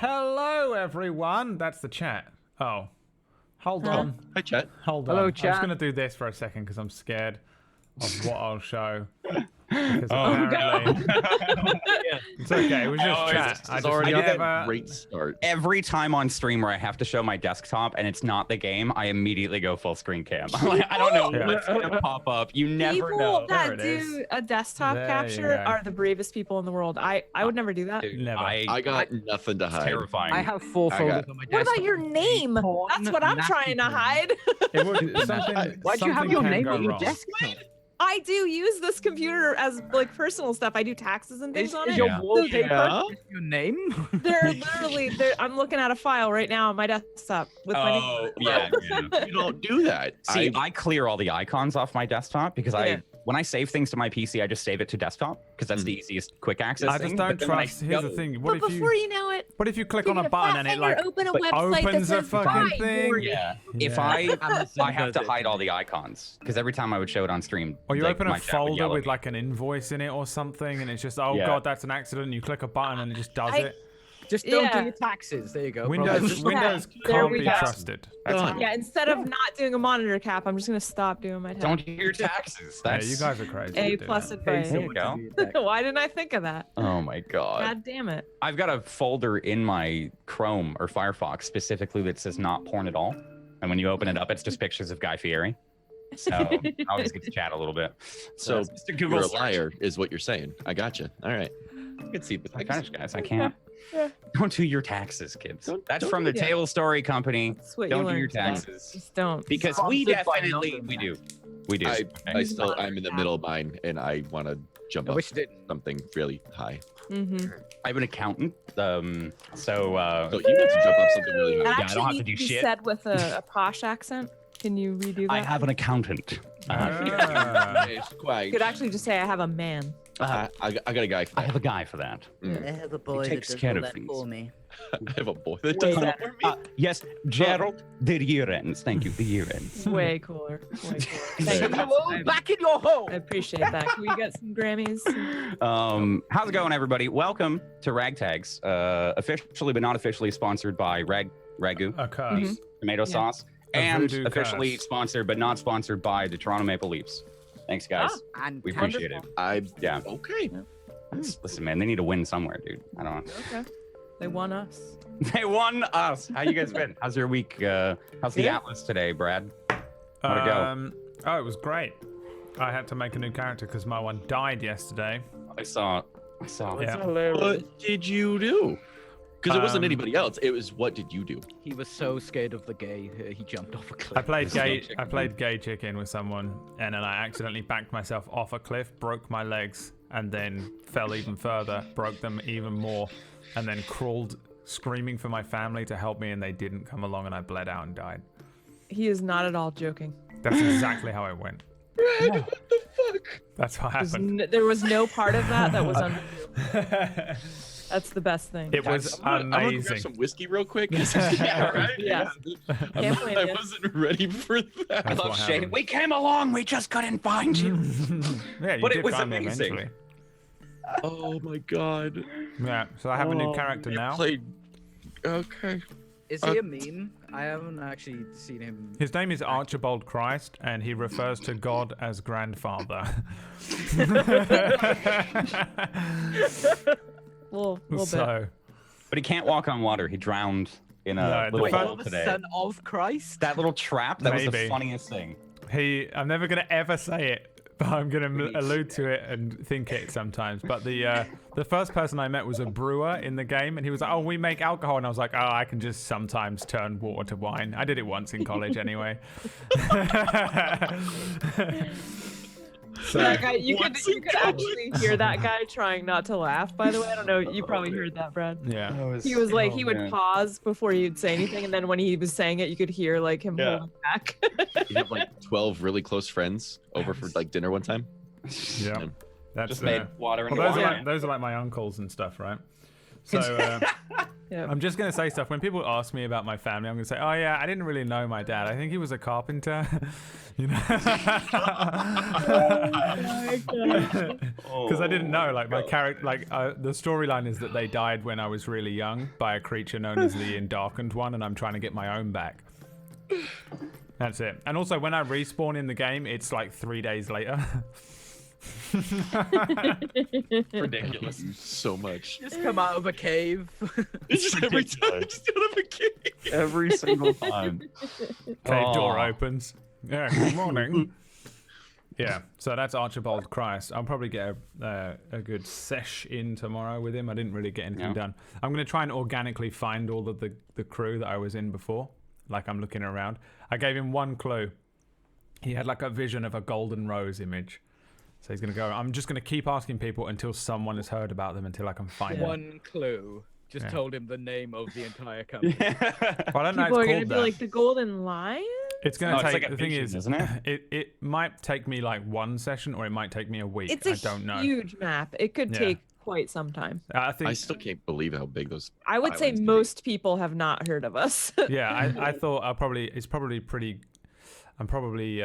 Hello, everyone. That's the chat. Oh, hold on. Hi, chat. Hold on. Hello, I'm chat. just going to do this for a second because I'm scared of what I'll show. Because Oh, apparently... It's okay. It was just chat. It's already never... a great start. Every time on stream where I have to show my desktop and it's not the game, I immediately go full screen cam. I'm like, I don't know what's gonna pop up. You never know. People that do a desktop capture are the bravest people in the world. I would never do that. Dude, Never. I got nothing to hide. Terrifying. I have 4 folders on my What desktop. about your name? That's what I'm trying to hide. It would, something, Why'd you have something your can name go on your wrong. desktop? I do use this computer as like personal stuff. I do taxes and things Is on it. your Yeah. wallpaper your name? They're literally. I'm looking at a file right now on my desktop with my name. Oh, yeah. You don't do that. See, I clear all the icons off my desktop because Yeah. when I save things to my PC, I just save it to desktop because that's the easiest quick access I thing. just don't But then when I trust. Here's the go- thing. But What if before you? you know it, What if you click you're on a gonna button fat and it finger like open a website opens that a says, fucking "Hi, thing? Lord." Yeah. If Yeah. I have to hide all the icons because every time I would show it on stream, Or you like, open my a chat would folder yell at with me. like an invoice in it or something, and it's just, oh Yeah. god, that's an accident. And you click a button and it just does it. Just don't Yeah. do your taxes. There you go. Windows There can't we be go. trusted. That's Done. how. Yeah, instead of not doing a monitor cap, I'm just gonna stop doing my Don't taxes. do your taxes. Yeah, That's you guys are crazy. A to do plus that. advice. There you go. Why didn't I think of that? Oh my god. God damn it. I've got a folder in my Chrome or Firefox specifically that says not porn at all. And when you open it up, it's just pictures of Guy Fieri. So I always get to chat a little bit. So it's just a Google you're a search. liar, is what you're saying. I gotcha. All right. I can see this. I finished, guys. I can't. Yeah. Don't do your taxes, kids. That's don't from the do that. Tablestory company. That's what Don't you do your learned today. taxes. Just don't. Because we Sponsored by definitely, nothing. we do. We do. I'm in the middle of mine, and I want to jump I up wish it didn't. something really high. I have an accountant. So So he wants to jump up something really That high. I don't actually have to needs do to be shit. said with a posh accent. Can you redo that? I have an accountant. Ah. It's quite. You could actually just say I have a man. I got a guy for I that. have a guy for that. Mm. I have a boy that takes does care all of that things. for me. I have a boy that Way does that better. for me. Yes, Gerald, the year ends. Thank you, the year ends. Way cooler. Way cooler. Thank you. Whoa, back in your hole. I appreciate that. Can we get some Grammys? How's it going, everybody? Welcome to RagTags, officially but not officially sponsored by Ragu A curse. tomato Yeah. sauce, A and voodoo officially curse. sponsored but not sponsored by the Toronto Maple Leafs. Thanks, guys. And We appreciate it. Yeah. Okay. Listen, man, they need to win somewhere, dude. I don't know. Okay. They won us. They won us. How you guys been? How's your week? How's the Yeah. Atlas today, Brad? How'd it go? Oh, it was great. I had to make a new character because my one died yesterday. I saw. Yeah. What did you do? Because it wasn't Um, anybody else. It was what did you do? he was so scared of the gay, he jumped off a cliff. I played This is no gay. chicken. I played gay chicken with someone, and then I accidentally backed myself off a cliff, broke my legs, and then fell even further, broke them even more, and then crawled screaming for my family to help me, and they didn't come along, and I bled out and died. He is not at all joking. That's exactly how it went. What the fuck? That's what happened. There was no part of that was unreal. That's the best thing. It was I'm gonna grab amazing. some whiskey real quick. Yeah, right? Yeah. I wasn't ready for that. I That's love what Shane. happened. We came along. We just couldn't find you. Yeah, you But it did was find me amazing. eventually. Oh my god. Yeah, so I have a new character now. Played. Okay. Is he a meme? I haven't actually seen him. His name is Archibald Christ, and he refers to God as grandfather. Little bit. So, But he can't walk on water. He drowned in No, a the little fact- hole the today. son of Christ? That little trap. That was the Maybe. funniest thing. I'm never gonna ever say it, but I'm gonna Please. allude to it and think it sometimes. But the first person I met was a brewer in the game, and he was like, "Oh, we make alcohol," and I was like, "Oh, I can just sometimes turn water to wine." I did it once in college, anyway. So, That guy, you could actually hear that guy trying not to laugh. By the way, I don't know. You probably heard that, Brad. yeah. He was like, Oh, he would man. pause before he'd say anything, and then when he was saying it, you could hear like him Yeah. holding back. You have like 12 really close friends over for like dinner one time. Yeah. That's Just made water in well, the water. those are like my uncles and stuff, right? So Yep. I'm just gonna say stuff. When people ask me about my family, I'm gonna say, "Oh yeah, I didn't really know my dad. I think he was a carpenter." You know, because I didn't know. Like my character, like the storyline is that they died when I was really young by a creature known as the Endarkened One, and I'm trying to get my own back. That's it. And also, when I respawn in the game, it's like 3 days later. Ridiculous. So much. Just come out of a cave. It's just every time just out of a cave. Every single time. Cave door Aw. opens. Yeah, good morning. Yeah, so that's Archibald Christ. I'll probably get a good sesh in tomorrow with him. I didn't really get anything done. I'm going to try and organically find all of the crew that I was in before. Like, I'm looking around. I gave him one clue. He had like a vision of a golden rose image. So he's going to go. I'm just going to keep asking people until someone has heard about them until I can find them. One clue. Just Yeah. told him the name of the entire company. Well, I don't know People are it's gonna called be that. like the Golden Lion. It's going to No, it's take, like a the thing vision, is, isn't it? it might take me like one session or it might take me a week. It's I a don't know. huge map. It could Yeah. take quite some time. I think I still can't believe how big those. I would say islands can be. most people have not heard of us. yeah, I thought it's probably pretty. I'm probably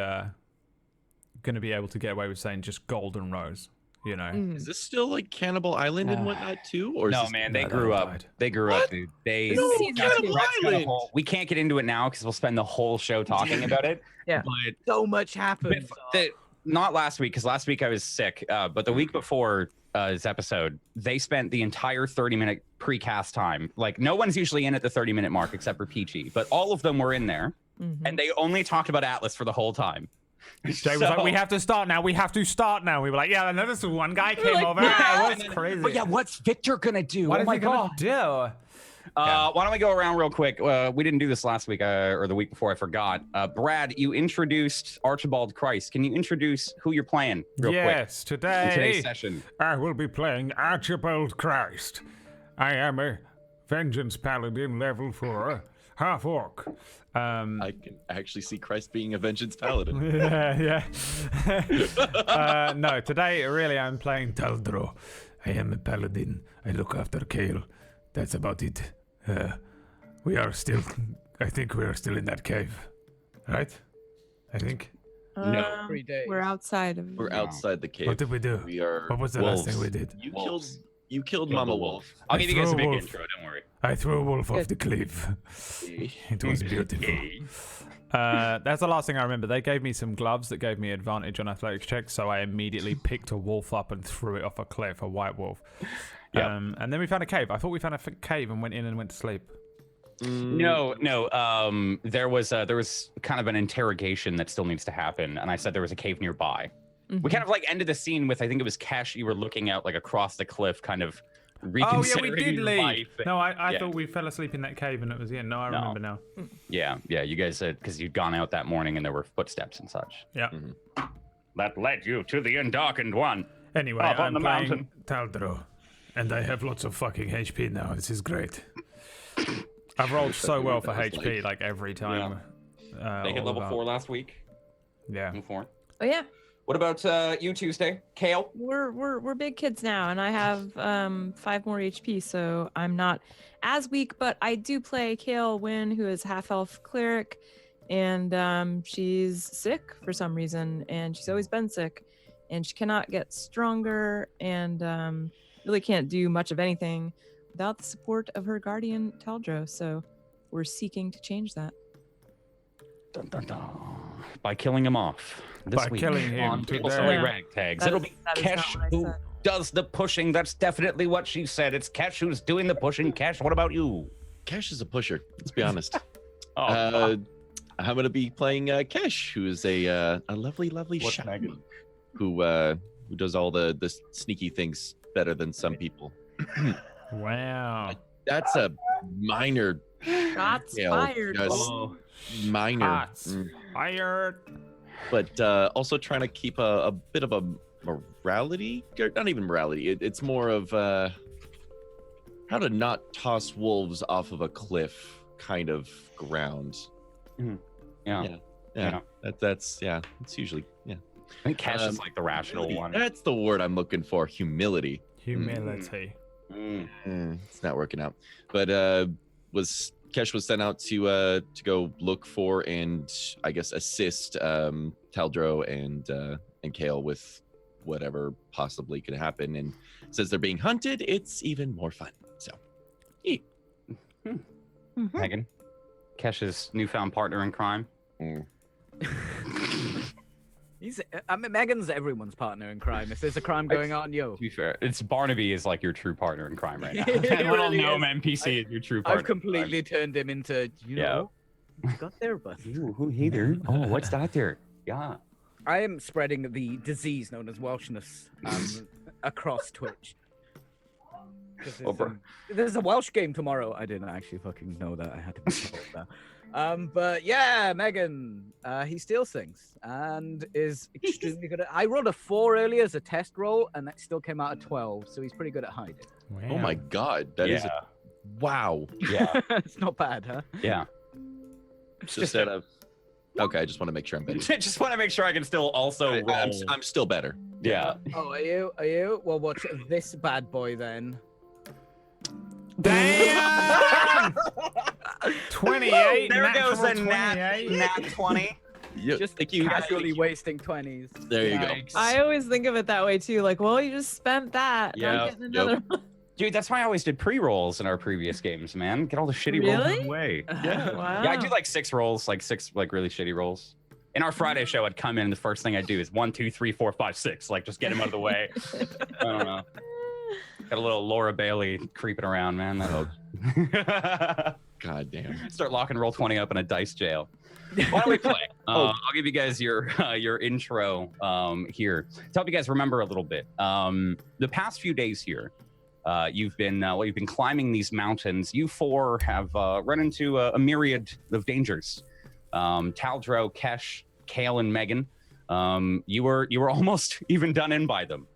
going to be able to get away with saying just Golden Rose. You know, Mm. Is this still like Cannibal Island and whatnot too, or is No, this... man, they No, grew they up. died. They grew up, What? dude. They. No, That's Cannibal the Island. whole- we can't get into it now because we'll spend the whole show talking about it. Yeah. But So much happened. not last week, because last week I was sick. But the week before this episode, they spent the entire 30-minute precast time. Like, no one's usually in at the 30-minute mark except for Peachy, but all of them were in there, Mhm. and they only talked about Atlas for the whole time. Jay was like, "We have to start now. We have to start now." We were like, "Yeah, I know this one guy came like, over. "Yeah." It was crazy. But yeah, what's Victor gonna do? what oh is my he gonna god! do? Why don't we go around real quick? We didn't do this last week or the week before. I forgot. Brad, you introduced Archibald Christ. Can you introduce who you're playing real Yes, quick in today's today session? I will be playing Archibald Christ. I am a Vengeance Paladin level 4 half orc. I can actually see Christ being a Vengeance Paladin. Yeah. No, today really I'm playing Taldro. I am a paladin. I look after Kale. That's about it. We are still. I think we are still in that cave, right? I think. No. 3 days. We're outside of. We're outside the cave. What did we do? We are. What was the wolves. last thing we did? You killed Mama Wolf. I'll I give you guys a throw big wolf. intro. Don't worry. I threw a wolf off Good. the cliff. It was beautiful. That's the last thing I remember. They gave me some gloves that gave me advantage on athletics checks, so I immediately picked a wolf up and threw it off a cliff, a white wolf. Yeah. And then we found a cave. I thought we found a cave and went in and went to sleep. No. There was kind of an interrogation that still needs to happen, and I said there was a cave nearby. We kind of like ended the scene with, I think it was Kesh. You were looking out like across the cliff, kind of Oh reconsidering yeah, we did your leave. life. No, I Yeah. thought we fell asleep in that cave and it was the end. No, I No. remember now. Yeah. You guys said because you'd gone out that morning and there were footsteps and such. Yeah. That led you to the Endarkened One. Anyway, Up on I'm the playing mountain. Taldro, and I have lots of fucking HP now. This is great. I've rolled so well for That was HP, like every time. They hit all level about- 4 last week. Yeah. Level 4. Oh yeah, What about you, Tuesday? Kale? we're big kids now, and I have 5 more HP, so I'm not as weak. But I do play Kale Wynn, who is half elf cleric, and she's sick for some reason, and she's always been sick, and she cannot get stronger, and really can't do much of anything without the support of her guardian Taldro. So we're seeking to change that. Dun, dun, dun. By killing him off. This By week killing him on today. Tablestory Yeah. RagTags. That It'll is- be that is not Kesh what I who said. does the pushing. That's definitely what she said. It's Kesh who's doing the pushing. Kesh, what about you? Cash is a pusher. Let's be honest. Oh, I'm gonna be playing Kesh, who is a lovely What's shaman who does all the sneaky things better than some people. Wow. That's a minor, Shots detail, fired. just minor, Shots fired. but also trying to keep a bit of a morality, or not even morality. It's more of how to not toss wolves off of a cliff kind of ground. yeah. Yeah. That's it's usually I think Kesh is like the rational one. That's the word I'm looking for. Humility. Humility. It's not working out. But Kesh was sent out to go look for and I guess assist Taldro and Kale with whatever possibly could happen. And since they're being hunted, it's even more fun. So, Megan, Kesh's newfound partner in crime. Megan's everyone's partner in crime. If there's a crime going on, To be fair, it's Barnaby is like your true partner in crime right now. He That little really gnome is. NPC is your true partner. I've completely turned him into, you know, what you got there, bud. Who he there? Oh, what's that there? Yeah. I am spreading the disease known as Welshness across Twitch. There's a Welsh game tomorrow. I didn't actually fucking know that. I had to be told that. But yeah, Megan, he steals things and is extremely good at. I rolled a 4 earlier as a test roll, and that still came out at 12. So he's pretty good at hiding. Wow. oh my God, that is wow. Yeah. It's not bad, huh? Yeah. Just out of. Okay, I just want to make sure I'm better. Just want to make sure I can still also roll. I'm still better. Yeah. Oh, are you? Are you? Well, watch this bad boy then. Damn! 28. There goes a nat 20. Just thank you. casually wasting 20s. There you go. Yikes. I always think of it that way too. Like, well, you just spent that. Now Yeah. getting another one. Dude, that's why I always did pre-rolls in our previous games, man. Get all the shitty rolls out of the way. Yeah. Wow. Yeah, I do like 6 rolls, like 6 like really shitty rolls. In our Friday show, I'd come in and the first thing I'd do is 1, 2, 3, 4, 5, 6. Like just get him out of the way. I don't know. Got a little Laura Bailey creeping around, man. God damn. Start locking roll 20 up in a dice jail. Why don't we play? I'll give you guys your intro here to help you guys remember a little bit. The past few days here, you've been climbing these mountains. You 4 have run into a myriad of dangers. Taldro, Kesh, Kale, and Megan. You were almost even done in by them.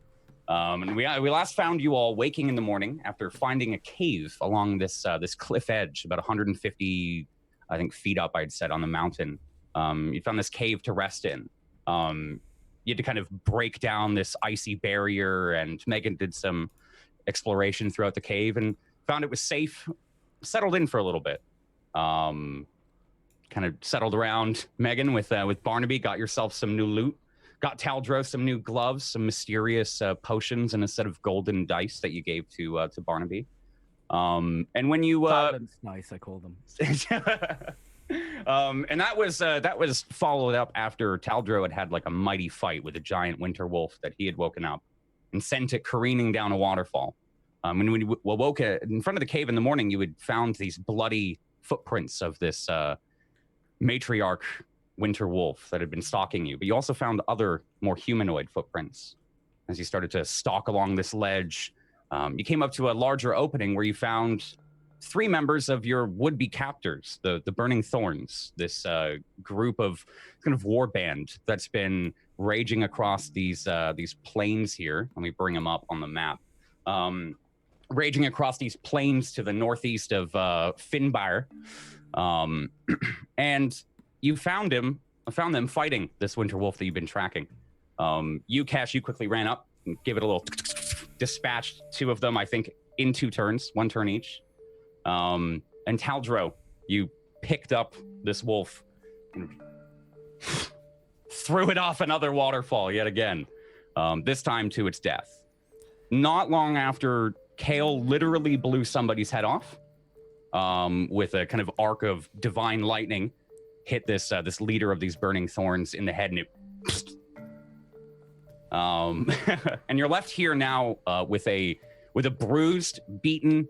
And we last found you all waking in the morning after finding a cave along this cliff edge, about 150, I think, feet up, I'd said, on the mountain. You found this cave to rest in. You had to kind of break down this icy barrier, and Megan did some exploration throughout the cave and found it was safe, settled in for a little bit. Kind of settled around Megan with Barnaby, got yourself some new loot. Got Taldro some new gloves, some mysterious potions, and a set of golden dice that you gave to Barnaby. And when you Silence dice, I call them. And that was followed up after Taldro had like a mighty fight with a giant winter wolf that he had woken up and sent it careening down a waterfall. And when you woke in front of the cave in the morning, you had found these bloody footprints of this matriarch winter wolf that had been stalking you, but you also found other more humanoid footprints as you started to stalk along this ledge. You came up to a larger opening where you found 3 members of your would-be captors, the Burning Thorns, this group of kind of war band that's been raging across these plains here. Let me bring them up on the map. Raging across these plains to the northeast of Finbar. And you found them fighting this winter wolf that you've been tracking. You, Cash, you quickly ran up and gave it a little dispatched 2 of them, I think, in 2 turns, 1 turn each. And Taldro, you picked up this wolf and threw it off another waterfall yet again, this time to its death. Not long after, Kale literally blew somebody's head off with a kind of arc of divine lightning. Hit this leader of these burning thorns in the head, and it and you're left here now with a bruised, beaten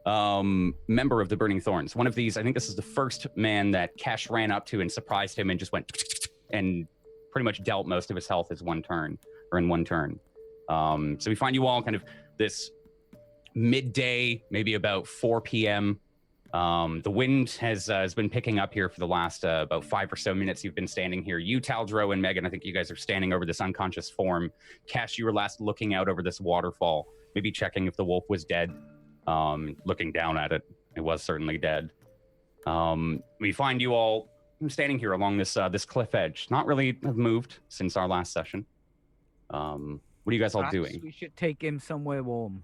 member of the burning thorns. One of these, I think this is the first man that Kesh ran up to and surprised him and just went and pretty much dealt most of his health in 1 turn. So we find you all kind of this midday, maybe about 4 p.m. The wind has been picking up here for the last about 5 or so minutes you've been standing here. You, Taldro, and Megan, I think you guys are standing over this unconscious form. Cash, you were last looking out over this waterfall, maybe checking if the wolf was dead, looking down at it. It was certainly dead. We find you all standing here along this cliff edge. Not really have moved since our last session. What are you guys all Perhaps doing? we should take him somewhere warm.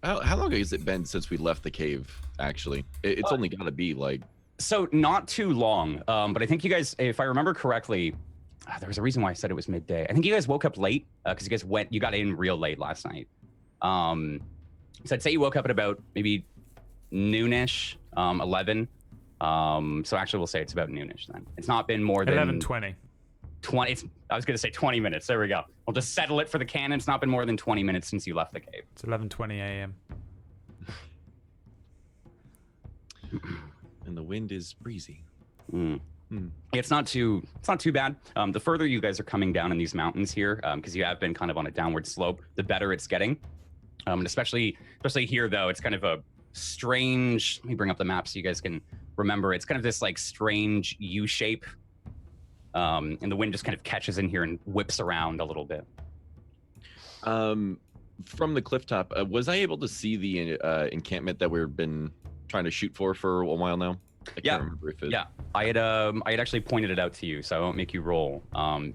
How long has it been since we left the cave? Actually, it's only got to be like. So not too long, but I think you guys, if I remember correctly, there was a reason why I said it was midday. I think you guys woke up late because you got in real late last night. So I'd say you woke up at about maybe noonish, 11. So actually we'll say it's about noonish then. It's not been more than 11:20. 20. I was going to say 20 minutes. There we go. We'll just settle it for the canon. It's not been more than 20 minutes since you left the cave. It's 11:20 a.m. And the wind is breezy. It's not too bad. The further you guys are coming down in these mountains here, because you have been kind of on a downward slope, the better it's getting. And especially here though, it's kind of a strange. Let me bring up the map so you guys can remember. It's kind of this like strange U shape, and the wind just kind of catches in here and whips around a little bit. From the cliff top, was I able to see the encampment that we've been trying to shoot for a while now? I can't remember if it... Yeah, I had actually pointed it out to you, so I won't make you roll.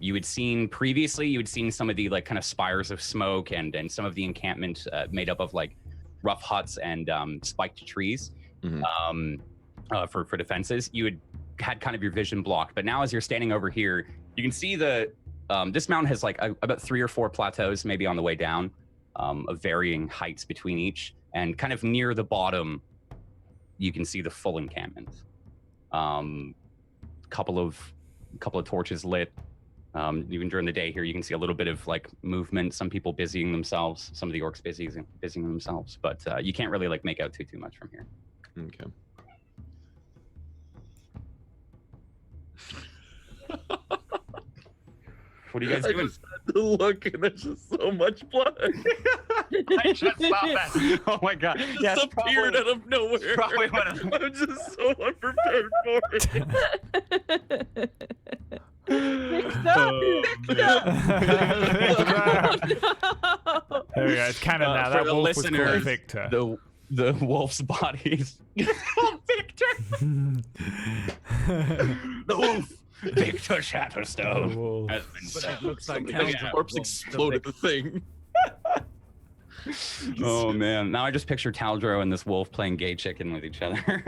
You had seen some of the like kind of spires of smoke and some of the encampment made up of like rough huts and spiked trees for defenses. You had kind of your vision blocked, but now as you're standing over here, you can see this mountain has like about 3 or 4 plateaus, maybe on the way down, of varying heights between each, and kind of near the bottom. You can see the full encampment. Couple of torches lit. Even during the day here, you can see a little bit of like movement. Some people busying themselves. Some of the orcs busying themselves. But you can't really like make out too much from here. Okay. What are you guys doing? I just had to look, and there's just so much blood. I just saw that. Oh my god! It just appeared out of nowhere. Probably what I'm just so unprepared for it. There we go. It's canon now. That For the wolf was listeners, called Victor. The wolf's bodies. Victor. The wolf. Victor Shatterstone has been But set. it looks like Something Taldro corpse will- exploded the thing. Oh man! Now I just picture Taldro and this wolf playing gay chicken with each other.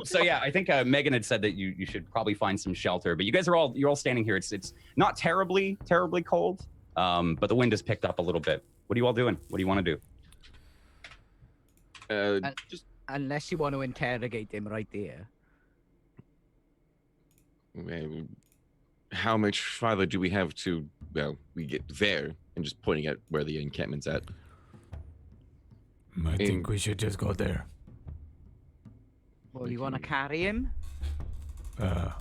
So yeah, I think Megan had said that you should probably find some shelter. But you guys you're all standing here. It's not terribly cold, but the wind has picked up a little bit. What are you all doing? What do you want to do? Just Unless you want to interrogate him right there. how much farther do we have to? Well, we get there, and just pointing at where the encampment's at. I think we should just go there. Well, you want to carry him?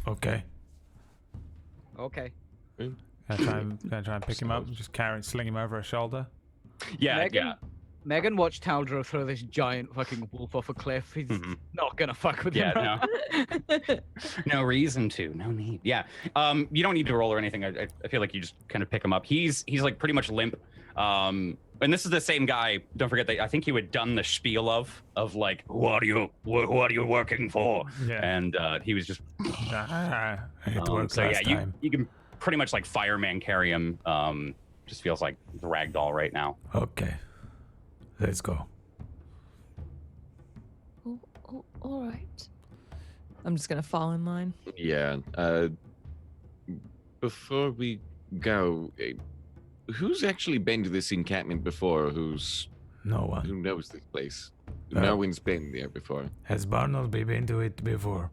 Okay. Okay. Can I try and pick him up and just sling him over her shoulder? Yeah, Megan, yeah. Megan watched Taldro throw this giant fucking wolf off a cliff. He's not gonna fuck with him. Yeah, no. No reason to. No need. Yeah. You don't need to roll or anything. I feel like you just kind of pick him up. He's like pretty much limp. And this is the same guy. Don't forget that I think you had done the spiel of like, who are you working for? Yeah. And he was just. It worked so last yeah, time. you can pretty much like fireman carry him. Just feels like the ragdoll right now. Okay. Let's go. Oh, all right. I'm just gonna fall in line. Yeah. Before we go, who's actually been to this encampment before? Who No one. knows this place? No one's been there before. Has Barnaby been to it before?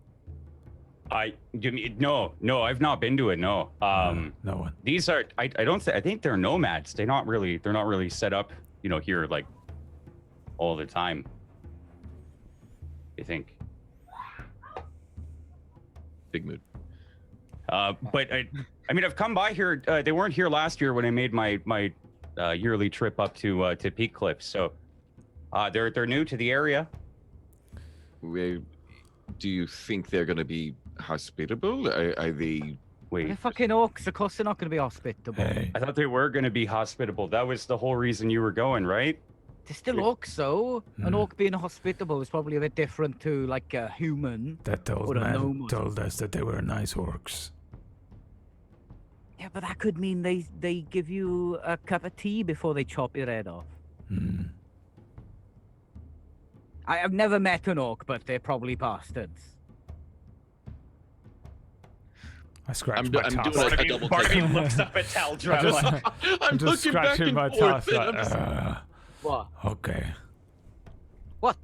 No, I've not been to it. No. No one. These are I think they're nomads. They're not really set up, here like all the time. I think. Big mood. But I've come by here. They weren't here last year when I made my yearly trip up to Peak Cliffs. So they're new to the area. Do you think they're going to be hospitable? Are they? Wait, They're fucking orcs. Of course they're not gonna be hospitable. Hey. I thought they were going to be hospitable. That was the whole reason you were going, right? They're still orcs, though. An orc being hospitable is probably a bit different to like a human. That old Or a man gnome or told us that they were nice orcs. Yeah, but that could mean they give you a cup of tea before they chop your head off. Hmm. I have never met an orc, but they're probably bastards. I scratch I'm my doing tusk. a double Barnaby take. looks up at Taldro. I just- like, I'm just looking back scratching and my forth. tusk. And Like, I'm just, What? okay. What?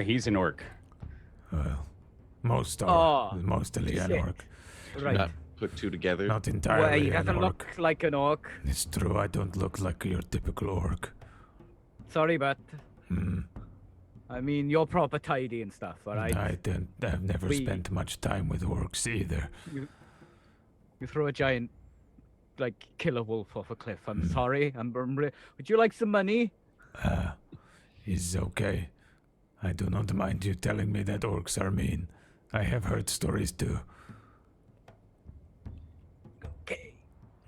he's an orc. Well, most are. Oh, Mostly an shit. orc. Right. not put two together. Not Well, entirely he an doesn't orc. look like an orc. It's true, I don't look like your typical orc. Sorry, but Hmm. I mean, you're proper tidy and stuff, all right? I've never We- spent much time with orcs either. You throw a giant, like, killer wolf off a cliff. I'm sorry. Would you like some money? It's okay. I do not mind you telling me that orcs are mean. I have heard stories too. Okay.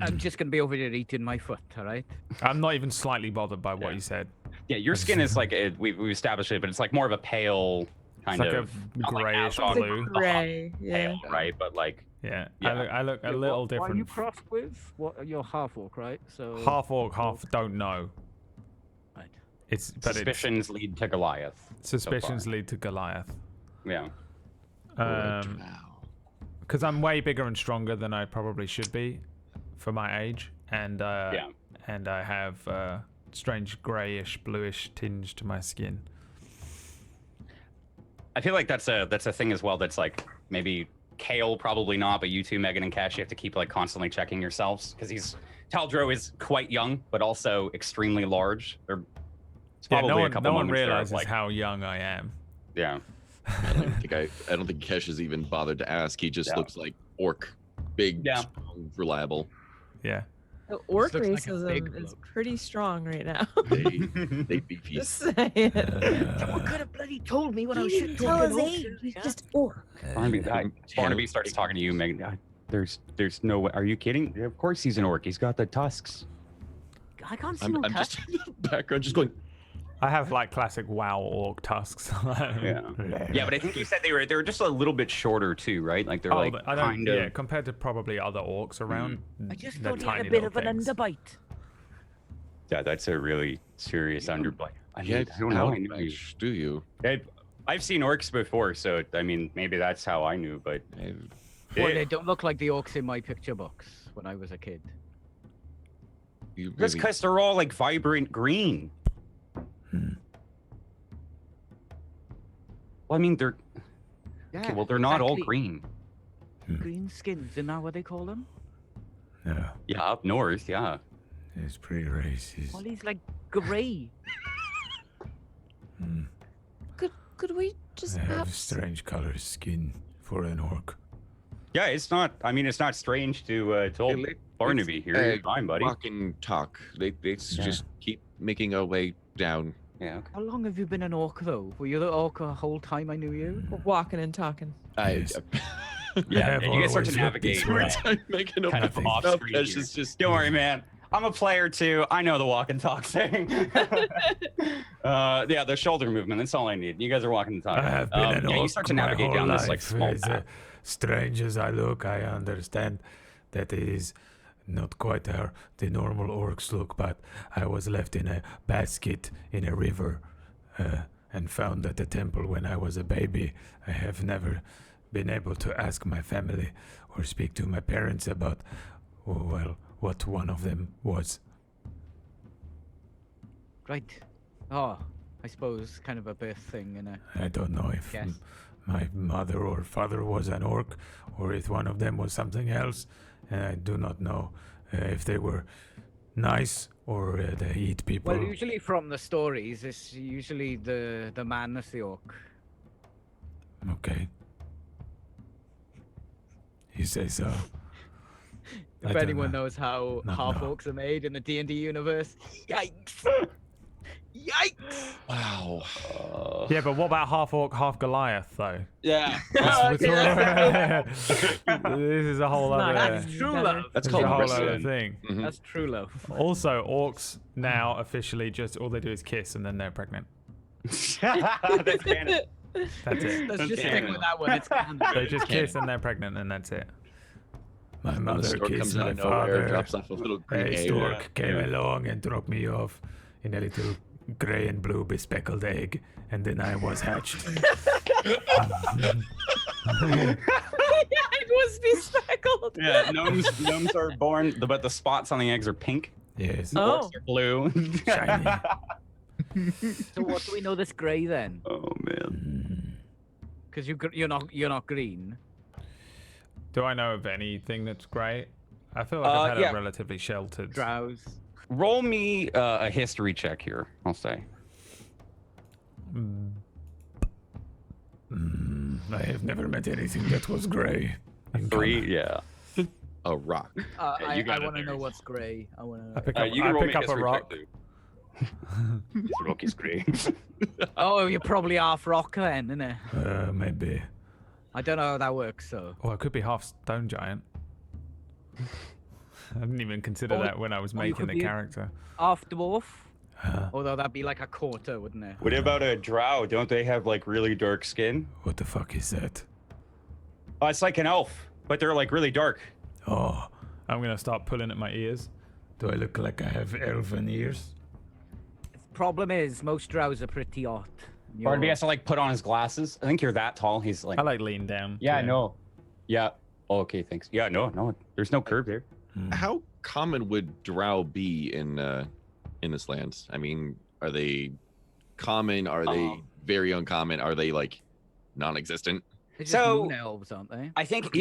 I'm just gonna be over here eating my foot, all right? I'm not even slightly bothered by what Yeah. you said. Yeah, your skin is like we've established it, but it's like more of a pale kind It's like of a not like greyish Azog, blue. but Gray, yeah. pale, right? But like Yeah, Yeah. I look a little What are you different. crossed with? What? You're half orc, right? So Half orc, half don't know. Right. suspicions lead to Goliath. Suspicions lead to Goliath. Yeah. Wow. Because I'm way bigger and stronger than I probably should be for my age, and Yeah. and I have strange greyish, bluish tinge to my skin. I feel like that's a thing as well. That's like maybe Kale probably not, but you two, Megan and Cash, you have to keep like constantly checking yourselves because Taldro is quite young, but also extremely large. It's Yeah, probably no a one, couple no one moments there of, realizes like, how young I am. yeah. I don't think Kesh has even bothered to ask. He just Yeah. looks like orc, big, Yeah. strong, reliable. Yeah. The orc This looks like a big racism is bloke. pretty strong right now. They beefy. Just saying. Someone could have bloody told me when I was shooting. Tell his age. He's just orc. Barnaby starts talking to you, Megan. There's no way. Are you kidding? Of course he's an orc. He's got the tusks. I can't see I'm no just tusk. in the background, just going. I have like classic WoW orc tusks. Yeah, but I think you said they were just a little bit shorter too, right? Like they're like I don't. kind Yeah, of. compared to probably other orcs around. I just they're thought he had tiny a bit little of an things. underbite. Yeah, that's a really serious underplay. I Yeah, don't know. I knew you. do you? I've seen orcs before, so I mean, maybe that's how I knew. But Boy, they don't look like the orcs in my picture books when I was a kid. You that's really- because they're all like vibrant green. Well, I mean, they're okay. Well, they're not all exactly. green. Green skins, isn't that what they call them? Yeah, Yeah, up north, yeah. it's pretty racist. Well, he's like grey. Could we just They have perhaps strange colored skin for an orc. Yeah, it's not. I mean, it's not strange to old It- Barnaby it's, here. You're fine, buddy. Walk and talk. They just keep making our way down. Yeah. Okay. How long have you been an orc, though? Were you the orc the whole time I knew you? walking and talking? Yes. Yeah, have and you guys start to always looked navigate. this way. Right? making a Kind of off No, screen. Kesh here. is just Don't worry, man. I'm a player too. I know the walk and talk thing. Yeah, the shoulder movement. That's all I need. You guys are walking and I talking. have been an yeah, orc you start to my navigate whole down this like life. small As path. strange as I look, I understand that it is not quite how the normal orcs look, but I was left in a basket in a river and found at the temple when I was a baby. I have never been able to ask my family or speak to my parents about, well, what one of them was. Right. Oh, I suppose kind of a birth thing, and I don't know if Yes. my mother or father was an orc, or if one of them was something else. And I do not know if they were nice or they eat people. well, usually from the stories, it's usually the man that's the orc. Okay. You say so. I If don't anyone know. knows how Not half know. orcs are made in the D&D universe, yikes! Yikes! wow. Yeah, but what about half orc, half Goliath, though? Yeah. This is a whole Not other. That's true better. love. That's this is called a whole other precedent. thing. Mhm. That's true love. Also, orcs now officially just all they do is kiss and then they're pregnant. That's canon. That's it. Let's just Yeah. stick with that one. It's canon. They just kiss and they're pregnant and that's it. My When the mother stork kissed comes out my of nowhere, father. drops off a little green A egg. stork came along and dropped me off in a little gray and blue bespeckled egg, and then I was hatched. It was bespeckled. Yeah, gnomes are born, but the spots on the eggs are pink. Yes, Oh. Orcs are blue. shiny. So what do we know this grey then? Oh man. Because you're not green. Do I know of anything that's grey? I feel like I've had yeah. a relatively sheltered. Drows. Roll me a history check here, I'll say. I have never met anything that was grey. in 3, colour. yeah. A rock. I you got it want to there. know what's grey. I want to know. I pick up, You can I roll pick me a up a history rock. check, too. This rock is grey. Oh, you're probably half rock then, isn't it? Maybe. I don't know how that works, so. Or I could be half stone giant. I didn't even consider Or- that when I was or you making could the be- character. Half dwarf. Huh? Although that'd be like a quarter, wouldn't it? What about a drow? Don't they have like really dark skin? What the fuck is that? Oh, it's like an elf, but they're like really dark. Oh, I'm gonna start pulling at my ears. Do I look like I have elven ears? Problem is, most drows are pretty hot. Barnaby has to like put on his glasses. I think you're that tall. He's like, I like lean down. yeah, to I him. know. Yeah. Oh, okay, thanks. Yeah, no, there's no curve there. How common would drow be in this land? I mean, are they common? Are they very uncommon? Are they like non-existent? They're just So- moon elves, aren't they? I think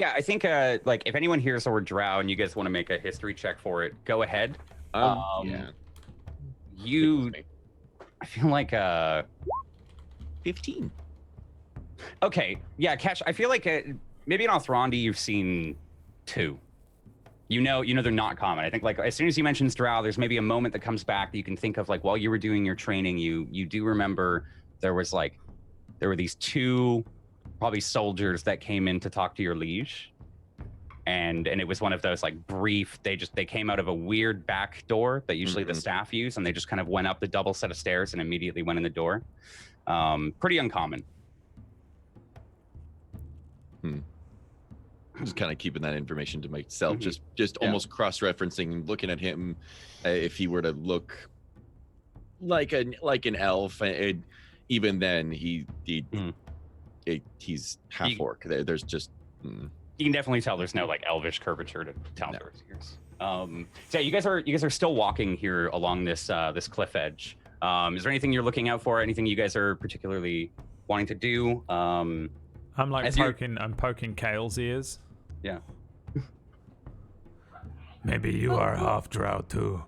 like if anyone hears the word drow and you guys want to make a history check for it, go ahead. Yeah. You, I feel like 15. okay, yeah, Cash. I feel like maybe in Othrandi you've seen 2. You know they're not common. I think like as soon as he mentions drow, there's maybe a moment that comes back that you can think of like while you were doing your training, you do remember there were these 2 probably soldiers that came in to talk to your liege. And it was one of those like brief, they came out of a weird back door that usually the staff use, and they just kind of went up the double set of stairs and immediately went in the door. Pretty uncommon. Just kind of keeping that information to myself, Mhm. just Yeah. almost cross-referencing, looking at him, if he were to look like an elf, even then he's half orc. There's just You can definitely tell there's no like elvish curvature to Taldro's ears. So yeah, you guys are still walking here along this this cliff edge. Is there anything you're looking out for? Anything you guys are particularly wanting to do? I'm like As you're- I'm poking Kale's ears. Yeah. Maybe you are half drow too.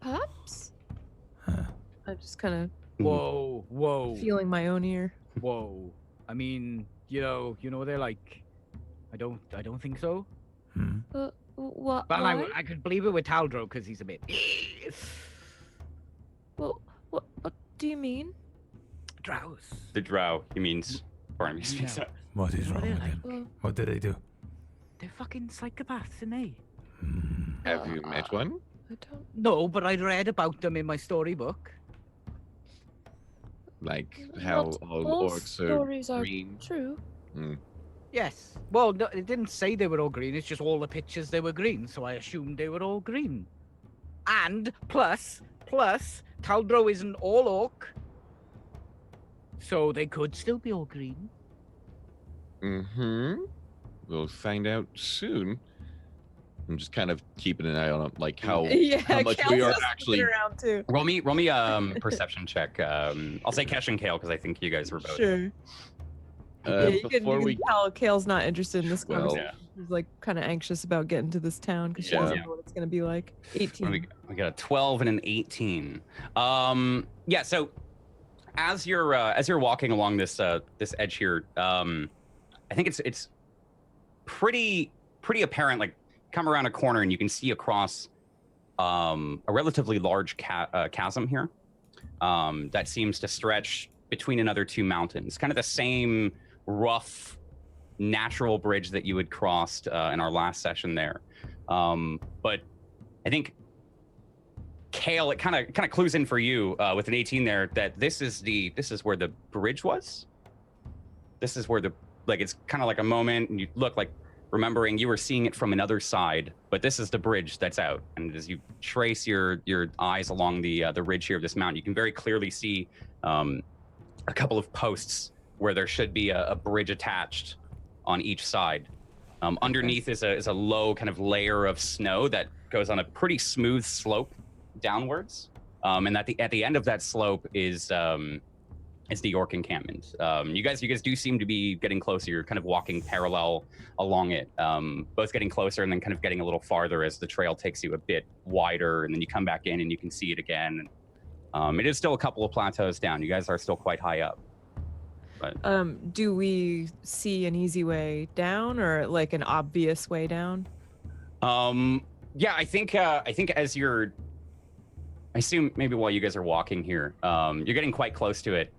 Perhaps. Huh. I'm just kind of Whoa. feeling my own ear. Whoa. I mean, you know they're like. I don't think so. Hmm. What? But I could believe it with Taldro because he's a bit. Well, what do you mean? Drows. The drow, he means Barnaby speaks Yeah. up. What is What wrong are with they him? Well, What did they do? They're fucking psychopaths, aren't they? Hmm. have you met one? I don't. No, but I read about them in my storybook. Like how Not all orcs are stories are green? true. Yes. Well, no, it didn't say they were all green. It's just all the pictures they were green, so I assumed they were all green. And plus, Taldro isn't all orc, so they could still be all green. Mm-hmm. We'll find out soon. I'm just kind of keeping an eye on like how much we Cal's are just actually. looking around too. Roll me perception check. I'll say Kesh and Kale because I think you guys were both. Sure. Yeah, you Before can we tell Kale's not interested in this Well, conversation. He's like kind of anxious about getting to this town because she Yeah. doesn't know what it's gonna be like. 18. We got a 12 and an 18. Yeah. So as you're walking along this this edge here, I think it's pretty apparent. Like, come around a corner and you can see across a relatively large chasm here that seems to stretch between another 2 mountains. Kind of the same rough natural bridge that you had crossed in our last session there. But I think Kale, it kind of clues in for you with an 18 there that this is where the bridge was. This is where the like it's kind of like a moment, and you look like remembering you were seeing it from another side, but this is the bridge that's out. And as you trace your eyes along the ridge here of this mountain, you can very clearly see a couple of posts where there should be a bridge attached on each side. Underneath is a low kind of layer of snow that goes on a pretty smooth slope downwards. And at the end of that slope is the orc encampment. You guys do seem to be getting closer. You're kind of walking parallel along it, both getting closer and then kind of getting a little farther as the trail takes you a bit wider, and then you come back in and you can see it again. It is still a couple of plateaus down. You guys are still quite high up. But do we see an easy way down or like an obvious way down? Yeah, I think as you're, I assume maybe while you guys are walking here, you're getting quite close to it.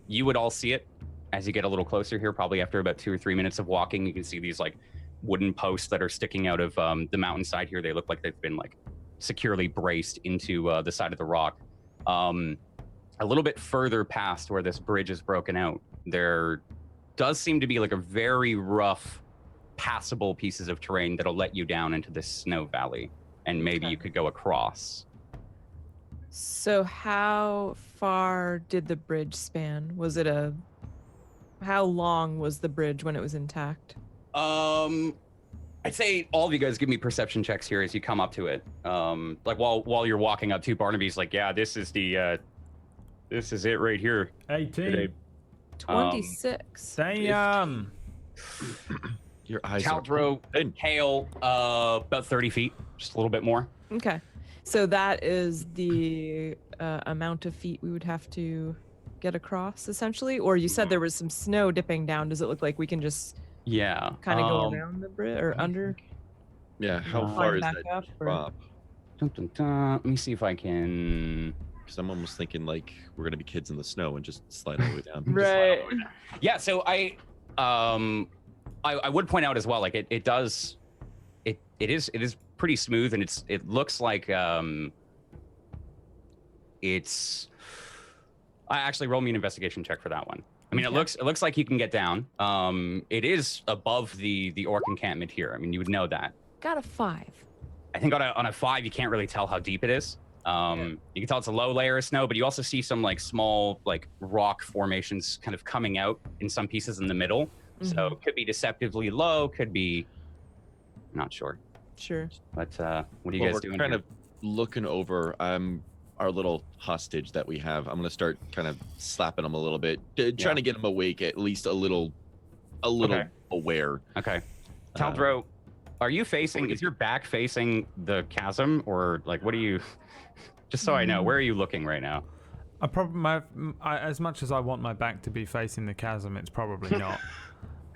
You would all see it as you get a little closer here, probably after about 2 or 3 minutes of walking. You can see these like wooden posts that are sticking out of the mountainside here. They look like they've been like securely braced into the side of the rock. A little bit further past where this bridge is broken out, there does seem to be like a very rough, passable pieces of terrain that'll let you down into this snow valley, and maybe you could go across. So how far did the bridge span? How long was the bridge when it was intact? I'd say all of you guys give me perception checks here as you come up to it. Like while you're walking up to Barnaby's like, yeah, this is it right here. 18. 26. Damn. Your eyes Taldro, Hale, about 30 feet, just a little bit more. Okay. So that is the amount of feet we would have to get across, essentially? Or you said there was some snow dipping down. Does it look like we can just kind of go around the bridge or under? Yeah, how far is that up, drop? Let me see if I can... Someone was thinking like we're gonna be kids in the snow and just slide all the way down. Right. Yeah, so I would point out as well, like it is pretty smooth, and it looks like it's. I actually roll me an investigation check for that one. I mean, it looks like you can get down. It is above the orc encampment here. I mean, you would know that. Got a 5. I think on a 5, you can't really tell how deep it is. You can tell it's a low layer of snow, but you also see some like small like rock formations kind of coming out in some pieces in the middle. Mm-hmm. So it could be deceptively low, could be not sure. Sure. But what are you guys doing? We're kind of looking over our little hostage that we have. I'm gonna start kind of slapping him a little bit, trying to get him awake, at least a little aware. Okay. Taldro, are you facing? Is your back facing the chasm, or like what are you? Just so I know, where are you looking right now? As much as I want my back to be facing the chasm, it's probably not.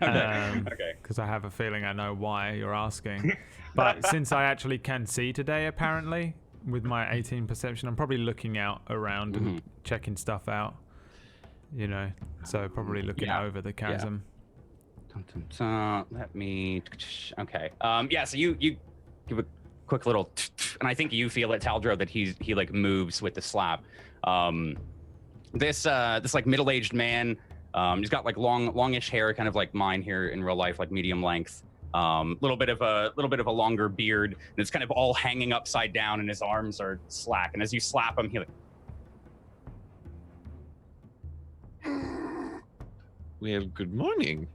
Okay. Because I have a feeling I know why you're asking. But since I actually can see today, apparently, with my 18 perception, I'm probably looking out around and checking stuff out. You know, so probably looking over the chasm. Let me. Okay. Yeah. So you give a quick little, and I think you feel it, Taldro, that he like moves with the slap. This like middle-aged man. He's got like longish hair, kind of like mine here in real life, like medium length. Little bit of a longer beard, and it's kind of all hanging upside down, and his arms are slack. And as you slap him, he like. We have good morning.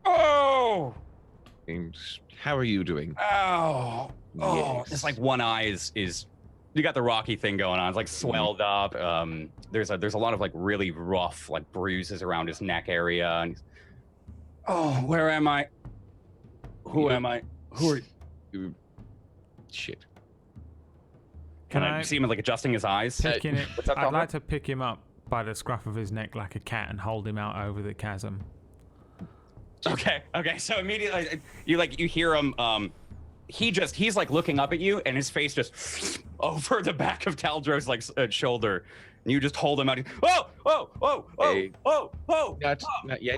Oh. And how are you doing? Oh. Yes. It's like one eye is you got the Rocky thing going on. It's like swelled up. There's a lot of like really rough like bruises around his neck area. And he's, where am I? Who am I? Who are you? Shit. Can I see him like adjusting his eyes? I'd like to pick him up by the scruff of his neck like a cat and hold him out over the chasm. Okay. So immediately you hear him. He's like looking up at you, and his face just over the back of Taldro's like shoulder, and you just hold him out. Whoa! Not yet.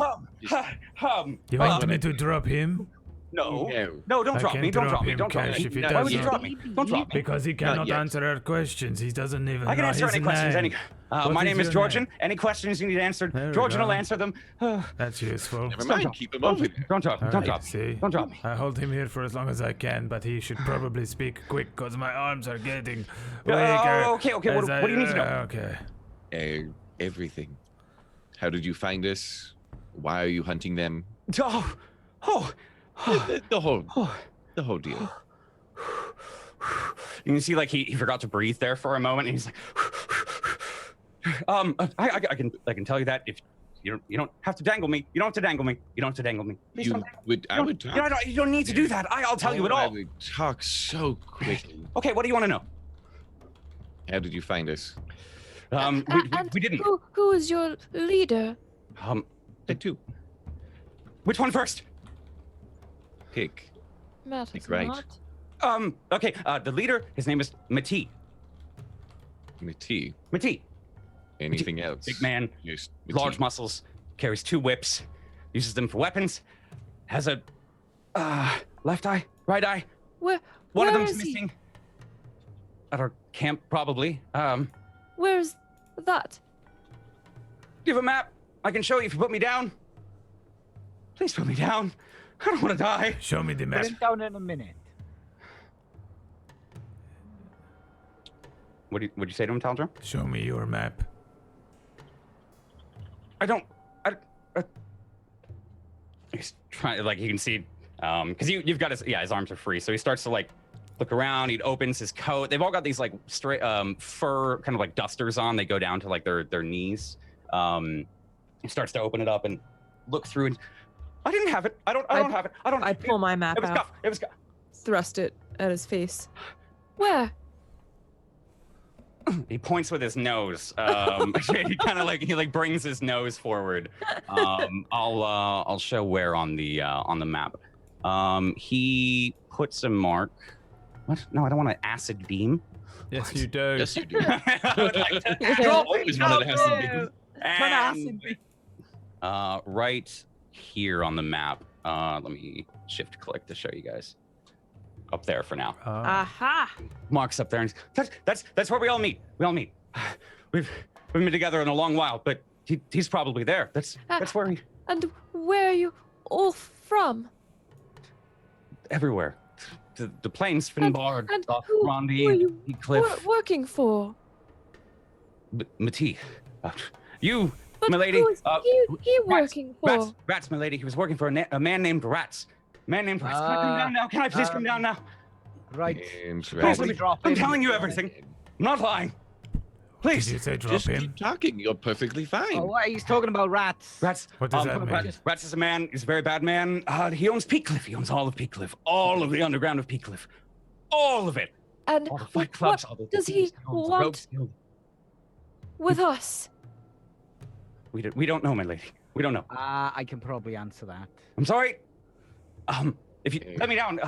You want me to drop him? No, No. no, don't I drop can me. Don't drop drop me. him, Don't drop Cash, me. if he Why would you doesn't. drop me? Don't drop me. Because he cannot yet. answer our questions. He doesn't even I can know answer his any questions. name. My What name is is your Georgian. name? Any questions you need answered, There we Georgian will go. answer them. That's useful. Never mind. Keep him over there. Don't drop me. All Don't right, drop me. see. Don't drop me. I hold him here for as long as I can, but he should probably speak quick because my arms are getting weaker. Okay. What as do you need to know? Okay. Everything. How did you find us? Why are you hunting them? Oh. The whole deal. You can see like he forgot to breathe there for a moment, and he's like, I can tell you that if you don't have to dangle me. You don't have to dangle me. You don't have to dangle me. Please don't dangle me. I would talk. You don't need to do that. I'll tell you it I all. would talk so quickly. Okay, what do you want to know? How did you find us? We didn't. Who is your leader? The two. Which one first? Pick. Matters Right. not. Okay. The leader, his name is Mati. Mati. Mati. Anything else? Big man, Just large Mati. muscles, carries 2 whips, uses them for weapons, has a left eye, right eye. Where? One of where them's is he? missing. At our camp, probably. Where's that? Do you have a map? I can show you if you put me down. Please put me down. I don't want to die. Show me the Put map. him down in a minute. What'd you say to him, Taldro? Show me your map. He's trying, like, you can see, because you've got his arms are free, so he starts to, like, look around. He opens his coat. They've all got these, like, straight, fur, kind of like dusters on. They go down to, like, their knees. He starts to open it up and look through, and I didn't have it. I don't have it. I pull my map It was out, scuff. It was scuff. thrust it at his face. Where? He points with his nose. He kind of like brings his nose forward. I'll show where on the map. He puts a mark. What? No, I don't want an acid beam. Yes, you do. Yes, you do. I would like to Drop Always wanted to have some big. And, right here on the map. Let me shift click to show you guys. Up there for now. Aha! Mark's up there, and that's where we all meet. We all meet. We've been together in a long while, but he's probably there. That's where he. And where are you all from? Everywhere. The plains, Finbar, and who are Rondi, you Cliff, working for? Mati. You, But milady. who is he working for? Rats, milady. He was working for a man named Rats. Man named Rats. Can I come down now? Can I please come down now? Right. And Please, let me drop I'm him. telling you everything. I'm not lying. Did Please. you say drop just him? keep talking. You're perfectly fine. Oh, what? He's talking about rats. Rats. What does that mean? Rats is a man. He's a very bad man. He owns Peakcliff. He owns all of Peakcliff. All of the underground of Peakcliff. All of it. And All the fight clubs. all what the does he thieves guilds, the want rogues guild. with us? We don't know, my lady. We don't know. I can probably answer that. I'm sorry. If you let me down.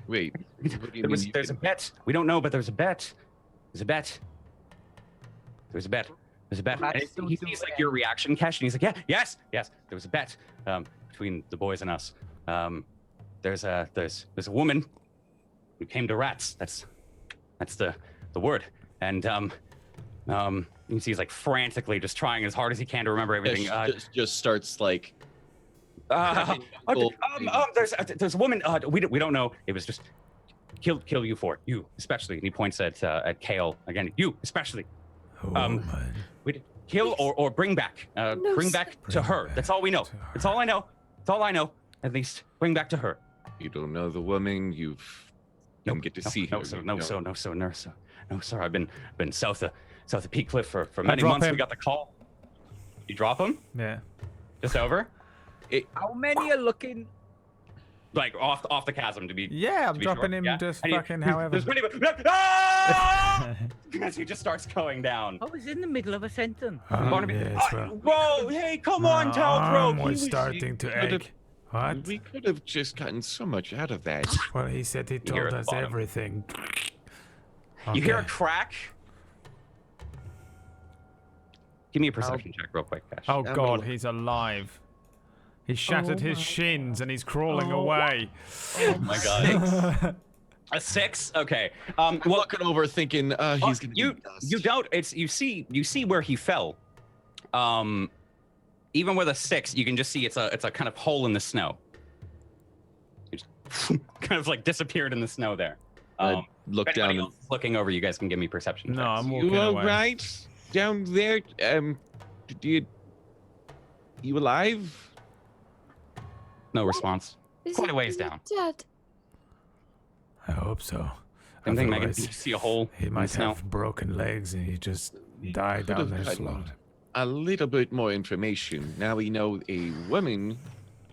Wait. What do you mean? There's a bet. We don't know, but there's a bet. There's a bet. There's a bet. There's a bet. Rats And don't he do sees like that. your reaction, Kesh, and he's like, yeah, yes. There was a bet between the boys and us. There's a woman who came to Rats. That's the word. And you can see he's like frantically just trying as hard as he can to remember everything. Just starts like. There's a woman. We don't know. It was just kill you for it. You especially. And he points at Kale again. You especially. Oh, man. We kill or bring back. Bring back to her. That's all we know. That's all I know. That's all I know. At least bring back to her. You don't know the woman. You don't get to see her. No, sir. I've been south of Peakcliff for many drop months. him. We got the call. You drop him? Yeah. Just over? How many are looking? Like off the chasm to be. Yeah, I'm to be dropping sure. him Yeah. just And he- fucking however. There's many, ah! As he just starts going down. I was in the middle of a sentence. Barnaby, yes, whoa, hey, come on, my Taldro. arm was was- starting to could've- ache. What? We could have just gotten so much out of that. Well, he said he hear told it us bottom. everything. You hear a Okay. crack? Give me a perception check real quick, Cash. Oh god, he's alive. He shattered his my shins and he's crawling Oh. away. Oh my god. A 6? Okay. I'm Well, looking over thinking, he's gonna you be dust. you don't. It's you see where he fell. Even with a 6, you can just see it's a kind of hole in the snow. He just kind of like disappeared in the snow there. Look If anybody down. else is looking over, you guys can give me perception. No, checks. I'm walking You all away. right down there? You alive? No response. Is Quite he- a ways is he down. Dead. I hope so. Same thing, Megan. Otherwise, You see a hole He in the might snow. have broken legs and he just died Could down have there gotten slowly. a little bit more information. Now we know a woman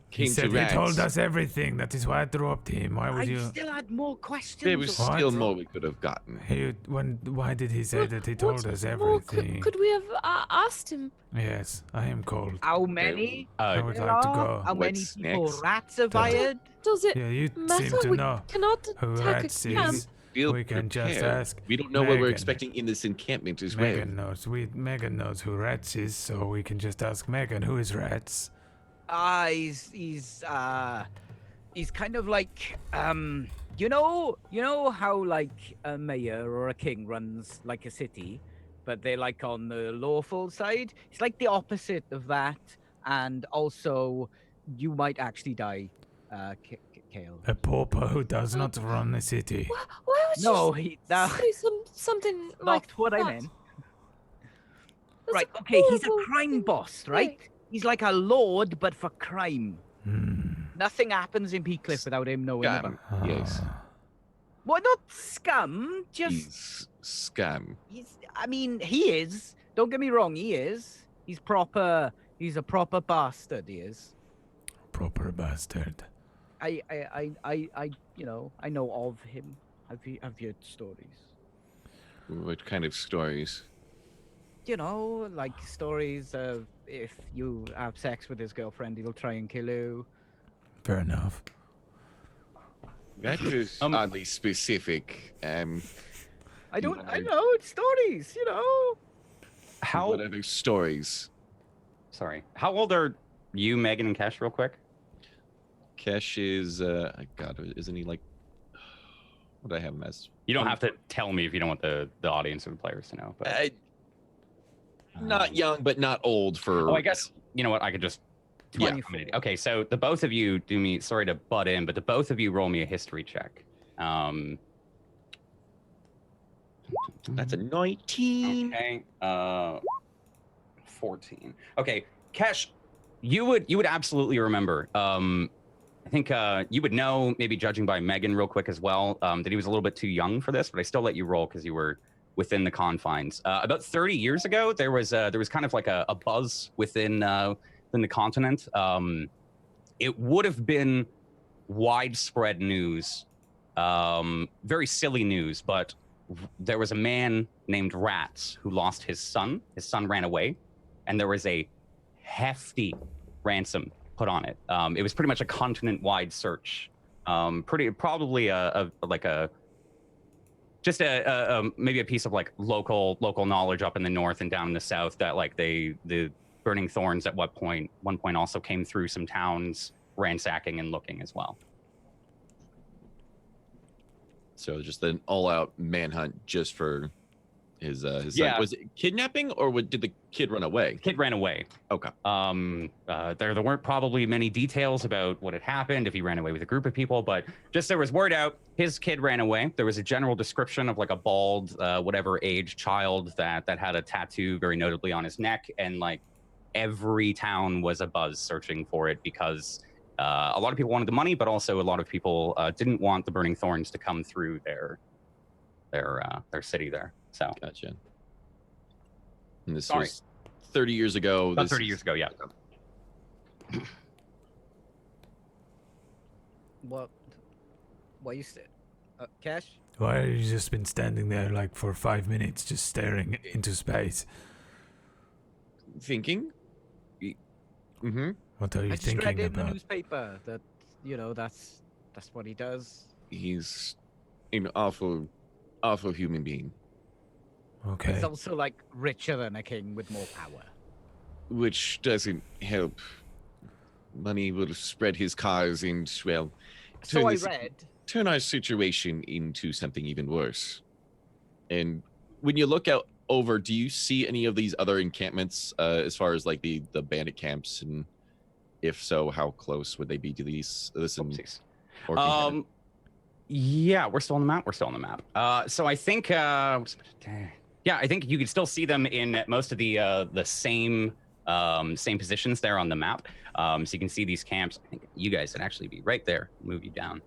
He came to said he Rats. told us everything. That is why I dropped him. Why would I you? still had more questions. There was What? still more we could have gotten. Why did he say What- that he what told us more everything? could we have asked him? Yes, I am cold. How many? I would like to go. How many What's people next? rats have I had? Does it Yeah, you matter? seem to We know cannot who attack Rats a camp. is. Feel We can just prepared. ask We don't know what we're Megan. expecting in this encampment as well. Megan knows. Megan knows who Rats is, so we can just ask Megan who is Rats. He's kind of like you know how like a mayor or a king runs like a city, but they're like on the lawful side. It's like the opposite of that, and also you might actually die, Kale. A pauper who does not run the city. Why would No, you he that, say something not like what I that? meant. That's Right, a okay, he's a horrible crime thing boss, to right? say. He's like a lord, but for crime. Hmm. Nothing happens in Peakcliff without him knowing Scam. about. Yes. Well, not scum, just He's scam. I mean, he is. Don't get me wrong, he is. He's proper. He's a proper bastard. He is. Proper bastard. I I know of him. I've heard stories. What kind of stories? You know, like stories of if you have sex with his girlfriend, he'll try and kill you. Fair enough. That is oddly specific. I know it's stories. You know. How? What other stories? Sorry. How old are you, Megan, and Cash, real quick? Kesh is, God, isn't he like? What do I have him as? You don't have to tell me if you don't want the audience or the players to know. But Not young, but not old for. Oh, I guess you know what? I could just. Yeah. 24. Okay, so the both of you do me. Sorry to butt in, but the both of you roll me a history check. That's a 19. Okay. 14. Okay, Cash, you would absolutely remember. I think you would know, maybe judging by Megan real quick as well, that he was a little bit too young for this, but I still let you roll because you were within the confines. About 30 years ago, there was kind of like a buzz within the continent. It would have been widespread news, very silly news, but there was a man named Rats who lost his son. His son ran away, and there was a hefty ransom put on it. It was pretty much a continent-wide search. Probably maybe a piece of like local knowledge up in the north and down in the south that like the Burning Thorns at one point also came through some towns ransacking and looking as well. So just an all-out manhunt just for his Yeah. son. Was it kidnapping or did the kid run away? Kid ran away. Okay. There weren't probably many details about what had happened, if he ran away with a group of people, but just there was word out his kid ran away. There was a general description of like a bald, whatever age child that had a tattoo very notably on his neck, and like every town was abuzz searching for it because a lot of people wanted the money, but also a lot of people didn't want the Burning Thorns to come through their city there. So Gotcha. And this Sorry. was 30 years ago. about 30 years ago, yeah. What you said, Cash? Why have you just been standing there like for 5 minutes, just staring into space? Thinking? Mm-hmm. What are you I just read thinking in the about? newspaper that that's what he does. He's an awful human being, Okay. He's also like richer than a king with more power. which doesn't help money will spread his cause and, well, So I this- read. turn our situation into something even worse. And when you look out over, do you see any of these other encampments as far as like the bandit camps? And if so, how close would they be to this and Oopsies. orc encampment? Yeah, we're still on the map. We're still on the map. So I think, yeah, I think you can still see them in most of the same positions there on the map. So you can see these camps. I think you guys would actually be right there. Move you down.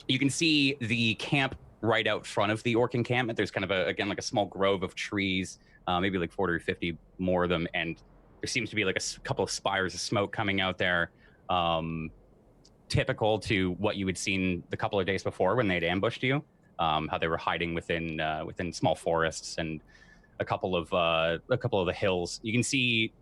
You can see the camp right out front of the orc encampment. There's kind of again like a small grove of trees, maybe like 40 or 50 more of them, and there seems to be like a couple of spires of smoke coming out there. Typical to what you had seen the couple of days before when they'd ambushed you, how they were hiding within small forests and a couple of the hills. You can see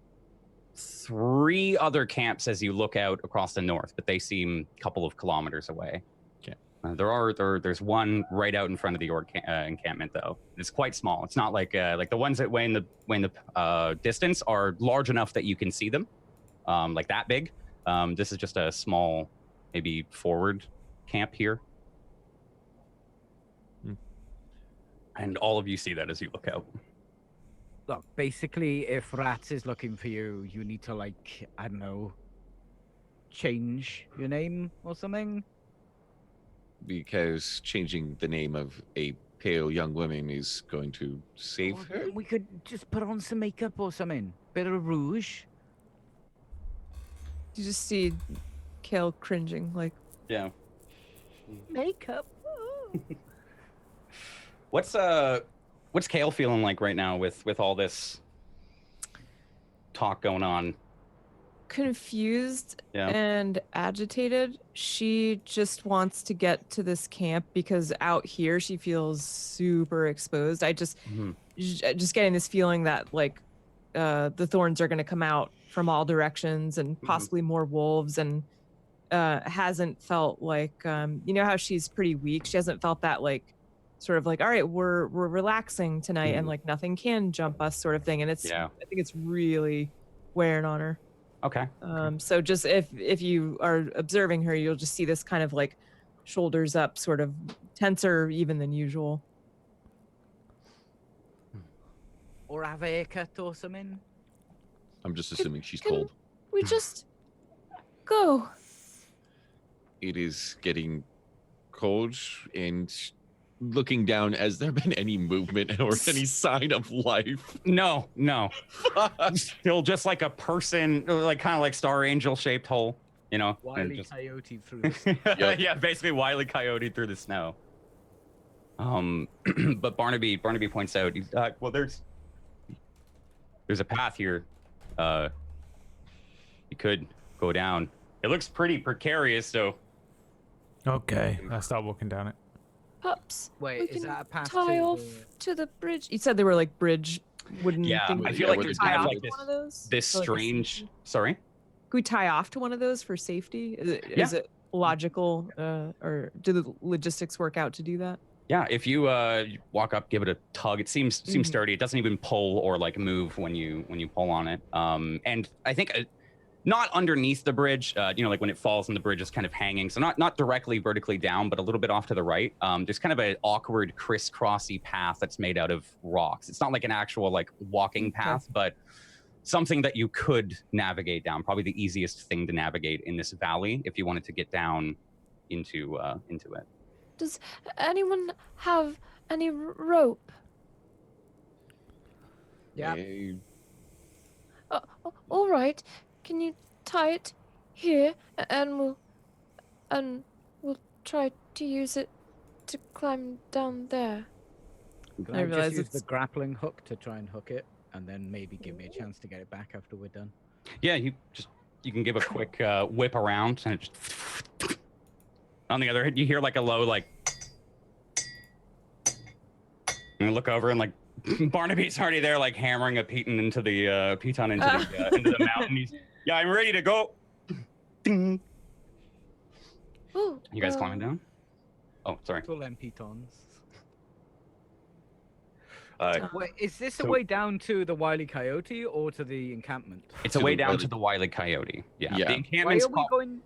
3 other camps as you look out across the north, but they seem a couple of kilometers away. Okay. There's one right out in front of the orc encampment though. It's quite small. It's not like the ones that way in the distance are large enough that you can see them, like that big. This is just a small, maybe forward camp here. And all of you see that as you look out. Look, basically, if Rats is looking for you, you need to, like, I don't know, change your name or something. Because changing the name of a pale young woman is going to save Or her? we could just put on some makeup or something. Bit of rouge. You just see Kale cringing, like, Yeah. Makeup? What's Kale feeling like right now with all this talk going on? confused Yeah. and agitated. She just wants to get to this camp because out here she feels super exposed. Just getting this feeling that like the thorns are going to come out from all directions and possibly more wolves, and hasn't felt like you know how she's pretty weak. She hasn't felt that like sort of like, all right, we're relaxing tonight and like nothing can jump us sort of thing. And it's I think it's really wearing on her. Okay. So just if you are observing her, you'll just see this kind of like shoulders up, sort of tenser even than usual. Or have a haircut or something. I'm just assuming she's can cold. We just go. It is getting cold, and looking down, has there been any movement or any sign of life? No. Still just like a person, like kind of like Star Angel shaped hole, you know? Wily just... coyote through the snow. Yeah, basically Wily Coyote through the snow. But Barnaby points out, he's well, there's a path here. You could go down. It looks pretty precarious, though. Okay, I start walking down it. Pups. Wait, we is can that a path tie to off the- to the bridge. You said they were like bridge wooden Yeah, things. I Yeah, feel like where there's the kind of off like to one of those this for, like, a strange. safety? Sorry. Can we tie off to one of those for safety? Is it logical, or do the logistics work out to do that? Yeah, if you walk up, give it a tug, it seems sturdy. It doesn't even pull or like move when you pull on it. And I think not underneath the bridge, you know, like when it falls and the bridge is kind of hanging. So not directly vertically down, but a little bit off to the right. There's kind of an awkward crisscrossy path that's made out of rocks. It's not like an actual like walking path, but something that you could navigate down. Probably the easiest thing to navigate in this valley if you wanted to get down into it. Does anyone have any rope? Yeah. All right. Can you tie it here, and we'll try to use it to climb down there. Can I I realize just use the it's- grappling hook to try and hook it, and then maybe give me a chance to get it back after we're done? Yeah, you can give a quick whip around, and it just on the other hand, you hear like a low like, and you look over and like Barnaby's already there, like hammering a piton into the into the mountain. Yeah, I'm ready to go. Ding. Ooh, You guys climbing down? Oh, sorry. Full MP tons. Wait, is this a So- way down to the Wily Coyote or to the encampment? It's To a way the down Wile- to the Wile E. Coyote. Yeah. Yeah. The Why encampment's are we called- going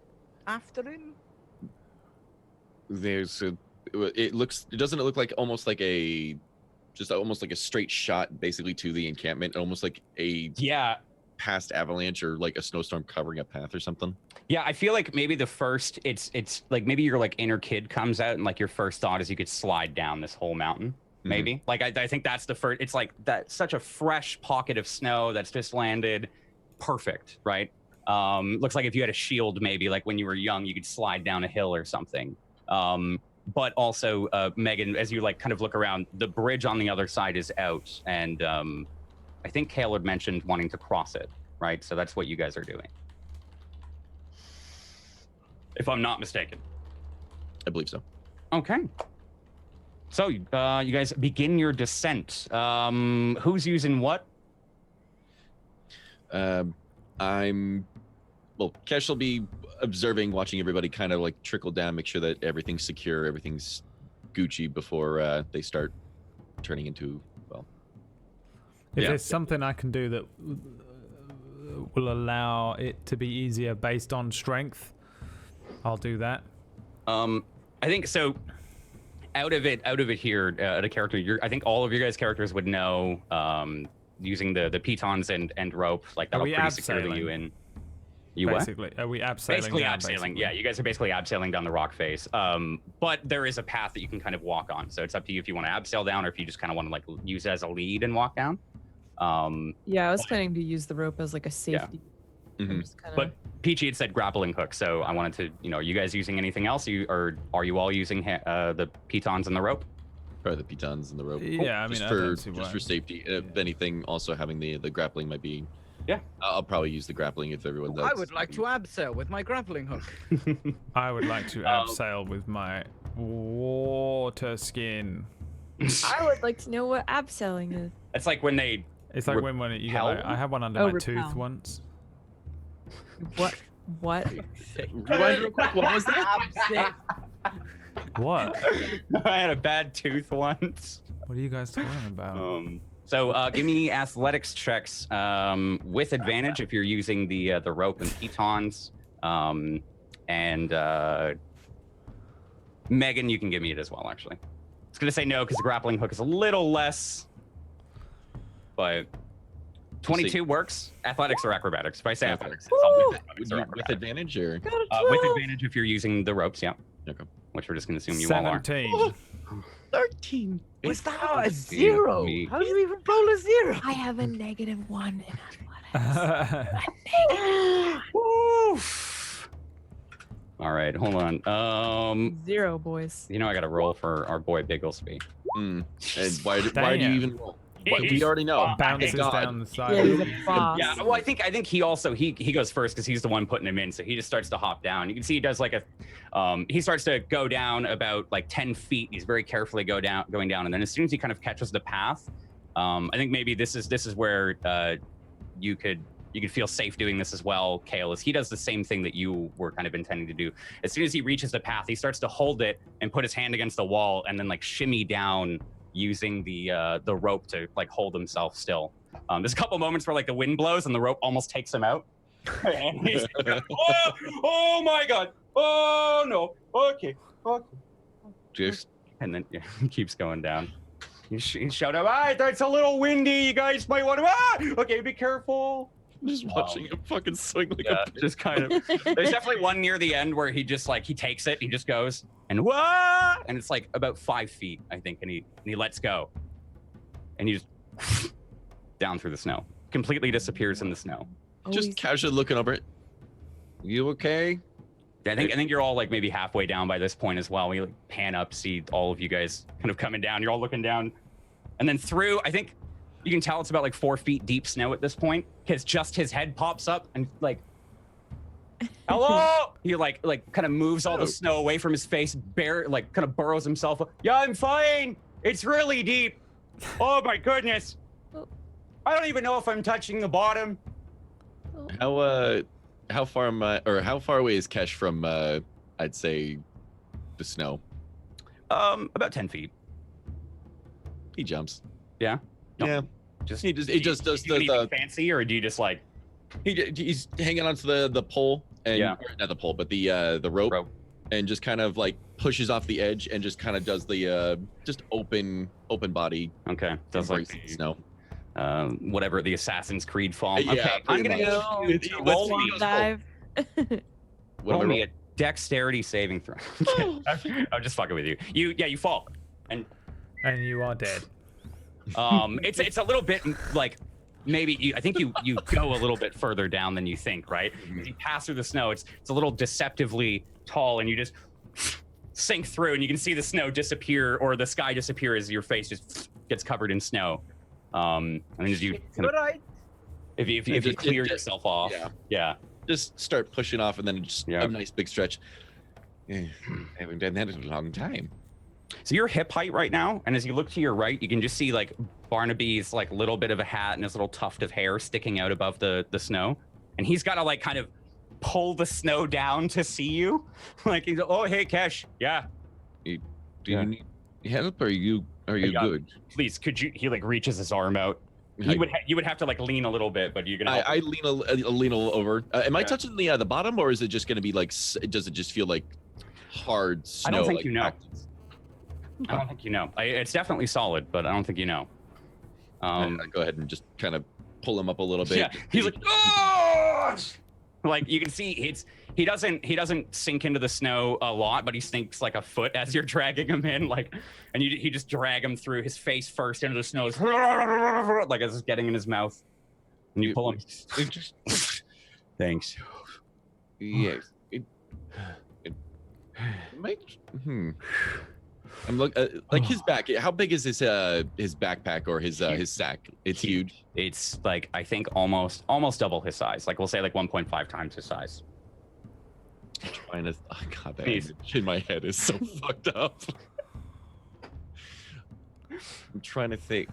after him? There's a. It doesn't look like almost like a straight shot basically to the encampment, almost like a Yeah. past avalanche or like a snowstorm covering a path or something. Yeah, I feel like maybe the first it's like maybe your like inner kid comes out and like your first thought is you could slide down this whole mountain. Maybe like I think that's the first. It's like that such a fresh pocket of snow that's just landed, perfect, right? Looks like if you had a shield, maybe like when you were young, you could slide down a hill or something. But also, Megan, as you like kind of look around, the bridge on the other side is out, and I think Caleb mentioned wanting to cross it, right? So that's what you guys are doing, if I'm not mistaken. I believe so. Okay. So you guys begin your descent. Who's using what? Kesh will be observing, watching everybody kind of like trickle down, make sure that everything's secure, everything's Gucci before they start turning into, well. If Yeah. there's something I can do that will allow it to be easier based on strength, I'll do that. I think so. Out of it here, at a character, I think all of your guys' characters would know using the pitons and rope, like that'll we pretty secure you abseiling? in. You what? Basically, are we abseiling? Basically down, abseiling. basically? Yeah, you guys are basically abseiling down the rock face. But there is a path that you can kind of walk on. So it's up to you if you want to abseil down or if you just kind of want to like use it as a lead and walk down. Yeah, I was planning to use the rope as like a safety. Mhm. Just kinda... But Peachy had said grappling hook, so I wanted to, are you guys using anything else? Or are you all using the pitons and the rope? Probably the pitons and the rope. Yeah, I mean, just I for don't see why. safety. If anything, also having the grappling might be. Yeah. I'll probably use the grappling if everyone does. I would like to abseil with my grappling hook. I would like to abseil with my water skin. I would like to know what abseiling is. It's like when they. It's like when you get, like, Repel? I had one under Oh, my tooth repel. once. What? What? Rewind real quick. What was that? What? I had a bad tooth once. What are you guys talking about? So give me athletics checks with advantage if you're using the rope and pitons. And Megan, you can give me it as well, actually. I was going to say no because the grappling hook is a little less, but 22 works. Athletics or acrobatics? If I say Okay. athletics, it's all athletics or With acrobatics. advantage or? Got a 12. With advantage if you're using the ropes, yeah. Okay. Which we're just going to assume you all are. 17. 13. Was that a Let's see, zero? me- How did you even roll a zero? I have a -1 in athletics. Oof. All right, hold on. 0, boys. I got to roll for our boy Bigglesby. And why do you Damn. even roll? We already know. Bounces Thank God. down the side. Yeah, he's a boss. Yeah, well, I think he also he goes first because he's the one putting him in, so he just starts to hop down. You can see he does like he starts to go down about like 10 feet. He's very carefully going down, and then as soon as he kind of catches the path, I think maybe this is where you could feel safe doing this as well, Kale, is he does the same thing that you were kind of intending to do. As soon as he reaches the path, he starts to hold it and put his hand against the wall and then like shimmy down using the rope to like hold himself still. There's a couple moments where like the wind blows and the rope almost takes him out. And he's like, oh my God. Oh no. Okay. Just And then he keeps going down. He's shouting, it's a little windy. You guys might want to, okay, be careful. watching him fucking swing like Yeah, a. just kind of. There's definitely one near the end where he just like he takes it, he just goes and wah, and it's like about 5 feet, I think, and he lets go, and he just down through the snow, completely disappears in the snow. Just casually looking over it. You okay? I think you're all like maybe halfway down by this point as well. We like pan up, see all of you guys kind of coming down. You're all looking down, and then through. I think you can tell it's about like 4 feet deep snow at this point because just his head pops up and like, hello. He like kind of moves all the snow away from his face, like kind of burrows himself up. Yeah, I'm fine. It's really deep. Oh my goodness. I don't even know if I'm touching the bottom. How far am I, or how far away is Kesh from I'd say the snow? About 10 feet. He jumps. Yeah. Nope. Yeah. He just does the fancy, or do you just like? He's hanging onto the pole and or not the pole, but the rope, and just kind of like pushes off the edge and just kind of does the just open body. Okay. Does like the snow. Whatever the Assassin's Creed fall. Yeah, Okay. I'm gonna go roll Long dive. roll me a dexterity saving throw. I'm just fucking with you. You fall, and you are dead. it's a little bit like maybe I think you go a little bit further down than you think, right? As you pass through the snow, it's a little deceptively tall, and you just sink through, and you can see the snow disappear or the sky disappear as your face just gets covered in snow. And then as you if you clear yourself off, just start pushing off, and then just a nice big stretch. I haven't done that in a long time. So you're hip height right now, and as you look to your right, you can just see like Barnaby's like little bit of a hat and his little tuft of hair sticking out above the snow, and he's got to like kind of pull the snow down to see you. Like he's oh hey Kesh, Do you need help, or are you good? Please, could you? He like reaches his arm out. You would have to like lean a little bit, but you're gonna. I lean a little over. Am I touching the bottom, or is it just gonna be like? Does it just feel like hard snow? I don't think like you know. practice? I don't think you know. It's definitely solid, but I don't think you know. I go ahead and just kind of pull him up a little bit. Yeah, he's like, oh! Like you can see, he doesn't sink into the snow a lot, but he sinks like a foot as you're dragging him in, like, and you just drag him through his face first into the snow, like as it's getting in his mouth, and you pull him. Thanks. Yes. It might. I'm like his back. How big is his backpack or his sack? It's huge. It's like I think almost double his size. Like we'll say like 1.5 times his size. I'm trying to. Oh God, that image in my head is so fucked up. I'm trying to think.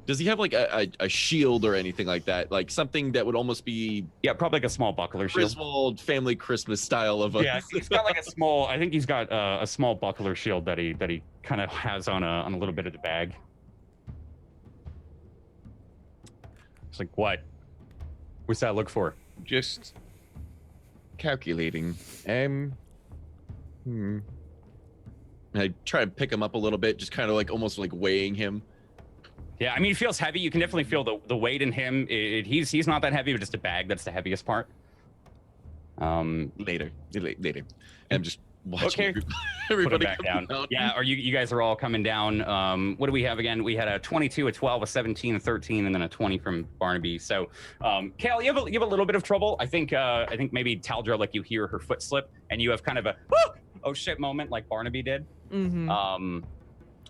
Does he have like a shield or anything like that? Like something that would almost be probably like a small buckler shield. Griswold family Christmas style of a. Yeah, he's got like a small. I think he's got a small buckler shield that he kind of has on a little bit of the bag. It's like what? What's that look for? Just calculating. I try and pick him up a little bit, just kind of like almost like weighing him. Yeah, I mean, he feels heavy. You can definitely feel the weight in him. He's not that heavy, but just a bag. That's the heaviest part. Later. And I'm just watching everybody back down. Yeah, or you guys are all coming down. What do we have again? We had a 22, a 12, a 17, a 13, and then a 20 from Barnaby. So, Kale, you have a little bit of trouble. I think maybe Taldro, like you hear her foot slip, and you have kind of a oh shit moment like Barnaby did. Mm-hmm.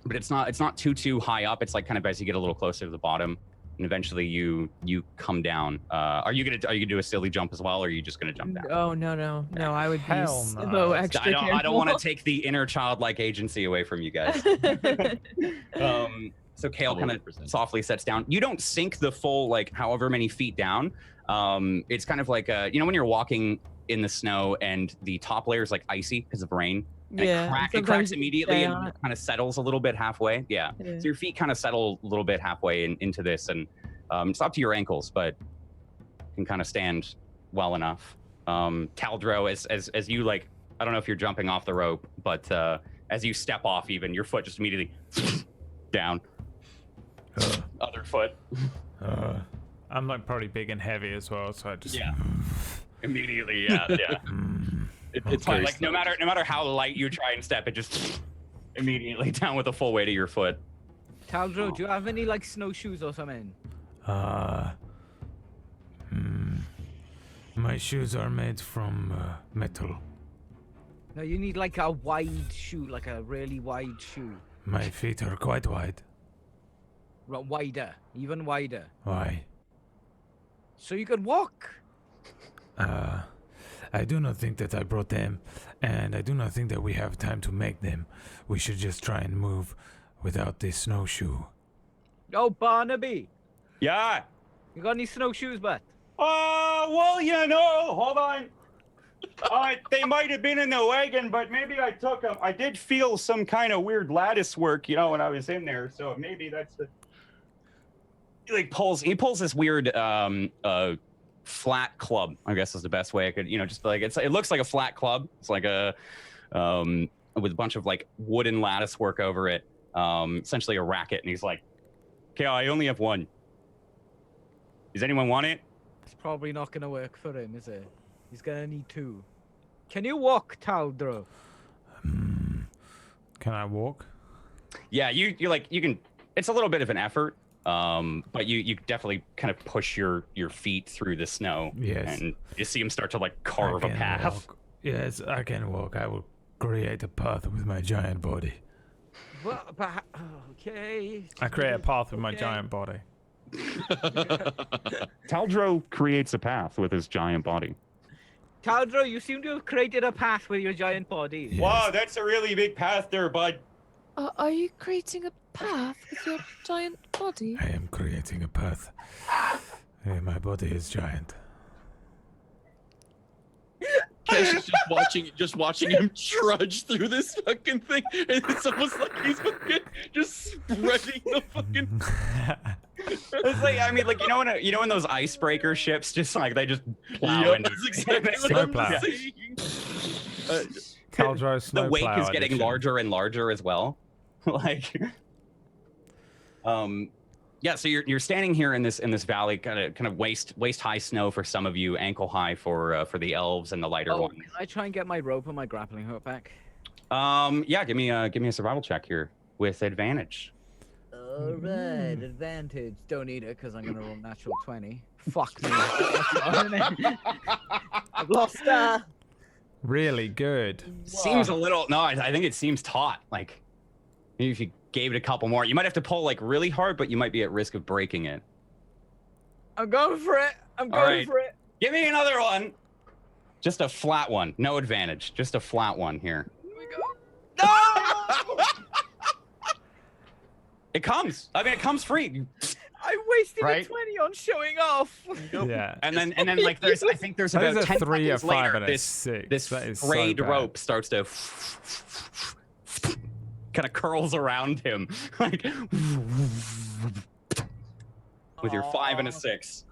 But it's not too high up. It's like kind of as you get a little closer to the bottom, and eventually you come down. Are you gonna do a silly jump as well, or are you just gonna jump down? Oh no! I would be Hell so no. extra I don't want to careful. take the inner childlike agency away from you guys. So Kale kind of 100%. softly sets down. You don't sink the full like however many feet down. It's kind of like when you're walking in the snow and the top layer is like icy because of rain. And it cracks immediately and kind of settles a little bit halfway. Yeah. So your feet kind of settle a little bit halfway into this, and it's up to your ankles, but you can kind of stand well enough. Taldro, as you like, I don't know if you're jumping off the rope, but as you step off, even your foot just immediately down. Other foot. I'm like probably big and heavy as well, so I just Immediately, yeah. It's fine. Like no matter how light you try and step, it just immediately down with the full weight of your foot. Taldro, do you have any like snowshoes or something? My shoes are made from metal. No, you need like a wide shoe, like a really wide shoe. My feet are quite wide. Wider, even wider. Why? So you could walk. I do not think that I brought them, and I do not think that we have time to make them. We should just try and move without this snowshoe. Oh, Barnaby, Yeah. you got any snowshoes, but? Well, hold on. They might have been in the wagon, but maybe I took them. I did feel some kind of weird lattice work, you know, when I was in there. So maybe that's the. He pulls this weird flat club. I guess is the best way I could, you know, just like it looks like a flat club. It's like a with a bunch of like wooden lattice work over it, essentially a racket. And he's like, "Okay, I only have one. Does anyone want it?" It's probably not gonna work for him, is it? He's gonna need 2. Can you walk, Taldro? Can I walk? Yeah, you can. It's a little bit of an effort, but you definitely kind of push your feet through the snow. Yes. And you see him start to like carve a path. Walk. Yes, I can walk. I will create a path with my giant body. Well, okay. I create a path with my giant body. Taldro creates a path with his giant body. Taldro, you seem to have created a path with your giant body. Yes. Wow, that's a really big path there, bud. Are you creating a path with your giant body? I am creating a path. My body is giant. Cash is just watching him trudge through this fucking thing, and it's almost like he's fucking just spreading the fucking. It's like, I mean, like, you know when those icebreaker ships just like they just plow Yep, into that's exactly what I'm Snowplow. saying. Taldro the snowplow wake is getting edition. larger and larger as well. Like, yeah. So you're standing here in this valley, kind of waist high snow for some of you, ankle high for the elves and the lighter ones. Can I try and get my rope and my grappling hook back? Yeah. Give me a survival check here with advantage. Alright, advantage. Don't need it because I'm gonna roll natural 20. Fuck me. I've lost Really good. Seems a little. No, I think it seems taut. Like, maybe if you gave it a couple more, you might have to pull like really hard, but you might be at risk of breaking it. I'm going for it. I'm All going right. for it. Give me another one. Just a flat one. No advantage. Just a flat one here. Here we go. No! It comes. I mean, it comes free. I wasted Right? a 20 on showing off. Yeah. And then like I think there's Those about are 10 3 or seconds 5 later, and a 6. this That is so frayed bad. rope starts to kind of curls around him, like with your 5 and a 6.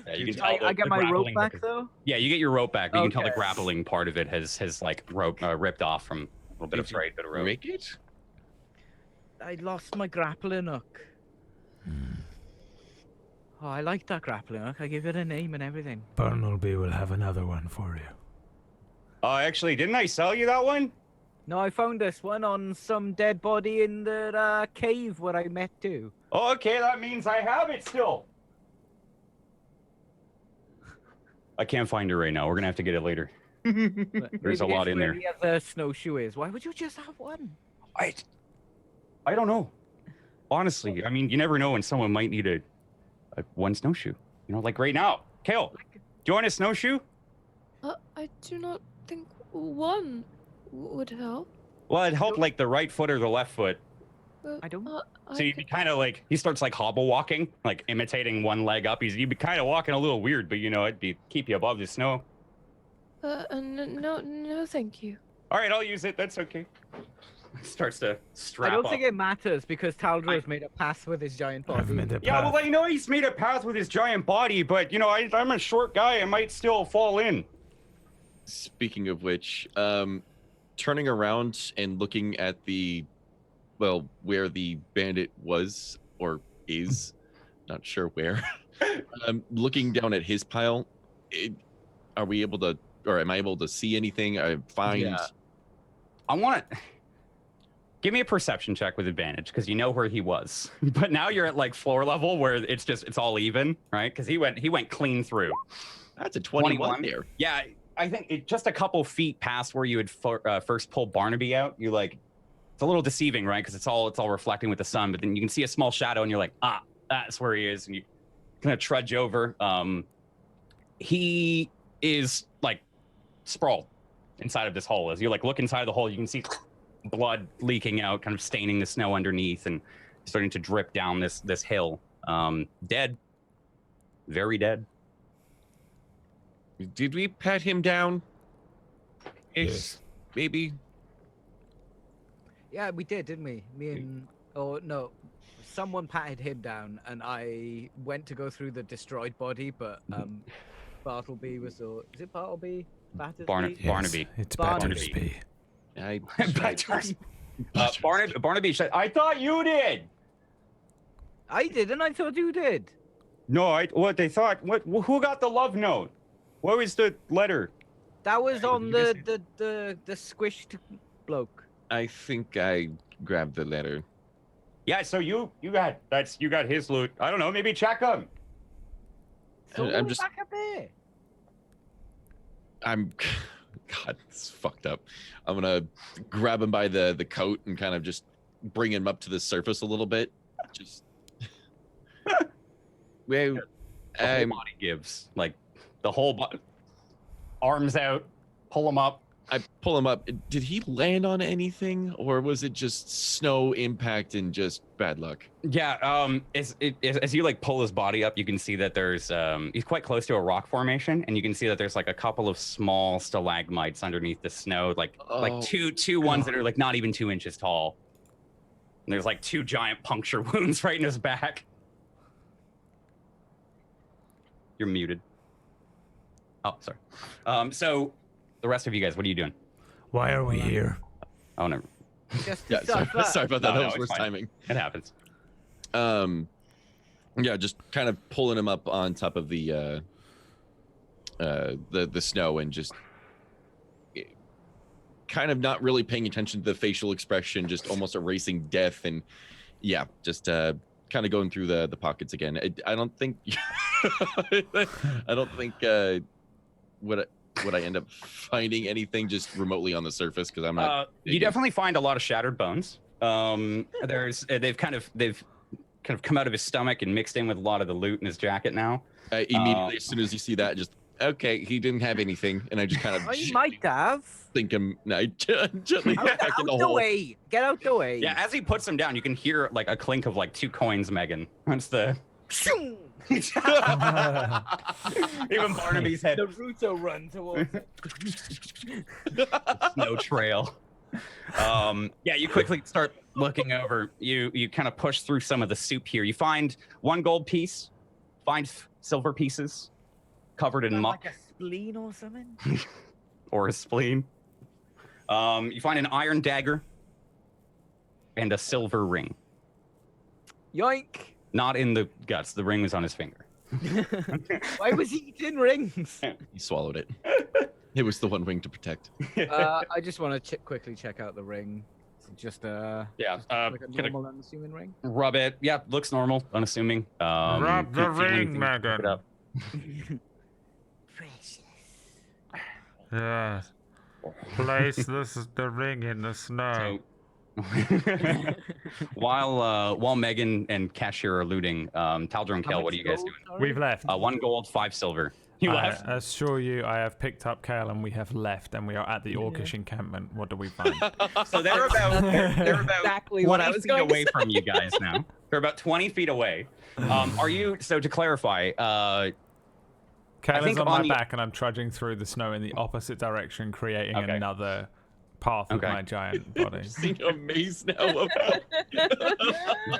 Yeah, you can tell I the get my rope grappling back hook- though. Yeah, you get your rope back, but you can tell the Okay. grappling part of it has like rope ripped off from a little bit of frayed bit of rope. Break it? I lost my grappling hook. Oh, I like that grappling hook. I give it a name and everything. Barnaby will have another one for you. Actually, didn't I sell you that one? No, I found this one on some dead body in the cave where I met too. Oh, okay, that means I have it still. I can't find it right now. We're gonna have to get it later. There's a Maybe lot it's in where there. the other snowshoe is. Why would you just have one? I don't know. Honestly, I mean, you never know when someone might need a one snowshoe. You know, like right now. Kale, do you want a snowshoe? I do not think one would help. Well, it'd help like the right foot or the left foot. I don't. So you'd be kind of like, he starts like hobble walking, like imitating one leg up. You'd be kind of walking a little weird, but you know, keep you above the snow. No, thank you. All right, I'll use it. That's okay. Starts to strap I don't up. think it matters because Taldro's made a path with his giant I've body. made a Yeah, path. well, I know he's made a path with his giant body, but you know, I'm a short guy. I might still fall in. Speaking of which, turning around and looking at where the bandit was or is, not sure where. Looking down at his pile, are we able to, or am I able to see anything? I find. Yeah. I want to give me a perception check with advantage because you know where he was, but now you're at like floor level where it's all even, right? Because he went clean through. That's a 21 there. Yeah, I think just a couple feet past where you had first pulled Barnaby out. You like, it's a little deceiving, right? Because it's all reflecting with the sun, but then you can see a small shadow, and you're like, that's where he is, and you kind of trudge over. He is like sprawled inside of this hole. As you like look inside the hole, you can see blood leaking out, kind of staining the snow underneath, and starting to drip down this hill. Dead, very dead. Did we pat him down? Yes. Maybe. Yeah, we did, didn't we? Me and no, someone patted him down, and I went to go through the destroyed body, but Bartleby was the. Is it Bartleby? Barnaby. Yes, it's Barnaby. Battersby. Barnaby said, "I thought you did." I did, and I thought you did. No, what they thought? What? Who got the love note? What was the letter? That was Hey, on did you the squished bloke. I think I grabbed the letter. Yeah, so you got his loot. I don't know, maybe check him. So I'm just- back up there. God, it's fucked up. I'm gonna grab him by the coat and kind of just bring him up to the surface a little bit. Just. Well, The whole body gives, like the whole body, arms out, pull him up. I pull him up. Did he land on anything, or was it just snow impact and just bad luck? Yeah, as you like pull his body up, you can see that there's he's quite close to a rock formation, and you can see that there's like a couple of small stalagmites underneath the snow, like two ones that are like not even 2 inches tall. And there's like 2 giant puncture wounds right in his back. You're muted. Oh, sorry. So the rest of you guys, what are you doing? Why are we here? Oh, never. Just Yeah, sorry about that. No, That was it's worse fine. timing. It happens. Yeah, just kind of pulling him up on top of the snow and just kind of not really paying attention to the facial expression, just almost erasing death, and yeah, just kind of going through the pockets again. I don't think would I end up finding anything just remotely on the surface, because I'm not. You definitely find a lot of shattered bones. They've kind of come out of his stomach and mixed in with a lot of the loot in his jacket now. Immediately, as soon as you see that, just okay, he didn't have anything, and I just kind of Oh, you might have. think him. No, gently Out, back in the out the hole. way. Get out the way. Yeah, as he puts them down, you can hear like a clink of like 2 coins, Megan. That's the even Barnaby's head. Naruto run towards it. No trail. Yeah, you quickly start looking over. You kind of push through some of the soup here. You find 1 gold piece, find silver pieces covered in muck Like a spleen or something? or a spleen. You find an iron dagger and a silver ring. Yoink. Not in the guts. The ring was on his finger. Why was he eating rings? He swallowed it. It was the one ring to protect. I just want to quickly check out the ring. It's just Yeah. like a Gonna normal unassuming ring. rub it. Yeah, looks normal. Unassuming. Rub the can't feel ring, anything. Megan. Pick it up. Precious. Yeah. Place the ring in the snow. So, while Megan and Cashier are looting, Taldro and Kale, what are you guys doing? We've left. 1 gold, 5 silver. You I left. assure you, I have picked up Kale and we have left, and we are at the orcish encampment. What do we find? So they're about Exactly what I 20 was feet going to away from you guys now. They're about 20 feet away. Are you? So to clarify, Kale is think on on my the- back, and I'm trudging through the snow in the opposite direction, creating Okay. another path with Okay. my giant body. Seeing a maze now.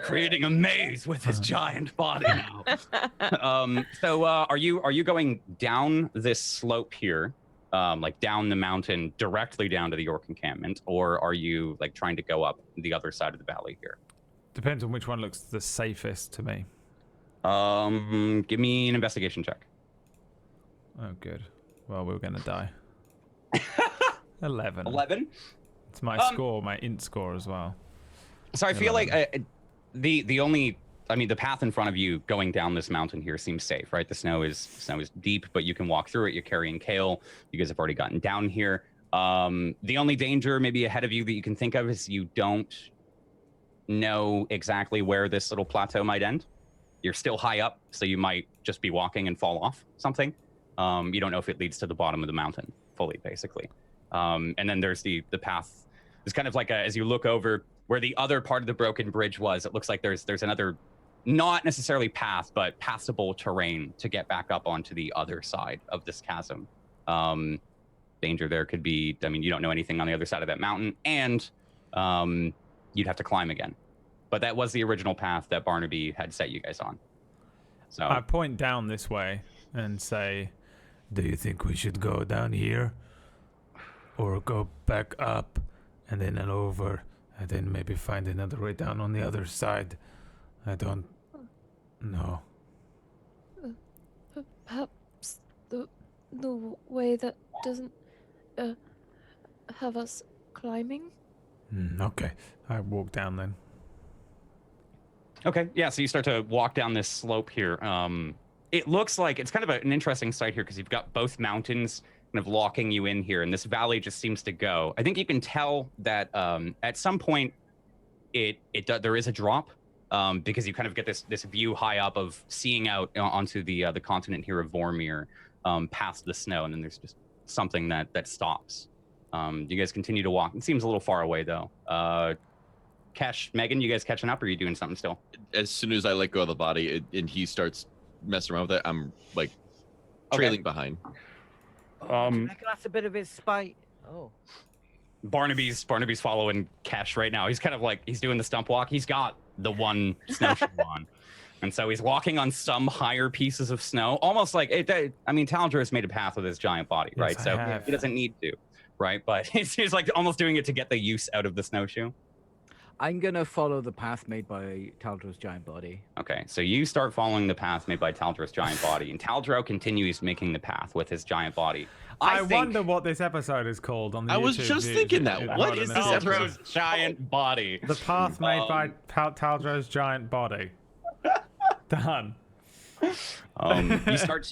creating a maze with his giant body now. So are you going down this slope here, like down the mountain directly down to the orc encampment, or are you like trying to go up the other side of the valley here? Depends on which one looks the safest to me. Give me an investigation check. Oh, good. Well, we're gonna die. 11. 11. It's my score, my int score as well. So I feel like the path in front of you going down this mountain here seems safe, right? The snow is deep, but you can walk through it. You're carrying Kale. You guys have already gotten down here. The only danger maybe ahead of you that you can think of is you don't know exactly where this little plateau might end. You're still high up, so you might just be walking and fall off something. You don't know if it leads to the bottom of the mountain fully, basically. And then there's the path. It's kind of like as you look over where the other part of the broken bridge was, it looks like there's another not necessarily path, but passable terrain to get back up onto the other side of this chasm. Danger there could be, I mean, you don't know anything on the other side of that mountain, and you'd have to climb again. But that was the original path that Barnaby had set you guys on. So I point down this way and say, do you think we should go down here? Or go back up and then over and then maybe find another way down on the other side? I don't know. Perhaps the way that doesn't have us climbing? Okay, I walk down then. okay, yeah. So you start to walk down this slope here. It looks like it's kind of an interesting site here because you've got both mountains kind of locking you in here, and this valley just seems to go. I think you can tell that at some point there is a drop. Because you kind of get this view high up of seeing out onto the continent here of Vormir, past the snow, and then there's just something that stops. You guys continue to walk. It seems a little far away though. Kesh, Megan, you guys catching up, or are you doing something still? As soon as I let go of the body and he starts messing around with it, I'm like trailing behind. That's a bit of his spite. Oh. Barnaby's following Kesh right now. He's kind of like, he's doing the stump walk. He's got the one snowshoe on. And so he's walking on some higher pieces of snow, almost like, I mean, Taldro has made a path with his giant body, Yes, right? So he doesn't need to, right? But he's like almost doing it to get the use out of the snowshoe. I'm going to follow the path made by Taldro's giant body. Okay, so you start following the path made by Taldro's giant body, and Taldro continues making the path with his giant body. I wonder what this episode is called on the I was YouTube just views. thinking that. What is this Taldro's giant body? The path made by Taldro's giant body. Done. You start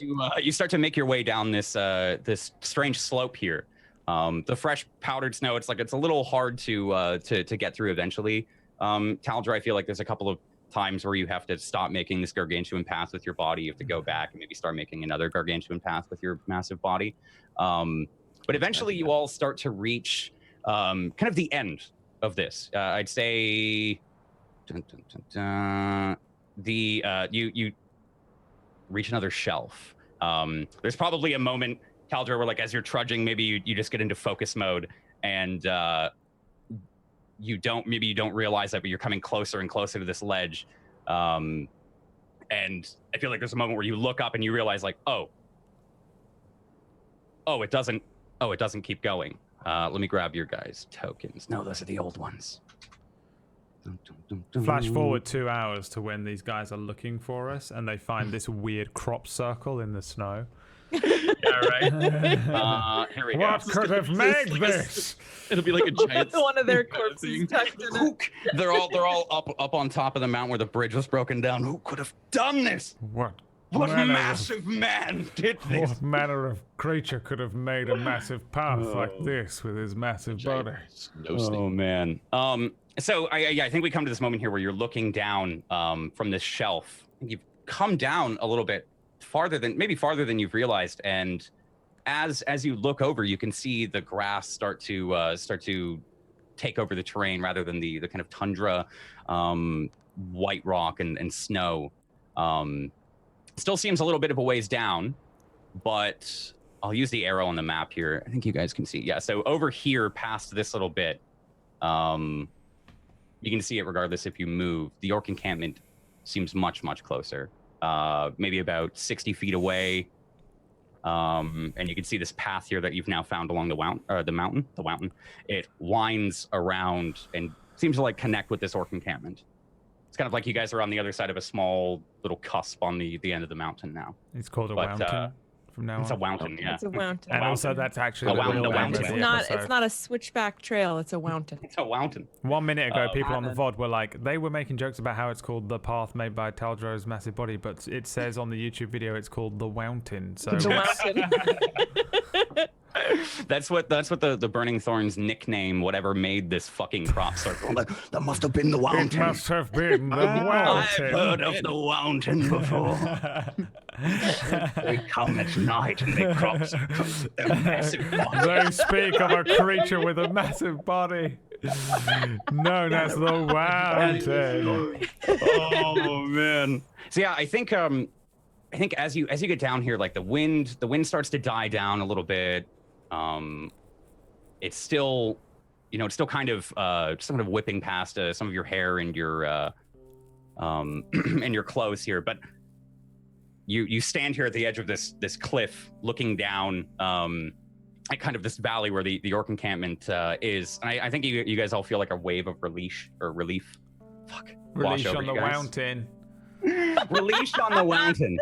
to make your way down this this strange slope here. The fresh powdered snow, it's a little hard to get through eventually. Taldro, I feel like there's a couple of times where you have to stop making this gargantuan path with your body. You have to go back and maybe start making another gargantuan path with your massive body. But eventually you all start to reach kind of the end of this. I'd say you reach another shelf. There's probably a moment, Taldro, where as you're trudging, maybe you just get into focus mode and you don't realize that, but you're coming closer and closer to this ledge. And I feel like there's a moment where you look up and you realize it doesn't keep going. Let me grab your guys' tokens. No, those are the old ones. Flash forward 2 hours to when these guys are looking for us and they find this weird crop circle in the snow. Yeah, right. Here we go. What could have made this? It'll be like a giant. One of their corpses tucked in it. They're all up on top of the mountain where the bridge was broken down. Who could have done this? What Massive man did this? What manner of creature could have made a massive path like this with his massive body? Oh man. So I think we come to this moment here where you're looking down from this shelf. You've come down a little bit farther than you've realized, and as you look over, you can see the grass start to take over the terrain rather than the kind of tundra, white rock and snow. Still seems a little bit of a ways down, but I'll use the arrow on the map here. I think you guys can see. Yeah, so over here past this little bit, you can see it regardless if you move. The orc encampment seems much closer. Maybe about 60 feet away. And you can see this path here that you've now found along the mountain. It winds around and seems to connect with this orc encampment. It's kind of like you guys are on the other side of a small little cusp on the end of the mountain now. It's called a Wowntain from now on. It's a Wowntain, yeah. It's a Wowntain. And also that's actually A the Wowntain, real a name of Wowntain. the It's episode. not a switchback trail. It's a Wowntain. It's a Wowntain. 1 minute ago, people on the Wowntain. VOD were like, they were making jokes about how it's called the path made by Taldro's massive body, but it says on the YouTube video it's called the Wowntain. So The Wowntain. That's what the Burning Thorns nickname, whatever made this fucking crop circle. That must have been the it Wowntain. must have been the I've Wowntain. heard of the Wowntain before. They come at night and they crop circles. They're massive. They speak of a creature with a massive body. Known as the Wowntain. Oh man. So yeah, I think as you get down here, like the wind starts to die down a little bit. It's still, it's still kind of whipping past some of your hair and your and your clothes here, but you stand here at the edge of this cliff, looking down at kind of this valley where the orc encampment is, and I think you guys all feel like a wave of relief. Release on the Wowntain. Released on the Wowntain.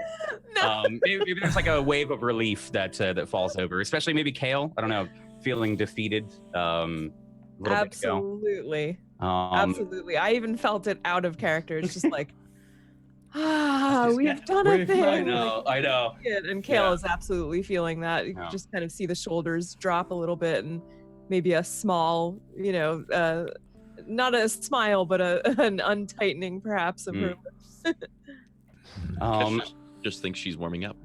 Maybe there's like a wave of relief that falls over, especially maybe Kale. I don't know, feeling defeated. Absolutely. Absolutely. I even felt it out of character. It's just like, we've done a thing. I know. And Kale is absolutely feeling that. You just kind of see the shoulders drop a little bit, and maybe a small, not a smile, but an untightening perhaps of her lips. Just think she's warming up.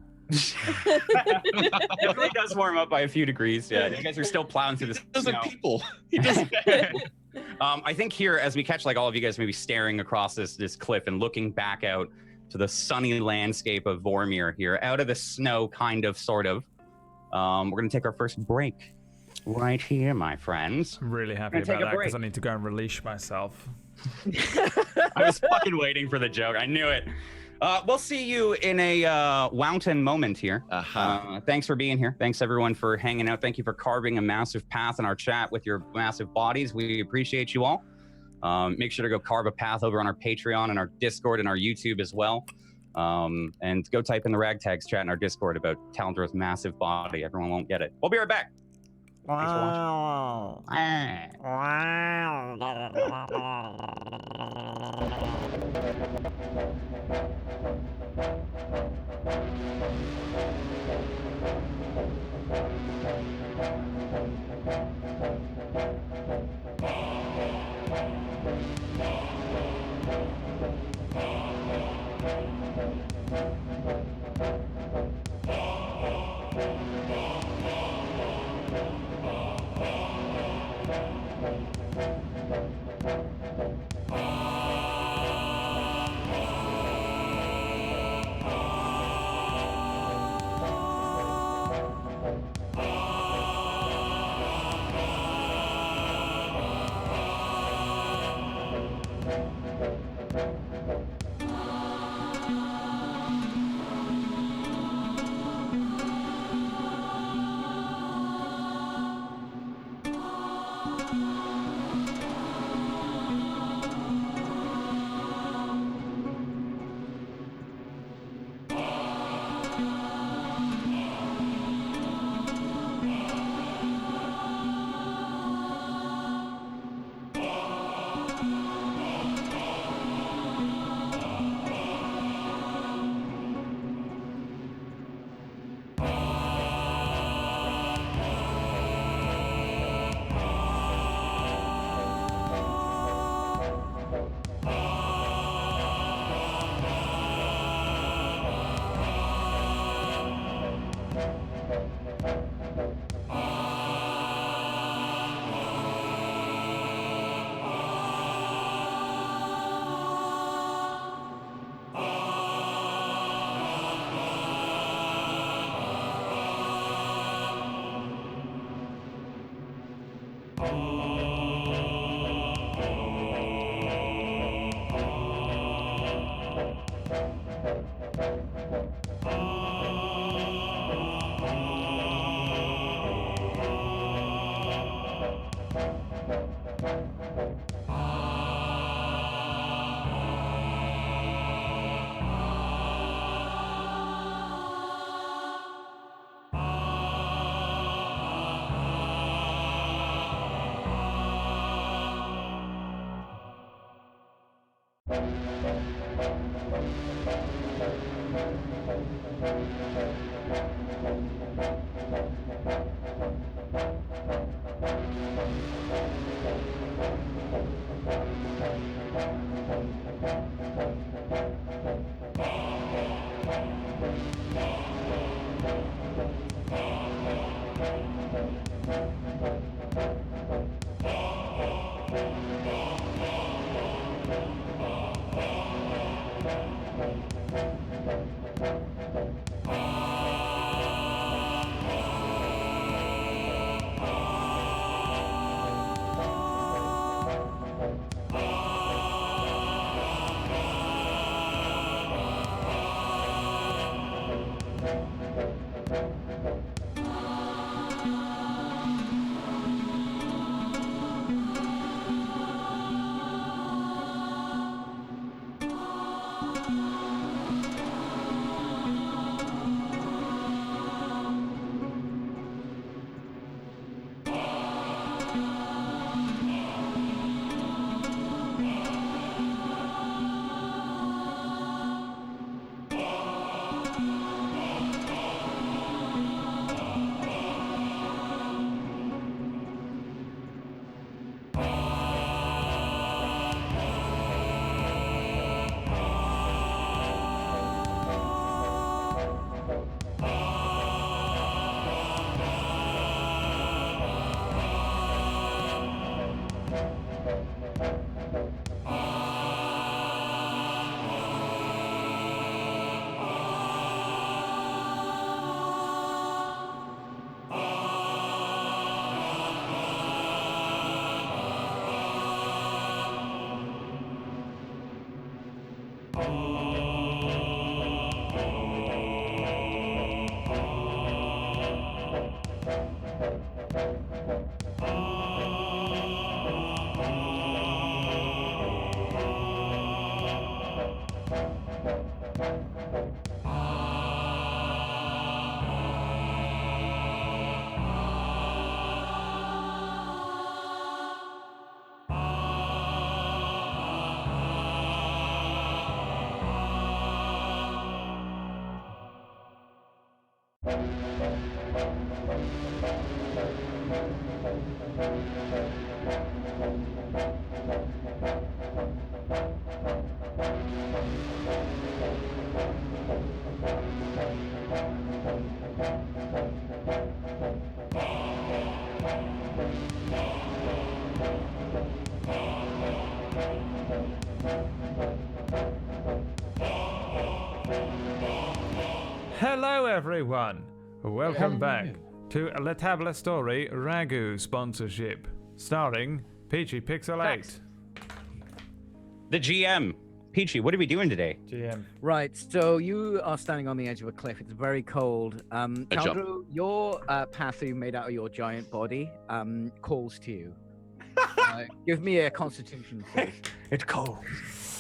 Definitely does warm up by a few degrees. Yeah, you guys are still plowing through this. Those are people. He doesn't. I think here, as we catch like all of you guys maybe staring across this cliff and looking back out to the sunny landscape of Vormir here, out of the snow, kind of, sort of. We're gonna take our first break right here, my friends. I'm really happy about that because I need to go and release myself. I was fucking waiting for the joke. I knew it. We'll see you in a Wowntain moment here. Thanks for being here. Thanks, everyone, for hanging out. Thank you for carving a massive path in our chat with your massive bodies. We appreciate you all. Make sure to go carve a path over on our Patreon and our Discord and our YouTube as well. And go type in the RagTags chat in our Discord about Taldro's massive body. Everyone won't get it. We'll be right back. Thanks for Hello, everyone. Welcome back to the Tablestory Ragu sponsorship, starring Peachy Pixel 8. The GM. Peachy, what are we doing today? GM. Right, so you are standing on the edge of a cliff. It's very cold. Taldro, your path you made out of your giant body calls to you. Give me a constitution save. It's cold.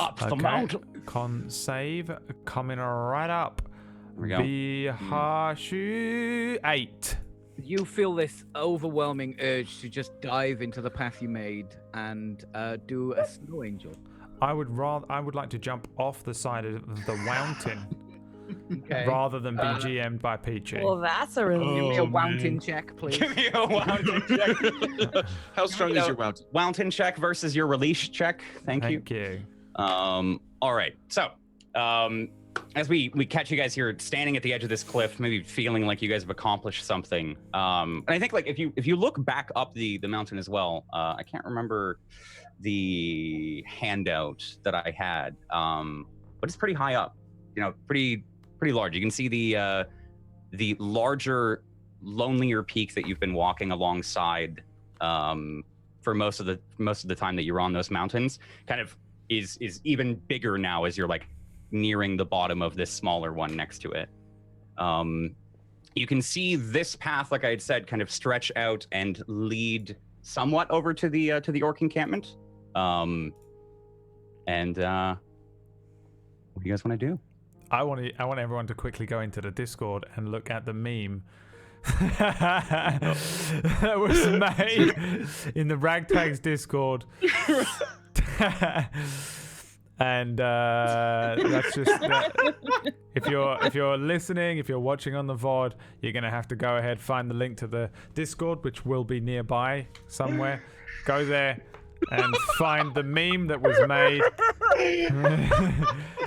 Up the Okay. mountain. Con save coming right up. Here we go. Bihashu 8. You feel this overwhelming urge to just dive into the path you made and do a snow angel. I would like to jump off the side of the Wowntain Okay. rather than be GM'd by Peachy. Well, that's a relief. Give me a Wowntain check, please. Give me a Wowntain check. How strong is your mountain? Wowntain check versus your release check. Thank you. Thank you. All right. So, as we catch you guys here standing at the edge of this cliff, maybe feeling like you guys have accomplished something. And I think like if you look back up the mountain as well, I can't remember the handout that I had, but it's pretty high up. You know, pretty large. You can see the larger, lonelier peak that you've been walking alongside for most of the time that you're on those mountains. Kind of is even bigger now as you're like nearing the bottom of this smaller one next to it. You can see this path, like I had said, kind of stretch out and lead somewhat over to the orc encampment. And what do you guys want to do? I want everyone to quickly go into the Discord and look at the meme that was made in the RagTags Discord. And that's just if you're listening, if you're watching on the VOD, you're gonna have to go ahead, find the link to the Discord, which will be nearby somewhere. Go there and find the meme that was made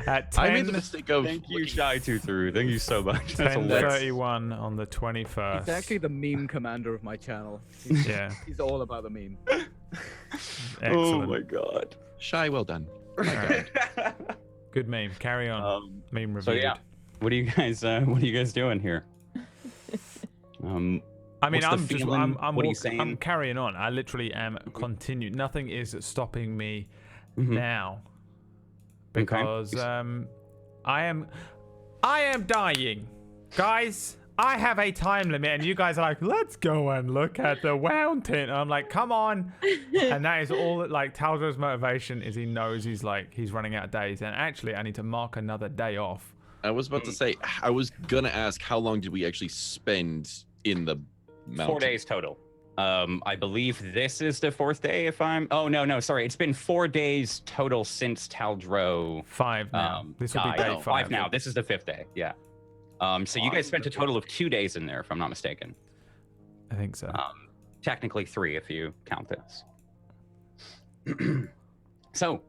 at 10. I made the mistake of. Thank you, Shy Toothru. Thank you so much. That's hilarious. 10:31 on the 21st. He's actually the meme commander of my channel. Yeah. He's all about the meme. Excellent. Oh my god. Shy, well done. Okay. Good meme. Carry on. Meme reviewed. So yeah, what are you guys doing here? I mean, what's the feeling? I'm What are you saying? I'm carrying on. I literally am continuing. Nothing is stopping me now because I am dying, guys. I have a time limit, and you guys are like, let's go and look at the Wowntain. And I'm like, come on. And that is all. Like Taldro's motivation is he knows he's running out of days, and actually I need to mark another day off. I was about to say, I was gonna ask, how long did we actually spend in the mountain? 4 days total. I believe this is the 4th day. Oh no, sorry. It's been 4 days total since Taldro. 5 now. This will be day 5 now. This is the 5th day. Yeah. So you guys spent a total of 2 days in there, if I'm not mistaken. I think so. Technically 3 if you count this. So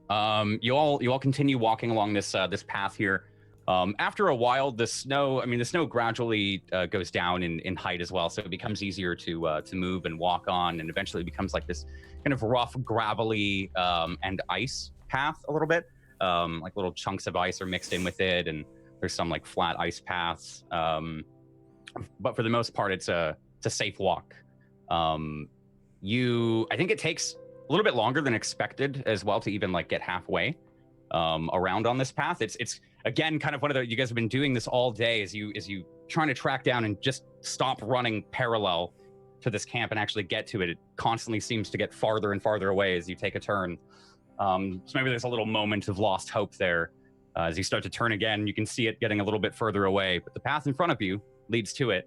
you all continue walking along this path here. After a while, the snow gradually goes down in height as well, so it becomes easier to move and walk on, and eventually becomes like this kind of rough, gravelly and ice path a little bit. Like little chunks of ice are mixed in with it, and there's some like flat ice paths. But for the most part, it's a safe walk. I think it takes a little bit longer than expected as well to even like get halfway around on this path. It's again kind of one of the, you guys have been doing this all day as you trying to track down and just stop running parallel to this camp and actually get to it. It constantly seems to get farther and farther away as you take a turn. So maybe there's a little moment of lost hope there. As you start to turn again, you can see it getting a little bit further away, but the path in front of you leads to it.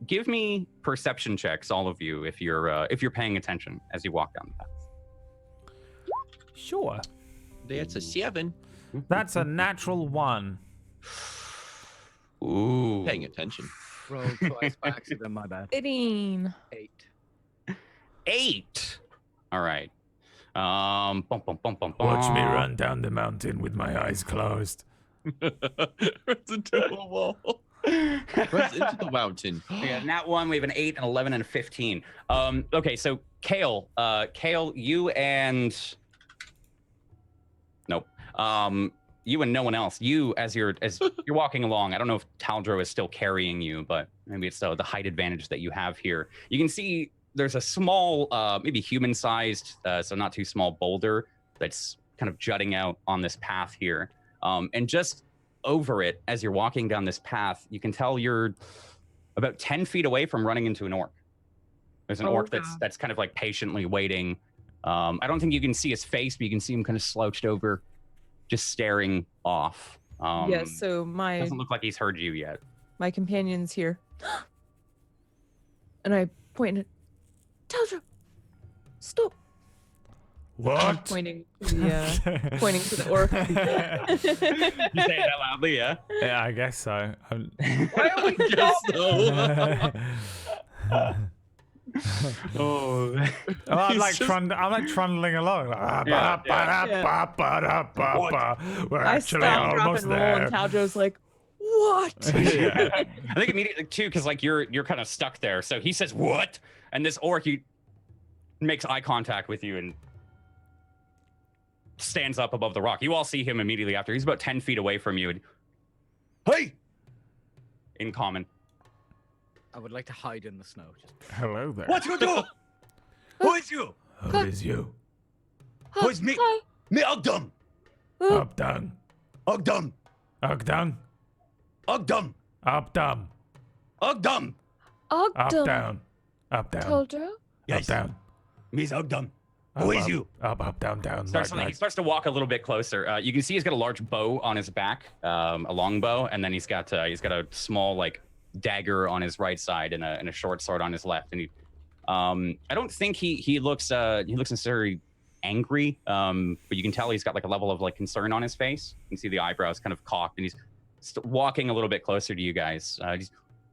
Give me perception checks, all of you, if you're paying attention as you walk down the path. Sure. That's a 7. That's a natural 1. Ooh. Paying attention. Rolled twice by accident, my bad. 18. 8. All right. Bum, bum, bum, bum, Watch me bum. run down the mountain with my eyes closed. Runs into a wall. Runs into the mountain. Yeah, nat 1, we have an 8, an 11, and a 15. Okay, so Kale, you and nope. You and no one else. You as you're walking along. I don't know if Taldro is still carrying you, but maybe it's the height advantage that you have here. You can see there's a small, maybe human-sized, so not too small boulder that's kind of jutting out on this path here. And just over it, as you're walking down this path, you can tell you're about 10 feet away from running into an orc. There's an orc that's kind of like patiently waiting. I don't think you can see his face, but you can see him kind of slouched over, just staring off. Yes, so Doesn't look like he's heard you yet. my companion's here. And I pointed. Taldro, stop. What? Pointing to the orc. You say it that loudly, yeah? Yeah, I guess so. Why are we Oh. I'm like trundling along. We're I actually stop, drop, almost and roll, there. and Taldro's like, what? Yeah. I think immediately too, because like you're kind of stuck there. So he says, "What?" And this orc he makes eye contact with you and stands up above the rock. You all see him immediately after. He's about 10 feet away from you. And, hey! In common. I would like to hide in the snow. Just... Hello there. What you do? Who is you? Who is you? Who is me? Hi. Me Ogdum. Up down. Ogdum. Up down. Ogdum. Up down. Ogdum. Up Ogdum. down. Up down. Taldro? Up down. Me's Ogdum. Who is you? Up, down, down. He starts to walk a little bit closer. You can see he's got a large bow on his back, a long bow, and then he's got a small like dagger on his right side and a short sword on his left. And he, I don't think he looks necessarily angry, but you can tell he's got like a level of like concern on his face. You can see the eyebrows kind of cocked, and he's walking a little bit closer to you guys.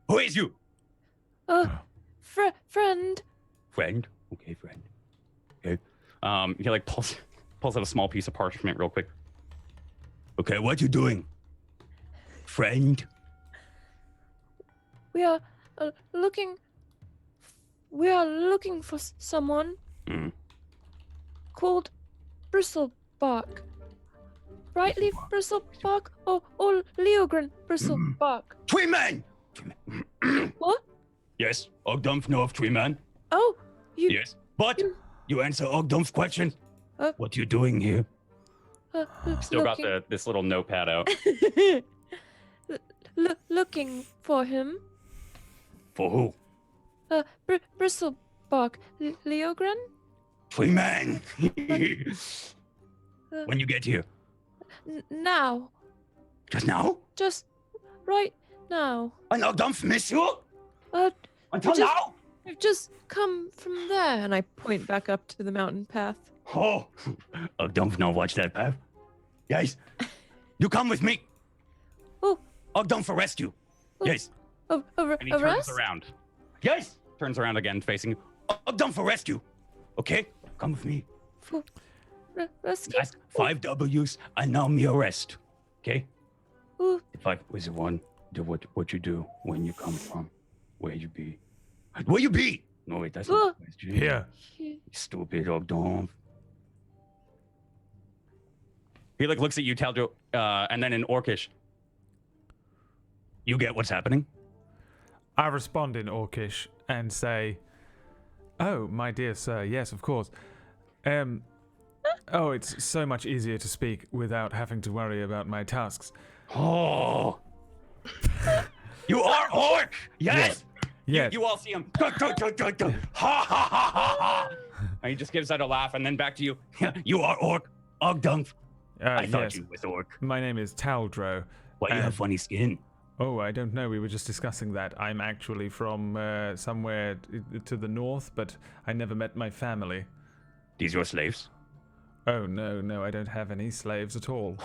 Who is you? Friend. Friend. Okay, friend. Okay. He like pulls out a small piece of parchment real quick. Okay, what you doing, friend? We are looking. We are looking for someone called bark. Brightleaf bristle bark or Leogran bristle bark. Tweeman! What? Yes, Ogdumph know of Tweeman. Oh, you. Yes, but you answer Ogdumph's question. What you doing here? Still got looking, this little notepad out. looking for him. For who? Bristlebark. Leogran? Tweeman! When you get here? Now. Just now? Just right now. And Ogdumph miss you? Until just- now? We've just come from there. And I point back up to the mountain path. Oh, Ogdumph now watch that path. Yes. You come with me. Oh. Ogdumph arrest you. Yes. And he turns Arrest? around. Yes. Turns around again, facing you. Ogdumph arrest you. Okay? Come with me. Rescue? Last 5 W's and now me arrest. Okay? Ooh. If I was the one, do what you do, when you come from, where you be. Where you be? No, wait, that's not the question. Here. Stupid Ogdumph. He like looks at you, Taldro, and then in Orcish. You get what's happening? I respond in Orcish and say, "Oh, my dear sir, yes, of course. Oh, it's so much easier to speak without having to worry about my tasks. Oh. You are orc! Yes! Yes. You all see him. Ha ha ha ha ha! And he just gives out a laugh, and then back to you. You are orc, Ogdumph. I thought yes. you was orc. My name is Taldro. Why you have funny skin? Oh, I don't know. We were just discussing that. I'm actually from somewhere to the north, but I never met my family. These your slaves? Oh, no, I don't have any slaves at all.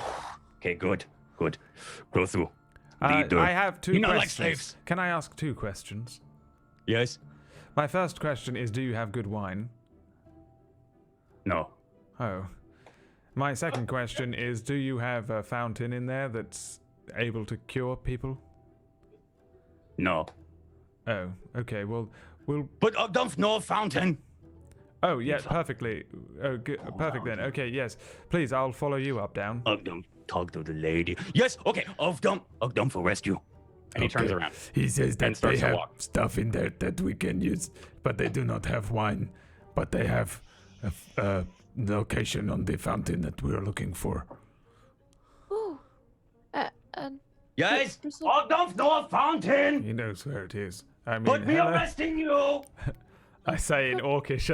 Okay, good. Go through. I have two You know, questions. like slaves. Can I ask 2 questions? Yes? My first question is, do you have good wine? No. Oh. My second question is, do you have a fountain in there that's able to cure people? No. Oh, okay, well, we'll... But Ogdumph no fountain. Oh, yeah, perfectly. Oh, good, perfect then. Okay, yes. Please, I'll follow you up, down. Ogdumph, talk to the lady. Yes, okay, Ogdumph arrest you. And he turns around. He says And that starts they to have walk. stuff in there that we can use, but they do not have wine. But they have a location on the fountain that we're looking for. Ooh. And Yes, Bristle- Ogdumph no fountain. He knows where it is. I mean, But me hello? arresting you. I say in Orcish.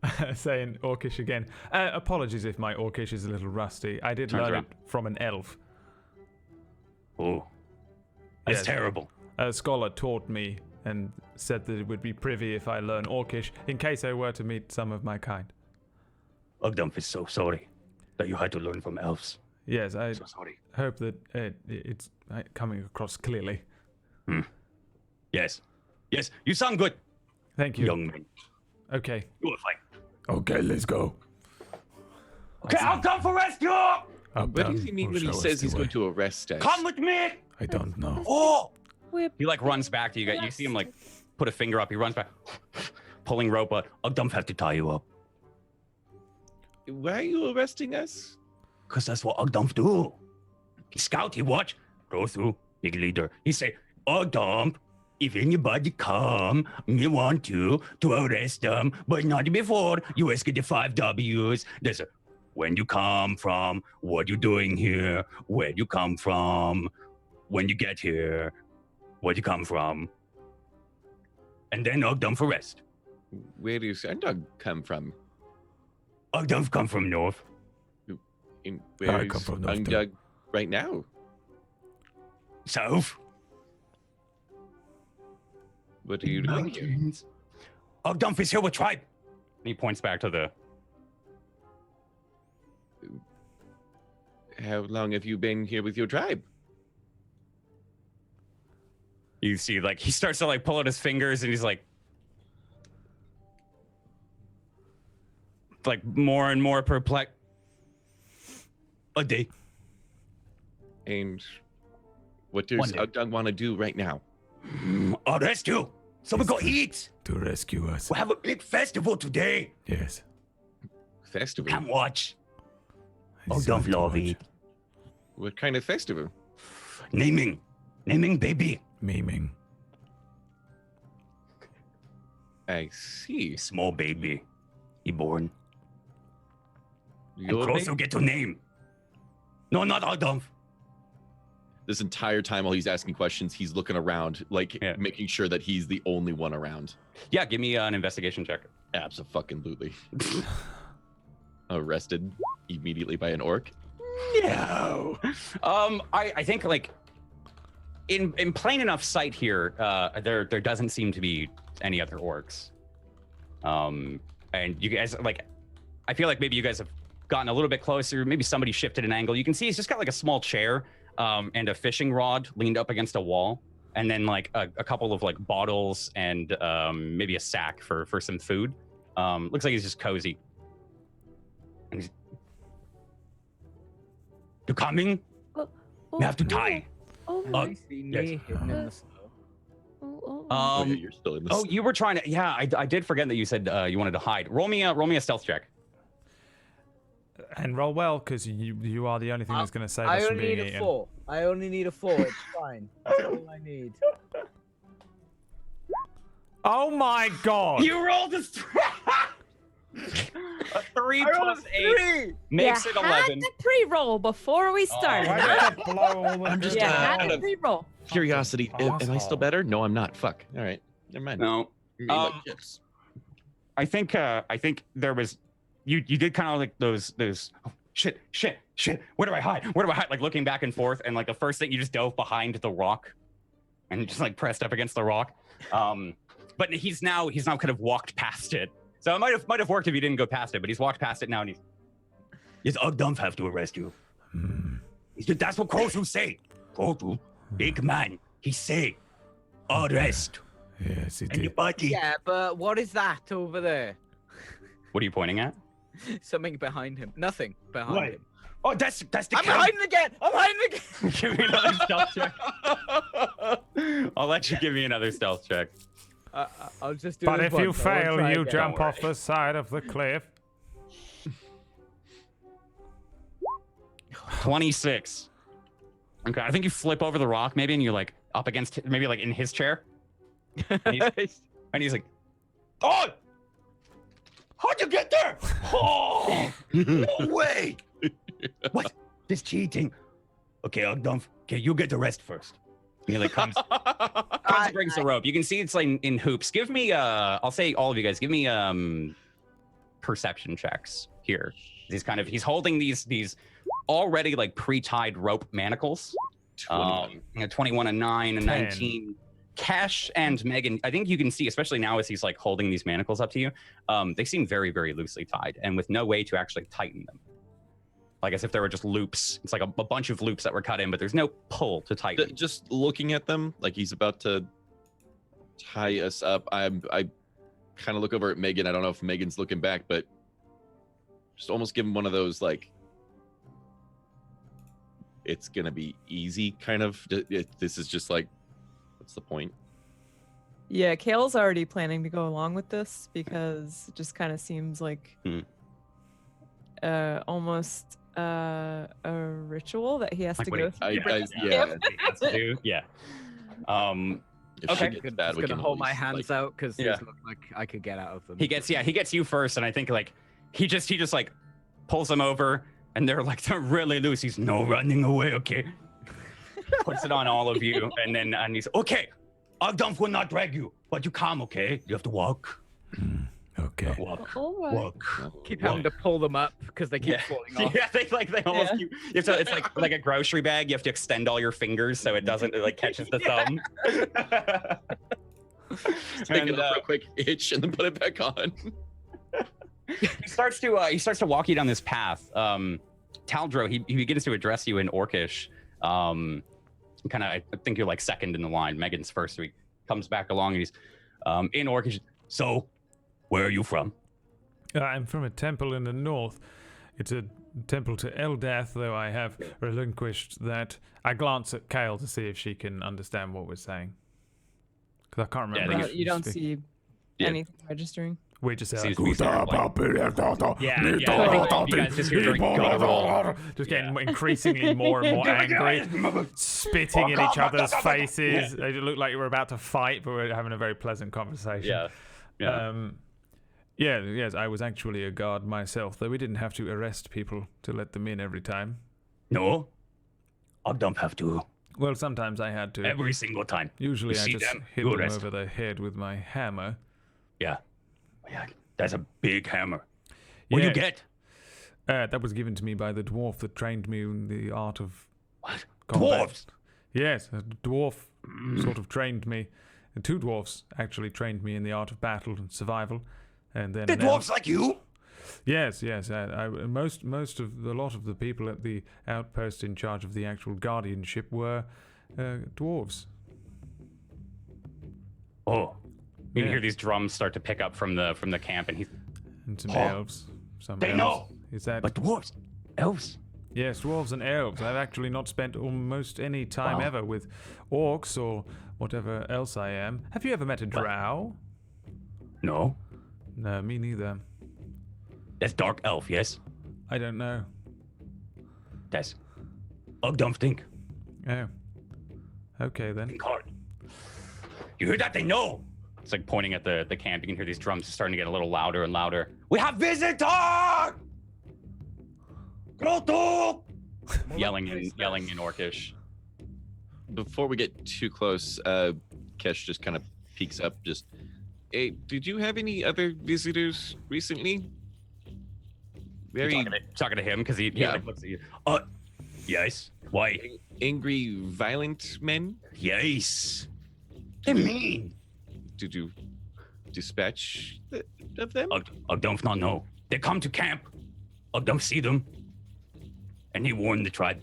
I say in Orcish again. Apologies if my Orcish is a little rusty. I did Turns learn around. it from an elf. Oh, that's Yes. terrible. A scholar taught me and said that it would be privy if I learn Orcish in case I were to meet some of my kind. Ogdumph is so sorry that you had to learn from elves. Yes, I So sorry. hope that it's coming across clearly. Yes, you sound good, Thank you. young man. Okay. You will fight. Okay, let's go. Okay, Ogdumph arrest you. Up, What down, does he mean or when he show us says the he's way. going to arrest us? Come with me. I don't know. Oh, He like runs back to you guys. You see him like put a finger up. He runs back, pulling rope. But Ogdumph have to tie you up. Why are you arresting us? Because that's what Ogdumph do. He scout, he watch, go through, big leader. He say, Ogdumph, if anybody come, me want you to arrest them, but not before you ask the 5 W's. There's a, when you come from, what you doing here, where you come from, when you get here, where you come from. And then Ogdumph arrest. Where do you Sandog come from? Ogdumph come from north. In, I where come is from North Sandog right now? South. What are you doing here? Mountains. Ogdumph is here with tribe. and he points back to the. How long have you been here with your tribe? You see, like he starts to like pull out his fingers, and he's like more and more perplexed. A day. And what does One day. Ogdon want to do right now? Arrest you. So we go eat. To rescue us. We have a big festival today. Yes. Festival? Come watch. Oh, don't love it. What kind of festival? Naming, baby. Memeing. I see. Small baby. He born. And Your Cross will name? get to name. No, not Adolf. This entire time while he's asking questions, he's looking around, like making sure that he's the only one around. Yeah, give me an investigation check. Abso-fucking-lutely. Arrested immediately by an orc. No. I think like in plain enough sight here, there doesn't seem to be any other orcs. And you guys like, I feel like maybe you guys have gotten a little bit closer. Maybe somebody shifted an angle. You can see he's just got like a small chair and a fishing rod leaned up against a wall, and then like a couple of like bottles and maybe a sack for some food. Looks like he's just cozy. And he's, You coming? Oh, We have to tie. Oh, I see me yes. hidden in the snow. oh, Oh, yeah, you're still in this. Oh, you were trying to. Yeah, I did forget that you said you wanted to hide. Roll me a stealth check. And roll well, because you are the only thing that's going to save I us from only being need a eaten. 4. I only need a 4. It's fine. That's all I need. Oh my god! You rolled a 3 I rolled a 3. makes you it had 11. to pre-roll before we started. Why huh? did I blow all the I'm just, Yeah, out had to of pre-roll. curiosity. Am I still Asshole. better? No, I'm not. Fuck. All right. Never mind. No, You mean like Um, chips. I think there was you did kind of like those oh, shit. Where do I hide? Like looking back and forth, and like the first thing you just dove behind the rock, and just like pressed up against the rock. But he's now kind of walked past it. So it might have worked if he didn't go past it, but he's walked past it now, and he's Yes, Adolf have to arrest you. He said, that's what Krosu say. Krosu, big man, he say, arrest. Yes, it And your did. body. Yeah, but what is that over there? what are you pointing at? Something behind him. Nothing behind What? him. Oh, that's the I'm camp. hiding again! I'm hiding again! Give me another stealth check. I'll let you give me another stealth check. I'll just do But this if you once, I won't fail, try you again. jump Don't off the side of the cliff. 26. Okay, I think you flip over the rock maybe, and you're like up against maybe like in his chair, and he's like, Oh! How'd you get there? Oh! No way! What? This cheating. Okay, Adolf. Okay, you get the rest first. he like comes and brings the rope. You can see it's like in hoops. Give me I'll say all of you guys, give me perception checks here. He's holding these already like pre-tied rope manacles. 21 and 9 and 10. 19. Cash and Megan, I think you can see, especially now as he's like holding these manacles up to you, they seem very, very loosely tied and with no way to actually tighten them. Like as if there were just loops. It's like a bunch of loops that were cut in, but there's no pull to tighten. Just looking at them, like he's about to tie us up. I kind of look over at Megan. I don't know if Megan's looking back, but just almost give him one of those like, it's gonna be easy kind of. This is just like, what's the point? Yeah, Kale's already planning to go along with this because it just kind of seems like almost a ritual that he has Like to what go he- through. Yeah. If Okay. shit gets bad, I'm we just can gonna hold my always, hands like, out because Yeah. these look like I could get out of them. He gets you first, and I think like he just like pulls him over, and they're really loose. He's No running away, okay? puts it on all of you, and he's Okay, Adolf will not drag you, but you come, okay? You have to walk. Okay. Walk. all right. Walk. keep having to pull them up because they keep falling off. yeah, they almost Yeah. keep, you have to, it's like a grocery bag. You have to extend all your fingers so it doesn't it, like catches the thumb. Take And, it off real quick, itch, and then put it back on. he starts to walk you down this path. Taldro, he begins to address you in Orcish. Kind of, I think you're like second in the line. Megan's first. So he comes back along and he's in Orcish. So, where are you from? I'm from a temple in the north. It's a temple to Eldath, though I have relinquished that. I glance at Kale to see if she can understand what we're saying. Because I can't remember. think if You don't speak- see Yeah. anything registering. We just say Seems like, to be sort of like, yeah, I think all you guys just hear very guttural. just getting increasingly more and more angry, spitting in each other's faces. They look like we're about to fight, but we're having a very pleasant conversation. Yes, I was actually a guard myself, though we didn't have to arrest people to let them in every time. No, I don't have to. Well, sometimes I had to. Every single time. Usually You I see just them, hit you them arrest. over the head with my hammer. Yeah, that's a big hammer. What do you get? That was given to me by the dwarf that trained me in the art of What? combat. Dwarves? Yes, a dwarf sort of trained me. And 2 dwarfs actually trained me in the art of battle and survival. And then The an dwarves like you? Yes. A lot of the people at the outpost in charge of the actual guardianship were dwarves. Oh, You can Yeah. hear these drums start to pick up from the camp, and And some Oh, elves. Some they elves. know. Is that? but dwarves, elves. Yes, dwarves and elves. I've actually not spent almost any time Wow. ever with orcs or whatever else I am. Have you ever met a drow? No, No, me neither. that's dark elf. Yes, I don't know. that's Ogdumfting. Oh. Okay then. Card. You hear that? They know. it's like pointing at the camp. You can hear these drums starting to get a little louder and louder. We have visitor. Brotatoe. Yelling in Orcish. Before we get too close, Kesh just kind of peeks up. Just, hey, did you have any other visitors recently? Very Talking to him because he Yeah. like looks at you. Yes. Why? angry, violent men. Yes. They mean. Did you dispatch of them? Ogdumf not know. They come to camp. Ogdumf see them. And he warned the tribe.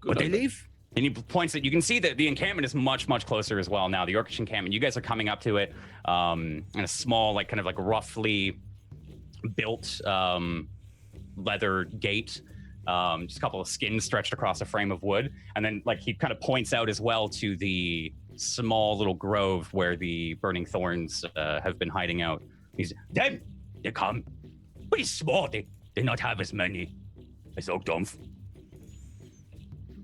Good But they on- leave. And he points that you can see that the encampment is much closer as well now. The Orcish encampment. You guys are coming up to it in a small, like kind of like roughly built leather gate. Just a couple of skins stretched across a frame of wood, and then like he kind of points out as well to the small little grove where the burning thorns have been hiding out. He's them. They come. But he's small. They not have as many as Ogdumf.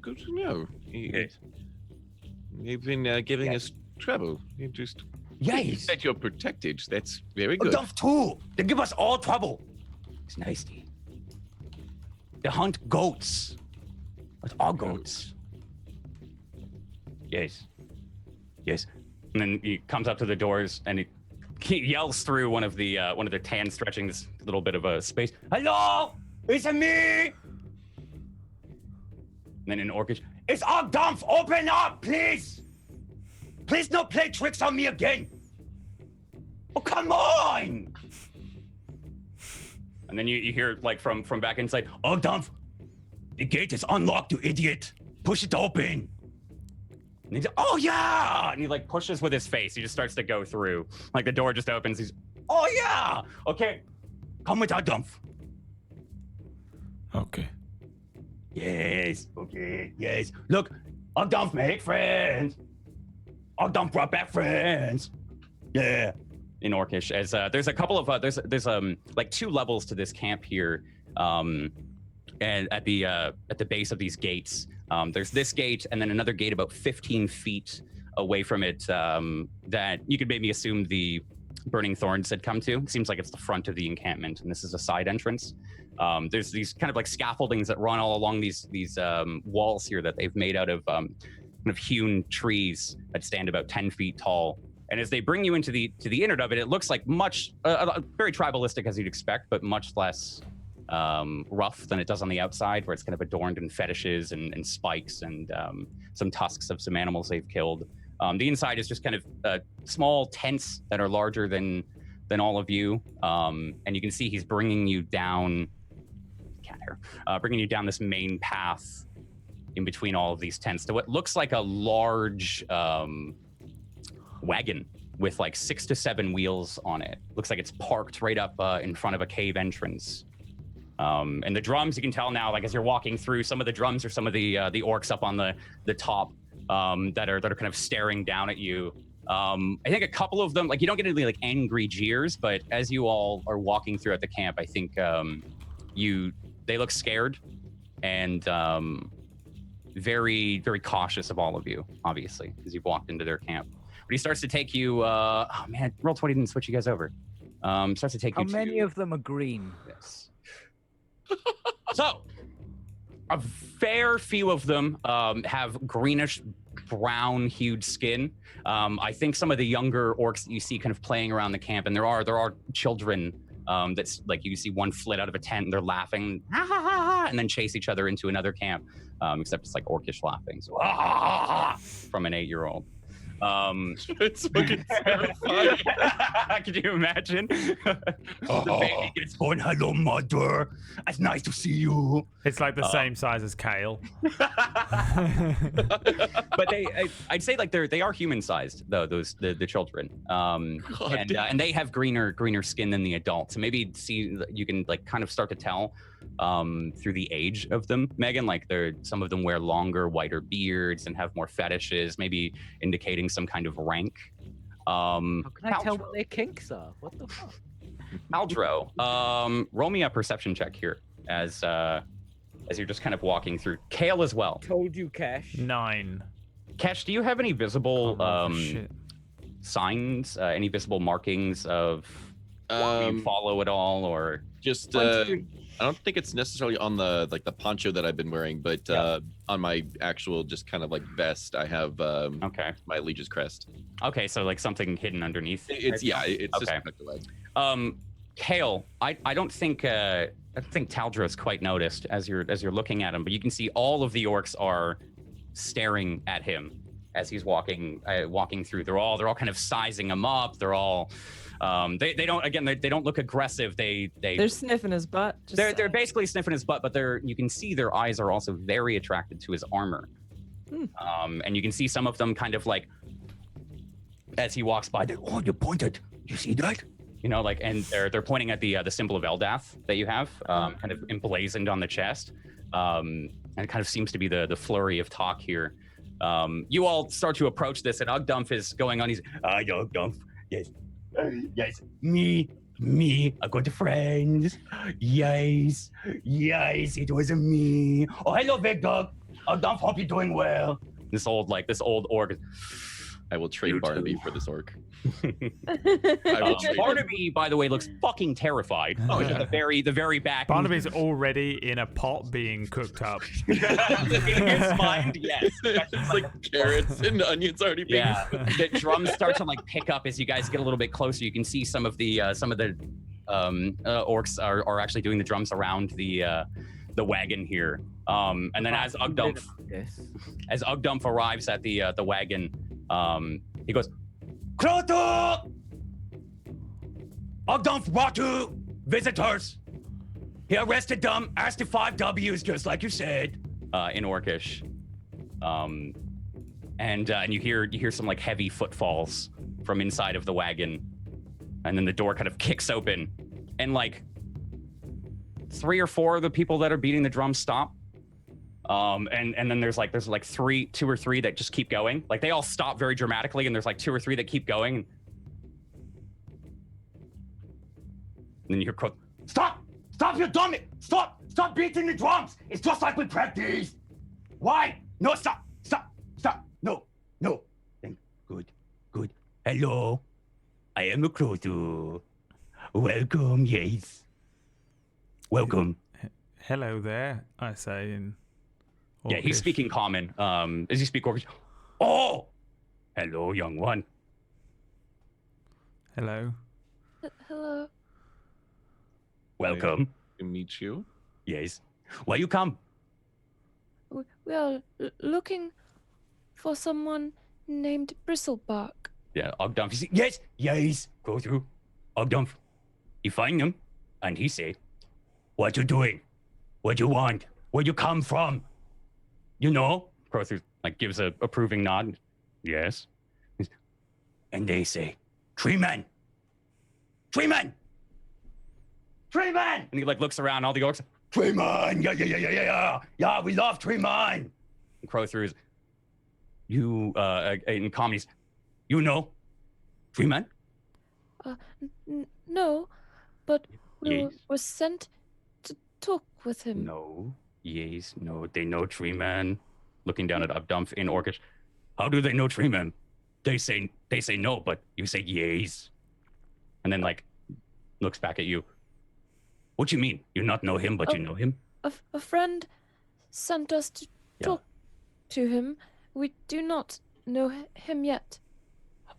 Good to know. Yes. You've been giving us trouble. You just you Yes. said you're protected. That's very good. Ogdumf too. They give us all trouble. It's nasty. They hunt goats. But all goats. Yes. Yes. And then he comes up to the doors and he yells through one of the tan stretching this little bit of a space. Hello? It's me. And then in Orcish, It's Ogdumf. Open up, please. Please don't play tricks on me again. Oh, come on. and then you hear like from back inside, Ogdumf, the gate is unlocked, you idiot. Push it open. and he's oh yeah, and he like pushes with his face. He just starts to go through. Like the door just opens. He's Oh, yeah. Okay. Come with Ogdumf. Okay. Yes. Okay. Yes. Look, Ogdumf make friends. Ogdumf brought back friends. Yeah. in Orcish. As there's a couple of there's like 2 levels to this camp here, and at the base of these gates, there's this gate and then another gate about 15 feet away from it that you could maybe assume the Burning Thorns had come to. It seems like it's the front of the encampment, and this is a side entrance. There's these kind of like scaffoldings that run all along these walls here that they've made out of kind of hewn trees that stand about 10 feet tall. And as they bring you into the inner of it, it looks like much very tribalistic as you'd expect, but much less rough than it does on the outside, where it's kind of adorned in fetishes and spikes and some tusks of some animals they've killed. The inside is just kind of small tents that are larger than all of you, and you can see he's bringing you down. Can't hear. Bringing you down this main path in between all of these tents to what looks like a large wagon with like 6 to 7 wheels on it. Looks like it's parked right up in front of a cave entrance. And the drums, you can tell now, like as you're walking through, some of the drums are some of the orcs up on the top that are kind of staring down at you. I think a couple of them, like you don't get any like angry jeers, but as you all are walking throughout the camp, I think they look scared and very, very cautious of all of you, obviously, because you've walked into their camp. But he starts to take you. Oh man, Roll20 didn't switch you guys over. Starts to take How you. many of them are green? Yes. So, a fair few of them have greenish brown hued skin. I think some of the younger orcs that you see kind of playing around the camp, and there are children that's like you see one flit out of a tent and they're laughing and then chase each other into another camp, except it's like orcish laughing, so from an 8-year-old. It's fucking terrifying. Could you imagine? The baby gets born. Hello, mother. It's nice to see you. It's like the same size as Kale. But I'd say like they are human sized though, the children, and they have greener skin than the adults. So maybe you can like kind of start to tell through the age of them, Megan. Like some of them wear longer, whiter beards and have more fetishes, maybe indicating some kind of rank. How can I tell what their kinks are? What the fuck? Taldro, roll me a perception check here as you're just kind of walking through. Kale as well. Told you, Cash. 9. Cash, do you have any visible shit. signs, any visible markings of who you follow at all, or just I don't think it's necessarily on the poncho that I've been wearing, but on my actual just kind of like vest, I have okay, my liege's crest. Okay, so like something hidden underneath. It's okay. just tucked away. Kale, I don't think Taldro's quite noticed as you're looking at him, but you can see all of the orcs are staring at him as he's walking through. They're all kind of sizing him up. They're all they don't look aggressive. They're sniffing his butt. They're basically sniffing his butt, but you can see their eyes are also very attracted to his armor. And you can see some of them kind of like as he walks by, you pointed. You see that? You know, like, and they're pointing at the symbol of Eldath that you have, kind of emblazoned on the chest. And it kind of seems to be the flurry of talk here. You all start to approach this, and Ugdumph is going on. He's, Ugdumph, yes. Yes, me, a good friend. Yes, it was me. Oh, hello, big dog. Ugdumph, hope you're doing well. This old orc. I will trade Barnaby for this orc. Barnaby, by the way, looks fucking terrified. Oh, yeah. The very back. Barnaby's already in a pot being cooked up. In his mind, yes. It's like carrots and onions already being. Yeah, the drums start to like pick up as you guys get a little bit closer. You can see some of the orcs are actually doing the drums around the wagon here. And then as Ugdumph arrives at the wagon, he goes, Krotu! Ugdumph brought 2 visitors. He arrested them, asked the 5 W's just like you said. In Orcish. And you hear some like heavy footfalls from inside of the wagon. And then the door kind of kicks open. And like 3 or 4 of the people that are beating the drums stop. And then there's like 2 or 3 that just keep going. Like they all stop very dramatically, and there's like 2 or 3 that keep going. And then you hear, Stop, you dummy! Stop beating the drums! It's just like we practiced. Why? No, stop. No. Good. Hello, I am a Krotu. Welcome, yes. Welcome. Hello there, I say in Orcish. Yeah, he's speaking common. Does he speak Orcish? Oh! Hello, young one. Hello. Hello. Welcome. To meet you. Yes. Why you come? We are looking for someone named Bristlebark. Yeah, Ugdumph. Yes. Go through. Ugdumph. He find him, and he say, what you doing? What you want? Where you come from? You know? Crowther like gives a approving nod. Yes. And they say, Tree man. And he like looks around, all the orcs. Tree man. Yeah, we love Tree man. And Crowther is, you, in comedies, you know, Tree man? No, but we Yes. were sent to talk with him. No. Yes. No. They know tree man. Looking down at Abdumph in Orcish. How do they know tree man? They say no, but you say yes. And then like looks back at you. What you mean? You not know him, but you know him? A friend sent us to talk to him. We do not know him yet.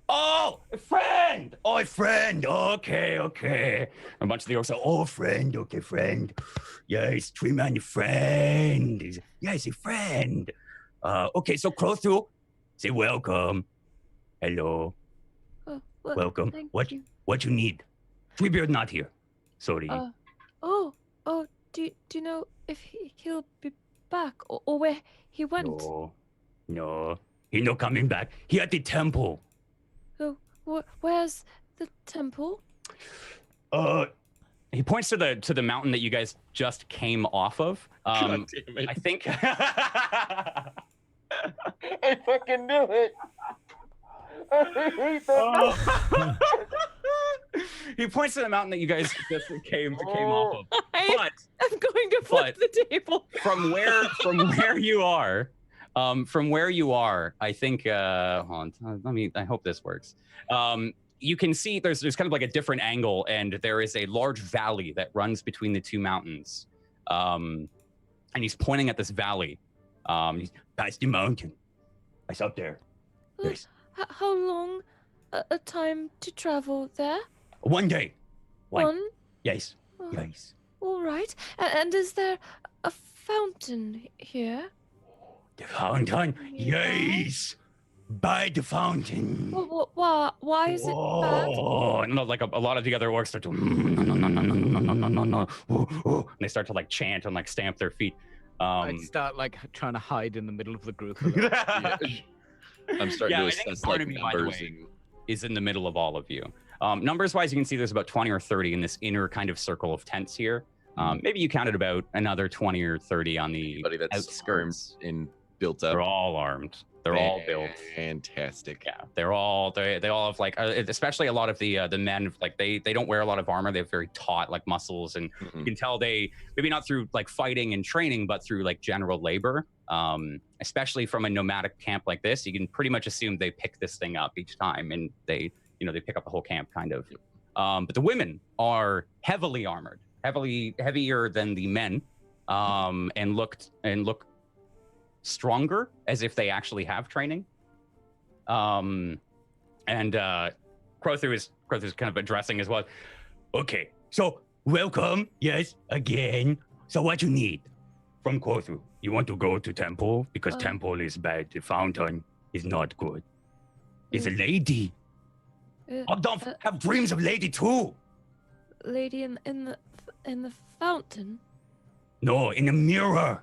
Oh, a friend! Oh, a friend. Okay. A bunch of the orcs say, oh, friend. Okay, friend. Yes, tree man, friend. Yes, a friend. Okay, so crawl through. Say welcome. Hello. Welcome. Thank What you. what you need? Treebeard not here. Sorry. Do you know if he'll be back or where he went? No. He no coming back. He at the temple. Oh, where's the temple? He points to the mountain that you guys just came off of. God damn it. I think I fucking knew it. he points to the mountain that you guys just came off of. But I'm going to flip the table. from where you are, I think. Hold on, I hope this works. You can see there's kind of like a different angle, and there is a large valley that runs between the two mountains. And he's pointing at this valley. He's past the mountain. It's up there. Yes. How long a time to travel there? One day. One? Yes. Oh, Yes. all right. And is there a fountain here? The fountain? Yes. By the fountain. Why is it bad? Oh, and like a lot of the other orcs start to no. And they start to like chant and like stamp their feet. I'd start like trying to hide in the middle of the group. I'm starting to I think assess part like of me, by the numbers way, and is in the middle of all of you. Numbers wise, you can see there's about 20 or 30 in this inner kind of circle of tents here. Maybe you counted about another 20 or 30 on the anybody that's skirmed outskirts. and built up. They're all armed. They're all built. Fantastic. Yeah, they all have like, especially a lot of the men, like they don't wear a lot of armor. They have very taut like muscles, and you can tell they maybe not through like fighting and training, but through like general labor. Especially from a nomadic camp like this, you can pretty much assume they pick this thing up each time, and they pick up the whole camp kind of. But the women are heavily armored, heavier than the men, and look stronger, as if they actually have training. And Crothu is kind of addressing as well. Okay. So welcome. Yes. Again. So what you need from Crothu? You want to go to temple because temple is bad. The fountain is not good. It's a lady. I don't have dreams of lady too. Lady in the fountain. No, in the mirror.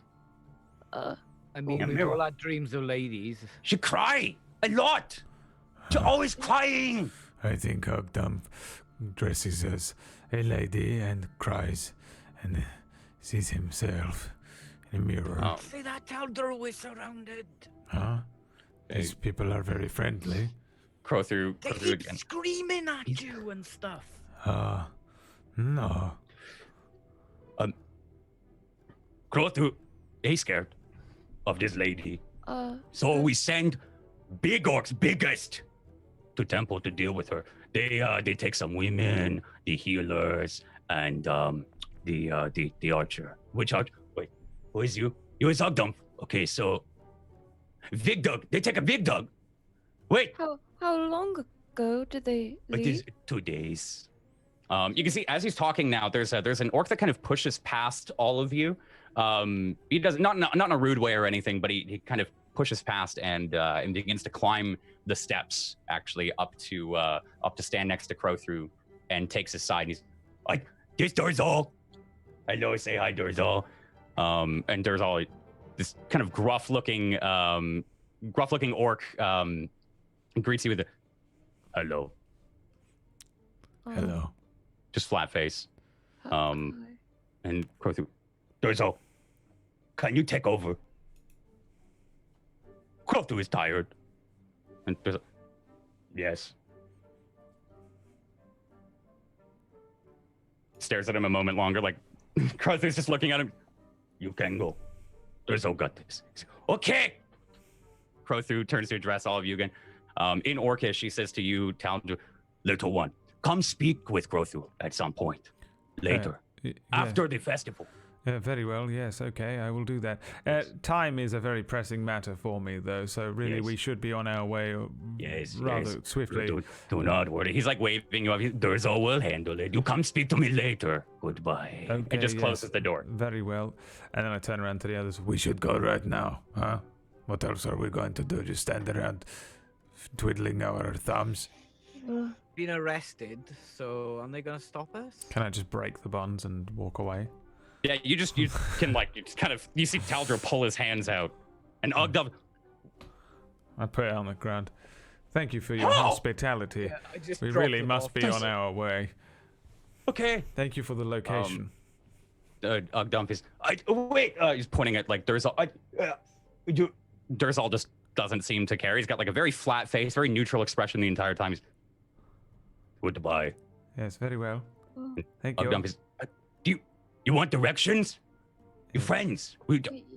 I mean, we've all had dreams of ladies. She cry a lot. She always crying. I think Ogdump dresses as a lady and cries and sees himself in a mirror. See that Taldro is surrounded. Huh? These people are very friendly. Crothu They keep again. screaming at you and stuff. No. Crothu, he's scared of this lady. Uh, So we send big orcs, biggest, to temple to deal with her. They take some women, the healers, and the archer. Which archer? Wait, who is you? You is Ogdump. Okay, so Vigdug. They take a Vigdug. Wait, how long ago did they but leave? this 2 days. You can see as he's talking now, there's an orc that kind of pushes past all of you. He does not in a rude way or anything, but he kind of pushes past and begins to climb the steps actually up to stand next to Crothu and takes his side. And he's Like, this Dorzal. Hello, say hi, Dorzal. and Dorzal, this kind of gruff looking orc, greets you with a hello, Hello. just flat face. And Crothu, Dorzal, can you take over? Crothu is tired. and Dorzal, Yes. stares at him a moment longer, like Crothu's just looking at him. You can go. There's no got this. Okay. Crothu turns to address all of you again. In Orcish, she says to you, Taldro, Little one, come speak with Crothu at some point. Later. After the festival. Very well, yes, okay, I will do that. Time is a very pressing matter for me, though, so really we should be on our way rather swiftly. Do not worry. he's like waving you up. Durzo will handle it. You come speak to me later. Goodbye. Okay, And just closes the door. Very well. And then I turn around to the others. We should go right now, huh? What else are we going to do? Just stand around twiddling our thumbs? Been arrested, so are they gonna stop us? Can I just break the bonds and walk away? Yeah, you can like, you just kind of, you see Taldro pull his hands out. And Ugdov, I put it on the ground. Thank you for your hospitality. Yeah, we really must be on our way. okay. Thank you for the location. Ugdump is, wait, he's pointing at like Durzal. Durzal just doesn't seem to care. He's got like a very flat face, very neutral expression the entire time. He's, Goodbye. Yes, very well. Thank you. Ugdump is, You want directions? Your friends.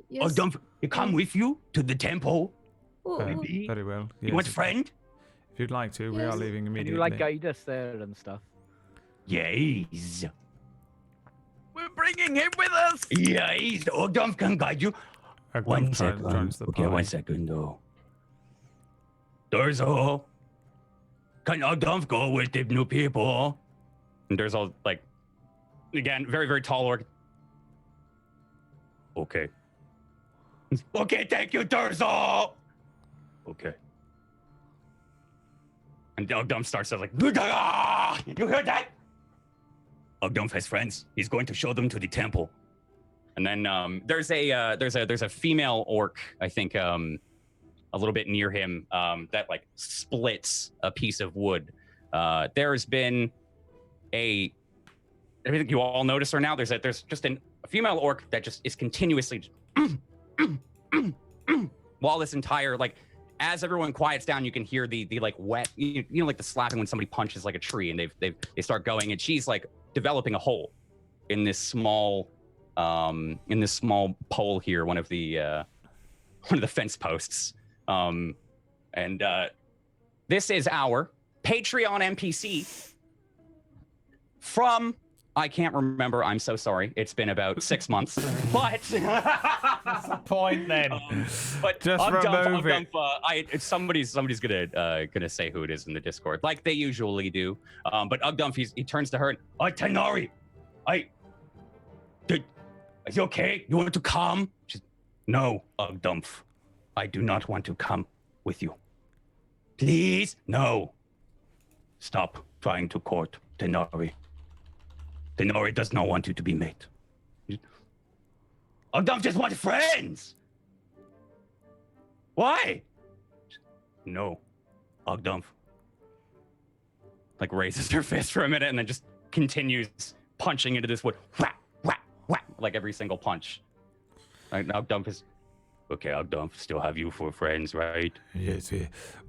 Yes. Don't come with you to the temple. Oh, Maybe. Very well. You want a friend? If you'd like to, we are Yes. leaving Can immediately. you like guide us there and stuff? Yes. We're bringing him with us. Yes. Ogdom can guide you. One second. Okay, 1 second though. Durzo. Can Ogdom go with the new people? and Durzal like, again, very, very tall orc. Okay. Okay, thank you, Durzo. Okay. And Ugdump starts to like, You heard that? Ogdom has friends. He's going to show them to the temple. and then there's a female orc, I think, a little bit near him, that like splits a piece of wood. There's been I think you all notice her now. There's just a female orc that just is continuously just, while this entire, like, as everyone quiets down, you can hear the like wet, you know, like the slapping when somebody punches like a tree, and they start going, and she's like developing a hole in this small pole here, one of the fence posts. And this is our Patreon NPC from, I can't remember. I'm so sorry. It's been about 6 months, but What's the point then? but Just remove it. Somebody's gonna say who it is in the Discord, like they usually do. But Ugdump, he turns to her. Tenari, are you okay? You want to come? No, Ugdump. I do not want to come with you. Please? No. Stop trying to court Tenari. Tenari does not want you to be mate. Ugdump just wants friends. Why? No. Ugdump. Like raises her fist for a minute and then just continues punching into this wood. Whack, whack, whack, like every single punch. Right now, Ugdump is. Okay, Ugdump, still have you for friends, right? Yes,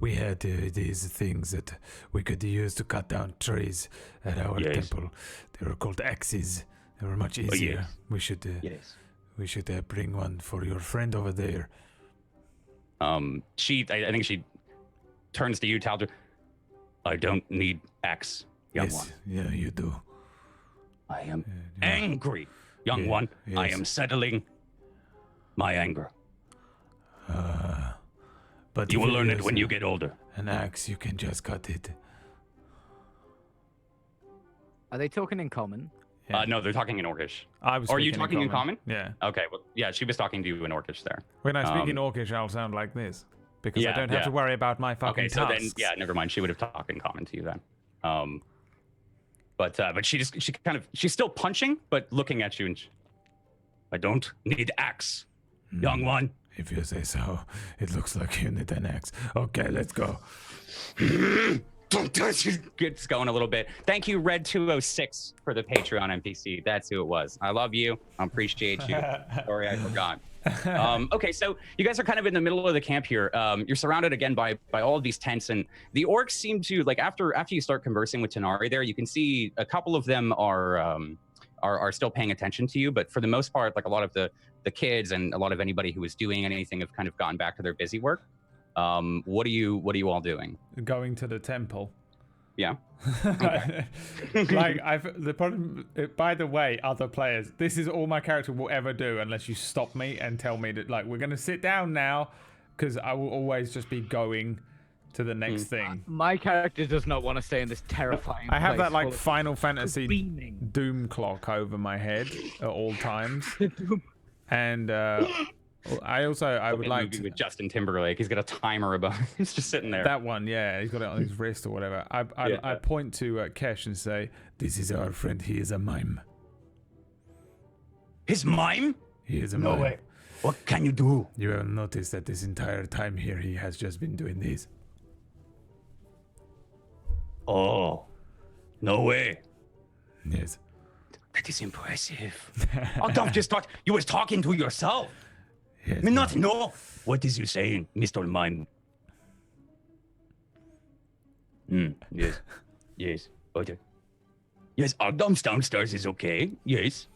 we had these things that we could use to cut down trees at our temple. They were called axes. They were much easier. We should bring one for your friend over there. I think she turns to you, Taldro. I don't need axe, young one. Yeah, you do. I am angry, young one. Yes. I am settling my anger. But You if will learn it use when you get older. An axe, you can just cut it. Are they talking in common? Yeah. No, they're talking in Orcish. I was. Are you speaking talking in common? Yeah. Okay, well, yeah, she was talking to you in Orcish there. When I speak in Orcish, I'll sound like this because I Yeah, don't have yeah. to worry about my fucking Okay, so then, tusks. yeah, never mind. She would have talked in common to you then. But she's still punching, but looking at you. And I don't need axe, young one. If you say so, it looks like you need an axe. Okay, let's go. Gets going a little bit. Thank you, Red206, for the Patreon NPC. That's who it was. I love you. I appreciate you. Sorry, I forgot. Okay, so you guys are kind of in the middle of the camp here. You're surrounded again by all of these tents, and the orcs seem to, like, after you start conversing with Tenari there, you can see a couple of them are are still paying attention to you, but for the most part, like a lot of the kids and a lot of anybody who was doing anything have kind of gone back to their busy work. What are you all doing? Going to the temple. Yeah. Like the problem. By the way, other players, this is all my character will ever do unless you stop me and tell me that like we're gonna sit down now, because I will always just be going to the next thing. My character does not want to stay in this terrifying. I have place that like full of Final Fantasy screaming. doom clock over my head at all times, and I would like to with Justin Timberlake. He's got a timer above. He's just sitting there. that one. Yeah, he's got it on his wrist or whatever. I point to Kesh and say, This is our friend. He is a mime. His mime? He is a No mime. way. What can you do? You have noticed that this entire time here he has just been doing this. Oh, no way. Yes. That is impressive. Ogdom just thought you was talking to yourself. Yes. Me not know. What is you saying, Mr. Mime? Yes. Yes. Okay. Yes, Ogdom's downstairs is okay. Yes.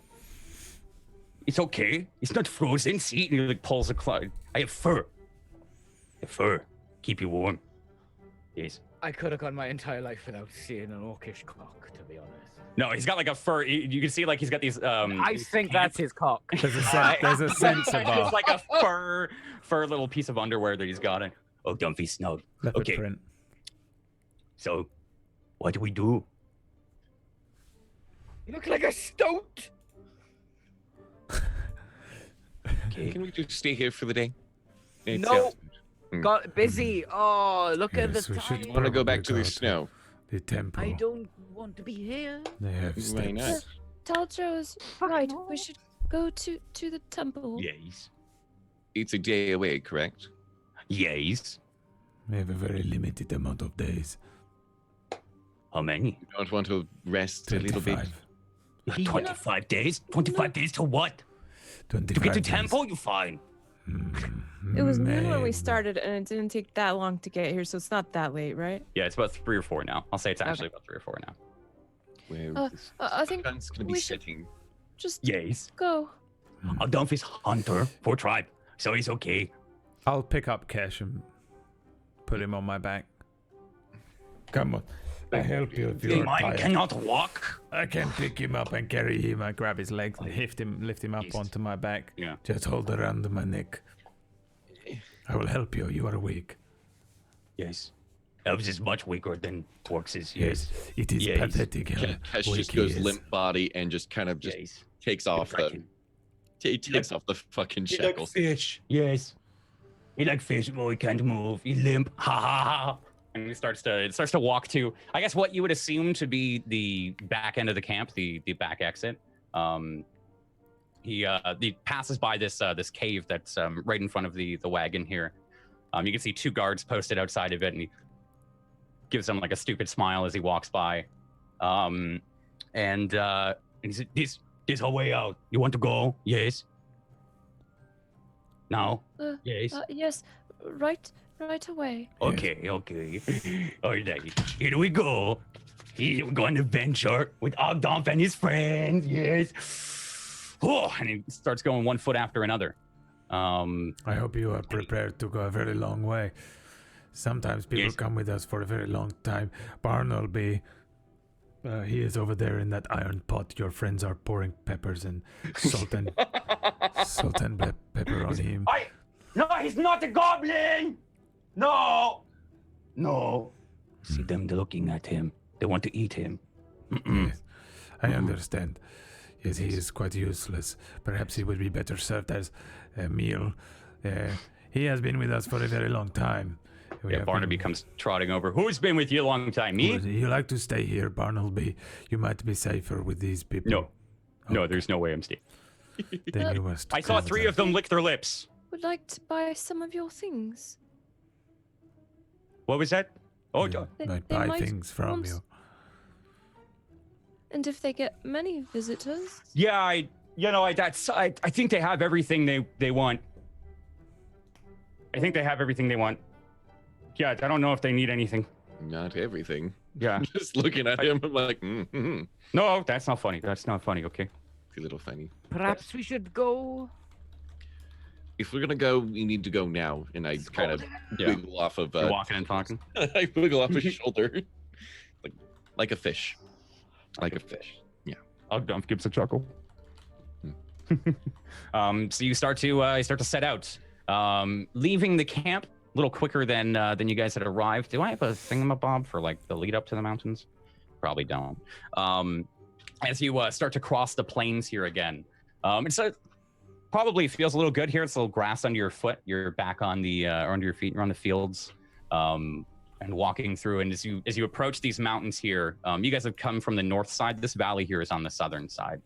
It's okay. It's not frozen. See, and he like pulls a cloud. I have fur. Keep you warm. Yes. I could have gone my entire life without seeing an orcish cock, to be honest. No, he's got like a fur. You can see like he's got these. I think that's his cock. there's a sensor bar. It's like a fur little piece of underwear that he's got in. Ogdom, be snug. Leopard Okay. print. So, what do we do? You look like a stoat. Okay. Can we just stay here for the day? No. Got busy. Oh, look at Yes, the we should time. Want to go back to the Go to- snow? The temple. I don't want to be here. They have Why not? steps. Taldro is right. We should go to the temple. Yes. It's a day away, correct? Yes. We have a very limited amount of days. How many? You don't want to rest a little bit? 25. 25 days? 25 days to what? 25 To get to days. temple? You fine. It was noon when we Man. started, and it didn't take that long to get here, so it's not that late, right? Yeah, it's about 3 or 4 now. I'll say it's actually about 3 or 4 now. Where I think sun's going to be we should- setting. Just Yes. go. Ogdom is hunter for tribe, so he's okay. I'll pick up Kesh and put him on my back. Come on. I help you if Your you're mind tired. cannot walk. I can pick him up and carry him. I grab his legs and lift him up Yes. onto my back. Yeah. Just hold around my neck. I will help you. You are weak. Yes. Elves is much weaker than orcs is. Yes. Yes. It is Yes. pathetic how Kesh weak just he goes is. limp body and just kind of just Yes. takes off the he takes off the fucking He like shackles. fish. Yes. He like fish, but he can't move. He limp. Ha ha ha. And it starts to walk to, I guess, what you would assume to be the back end of the camp, the back exit. He passes by this cave that's right in front of the wagon here. You can see 2 guards posted outside of it, and he gives them like a stupid smile as he walks by. And he said, this our way out. You want to go? Yes. Now? Yes. Yes. Right away. Okay. All right. Here we go. Here we go on an adventure with Ogdom and his friends. Yes. oh, and he starts going 1 foot after another. I hope you are prepared to go a very long way. Sometimes people Yes. come with us for a very long time. Barnaby, he is over there in that iron pot. Your friends are pouring peppers and salt and pepper on him. No, he's not a goblin. No. See them looking at him. They want to eat him. Yes, I understand. Yes, he is quite useless. Perhaps he would be better served as a meal. He has been with us for a very long time. We have Barnaby been- comes trotting over. Who's been with you a long time? Me? You like to stay here, Barnaby? You might be safer with these people. No. No, there's no way I'm staying. Then you must. I saw come 3 with of them lick their lips. Would like to buy some of your things. What was that? Oh, us. They- Might they buy might things from want- you. And if they get many visitors, yeah, I think they have everything they want. I think they have everything they want. Yeah, I don't know if they need anything. Not everything. Yeah. Just looking at him, I'm like, mm-hmm. No, that's not funny. That's not funny. Okay. A little funny. Perhaps we should go. If we're gonna go, we need to go now. And I kind of wiggle off of. You're walking and talking. I wiggle off his shoulder, like a fish, like a fish. Yeah. Ogdump gives a chuckle. So you start to set out, leaving the camp a little quicker than you guys had arrived. Do I have a thingamabob for like the lead up to the mountains? Probably don't. As you start to cross the plains here again, it's probably feels a little good here. It's a little grass under your foot. You're back on the or under your feet. You're on the fields, and walking through. And as you approach these mountains here, you guys have come from the north side. This valley here is on the southern side,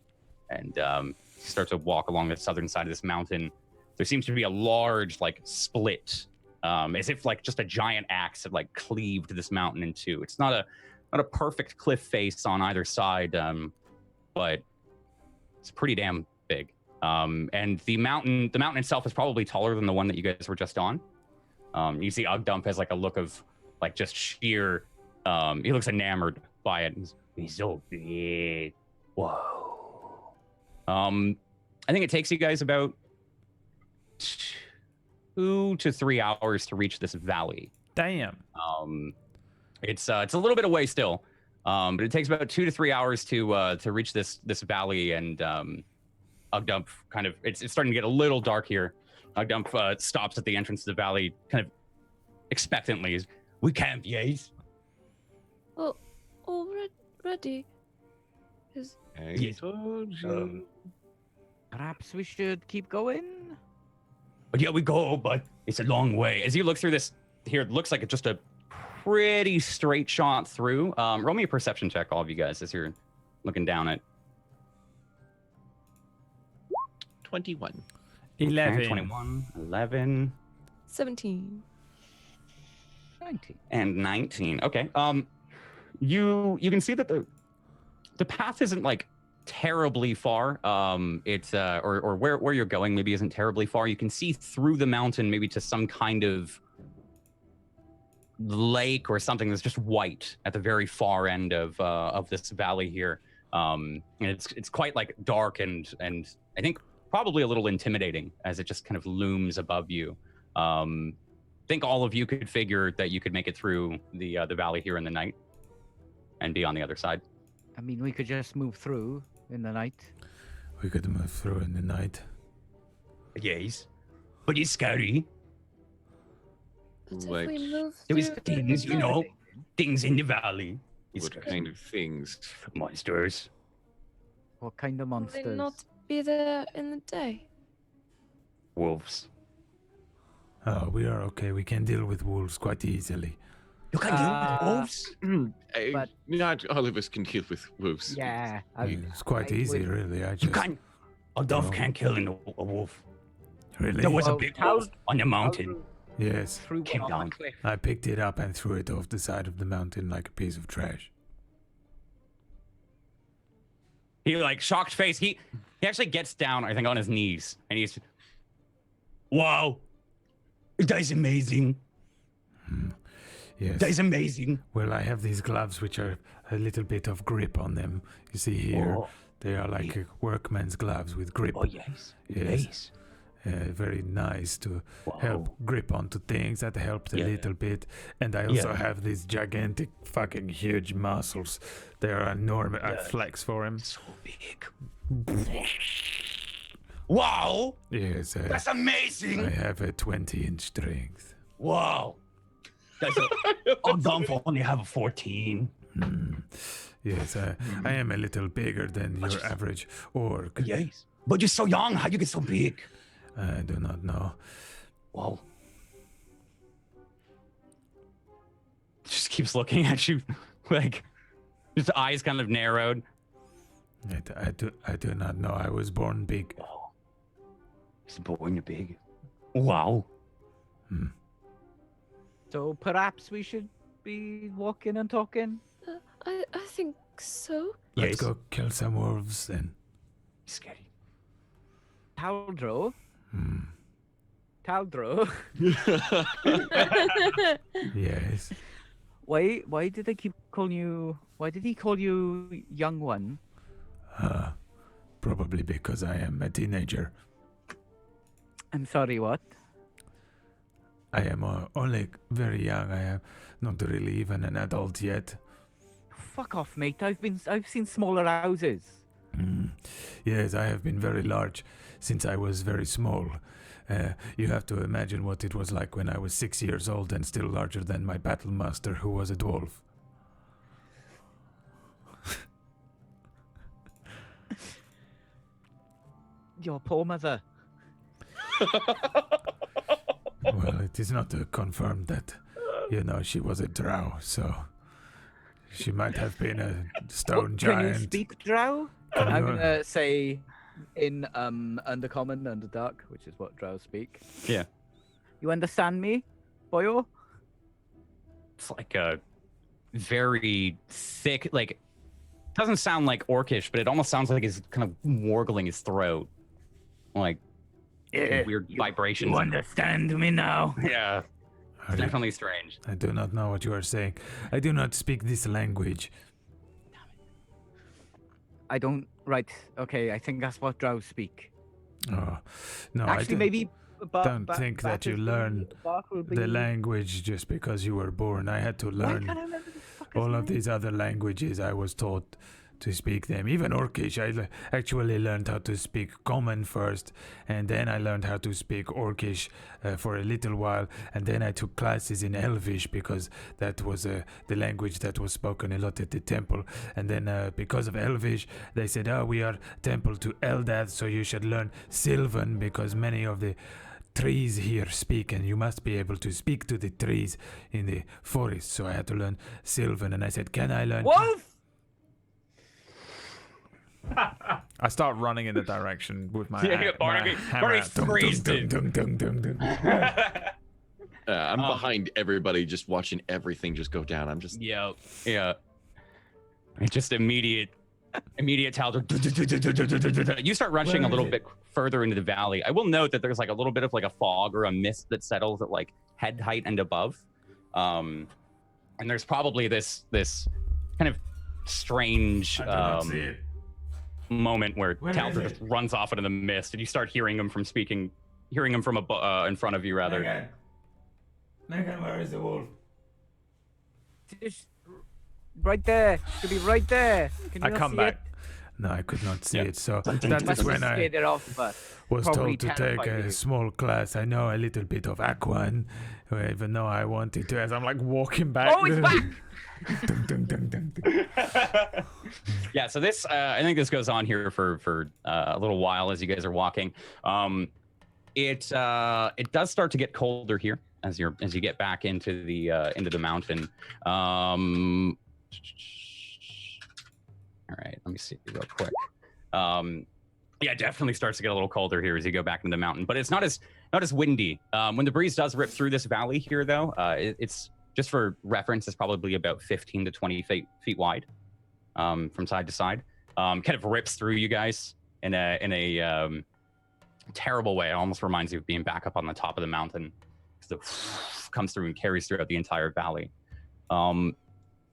and you start to walk along the southern side of this mountain. There seems to be a large like split, as if like just a giant axe had like cleaved this mountain in two. It's not a perfect cliff face on either side, but it's pretty damn big. And the mountain itself is probably taller than the one that you guys were just on. You see Ogdump has like a look of like just sheer, he looks enamored by it. He's so big. Whoa. I think it takes you guys about 2 to 3 hours to reach this valley. Damn. It's a little bit away still, but it takes about 2 to 3 hours to reach this valley. And Ogdump kind of it's starting to get a little dark here. Ogdump stops at the entrance to the valley, kind of expectantly. We camp, yes. Well, already. I told you. Perhaps we should keep going. But yeah, we go, but it's a long way. As you look through this here, it looks like it's just a pretty straight shot through. Roll me a perception check, all of you guys, as you're looking down at 21. 11. 21, 11, 17. 19. and 19. Okay. You can see that the path isn't like terribly far. It's or where you're going maybe isn't terribly far. You can see through the mountain maybe to some kind of lake or something that's just white at the very far end of this valley here. And it's quite like dark and I think probably a little intimidating as it just kind of looms above you. I think all of you could figure that you could make it through the valley here in the night and be on the other side. I mean, we could just move through in the night. We could move through in the night. Yes. But it's scary. But if Like, we move There is through things, the you know, night- things in the valley. It's what kind of things? monsters. What kind of Will monsters? they not be there in the day? Wolves. Oh, we are okay. We can deal with wolves quite easily. You can deal with wolves? But- Not all of us can deal with wolves. Yeah. It's quite easy, really. I You just can. A dove No. can't kill a wolf. really. There was a Well, big how- wolf on the mountain. Yes, Through Came one down. cliff. I picked it up and threw it off the side of the mountain like a piece of trash. He like shocked face. He actually gets down, I think, on his knees, and he's Wow. That is amazing. Yes. That is amazing. Well, I have these gloves which are a little bit of grip on them. You see here, Oh, they are like workman's gloves with grip. oh yes. Yes. Yes. Very nice to Wow. help grip onto things. That helped a Yeah. little bit. And I also Yeah. have these gigantic, fucking huge muscles. They are enormous. I Yeah. flex for him. So big. Wow. Yes, That's I amazing. have a 20-inch strength. Wow. That's a dump only have a 14. Yes, I am a little bigger than your average orc. Yes. But you're so young. How you get so big? I do not know. Wow. just keeps looking at you, like his eyes kind of narrowed. I do not know. I was born big. Oh. He's born big. Wow. So perhaps we should be walking and talking. I think so. Let's Yes. go kill some wolves then. Scary. Taldro. Taldro. Yes. Why did they keep calling you? Why did he call you young one? Probably because I am a teenager. I'm sorry, what? I am only very young. I am not really even an adult yet. Fuck off, mate. I've seen smaller houses. Yes, I have been very large since I was very small. You have to imagine what it was like when I was 6 years old and still larger than my battle master, who was a dwarf. Your poor mother. Well, it is not confirmed that, she was a drow, so she might have been a stone giant. Can you speak drow? I'm gonna say in Undercommon, Underdark, which is what drow speak. Yeah. You understand me, boyo? It's like a very thick, like, doesn't sound like orcish, but it almost sounds like he's kind of wargling his throat. Like, weird vibrations. You understand me now? Yeah. It's definitely strange. I do not know what you are saying. I do not speak this language. I don't. Right. Okay. I think that's what drow speak. Oh, no. Actually, maybe. Don't think that you learn the language just because you were born. I had to learn all of these other languages. I was taught to speak them. Even Orcish. I actually learned how to speak Common first, and then I learned how to speak Orcish for a little while, and then I took classes in Elvish because that was the language that was spoken a lot at the temple. And then because of Elvish, they said, we are temple to Eldath, so you should learn Sylvan because many of the trees here speak, and you must be able to speak to the trees in the forest. So I had to learn Sylvan, and I said, can I learn... Wolf! I start running in the direction with my Barnaby hammer. freezed it. I'm behind everybody, just watching everything just go down. I'm just yeah. It's just immediate Taldro. You start rushing a little bit further into the valley. I will note that there's like a little bit of like a fog or a mist that settles at like head height and above, and there's probably this kind of strange moment where Taldro just runs off into the mist, and you start hearing him from in front of you rather. Megan, where is the wolf? Just right there. Should be right there. Can you I not come see back. it? No, I could not see it. So You that must is when have I scared it off, but was probably told to take terrified a you. small class. I know a little bit of Aquan, even though I wanted to. As I'm like walking back. Oh, it's back! Yeah, so this I think this goes on here for a little while as you guys are walking. It does start to get colder here as you get back into the mountain. All right, let me see real quick. Yeah, it definitely starts to get a little colder here as you go back into the mountain, but it's not as windy. When the breeze does rip through this valley here, though, it's just for reference, it's probably about 15 to 20 feet wide from side to side. Kind of rips through you guys in a terrible way. It almost reminds you of being back up on the top of the mountain, because it comes through and carries throughout the entire valley.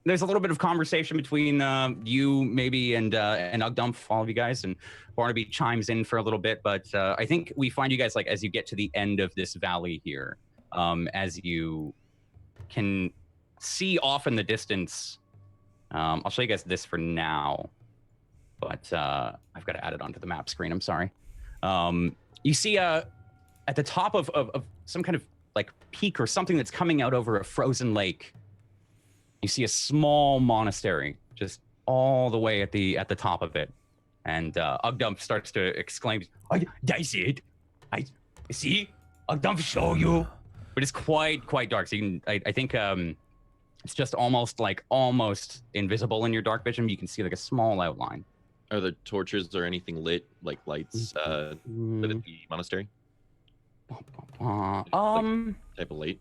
There's a little bit of conversation between you maybe and Ugdump, all of you guys, and Barnaby chimes in for a little bit, but I think we find you guys like as you get to the end of this valley here, as you can see off in the distance. I'll show you guys this for now, but I've got to add it onto the map screen. I'm sorry. You see at the top of some kind of like peak or something that's coming out over a frozen lake. You see a small monastery just all the way at the top of it, and Ugdump starts to exclaim, That's it. I see. Ugdump show you. but it's quite dark. So you can, I think it's just almost invisible in your dark vision. You can see like a small outline. Are there torches or anything lit, like lights, lit at the monastery? Type of light.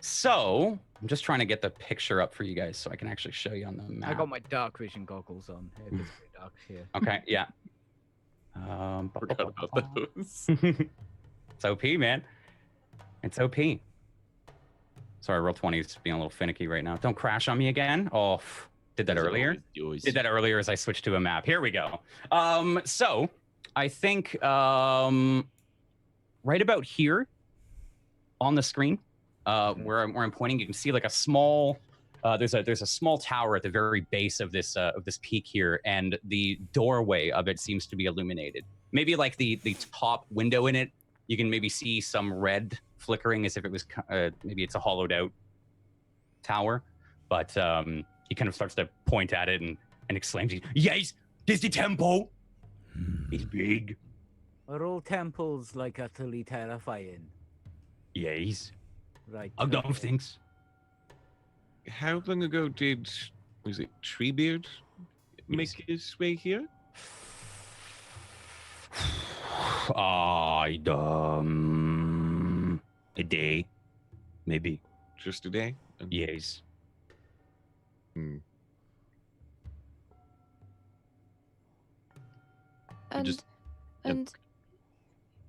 So I'm just trying to get the picture up for you guys so I can actually show you on the map. I got my dark vision goggles on. It is pretty dark here. Okay, yeah. Forgot about those. It's OP, man. It's OP. Sorry, roll 20 is being a little finicky right now. Don't crash on me again. Oh, did that earlier. Did that earlier as I switched to a map. Here we go. So I think right about here on the screen, where I'm pointing, you can see like a small. There's a small tower at the very base of this peak here, and the doorway of it seems to be illuminated. Maybe like the top window in it, you can maybe see some red flickering as if it was maybe it's a hollowed out tower, but he kind of starts to point at it and exclaims, "Yes, this is the temple. It's big." Are all temples like utterly terrifying? Yes. Right. I don't think. How long ago was it Treebeard make his way here? A day, maybe. Just a day? Yes. Hmm. And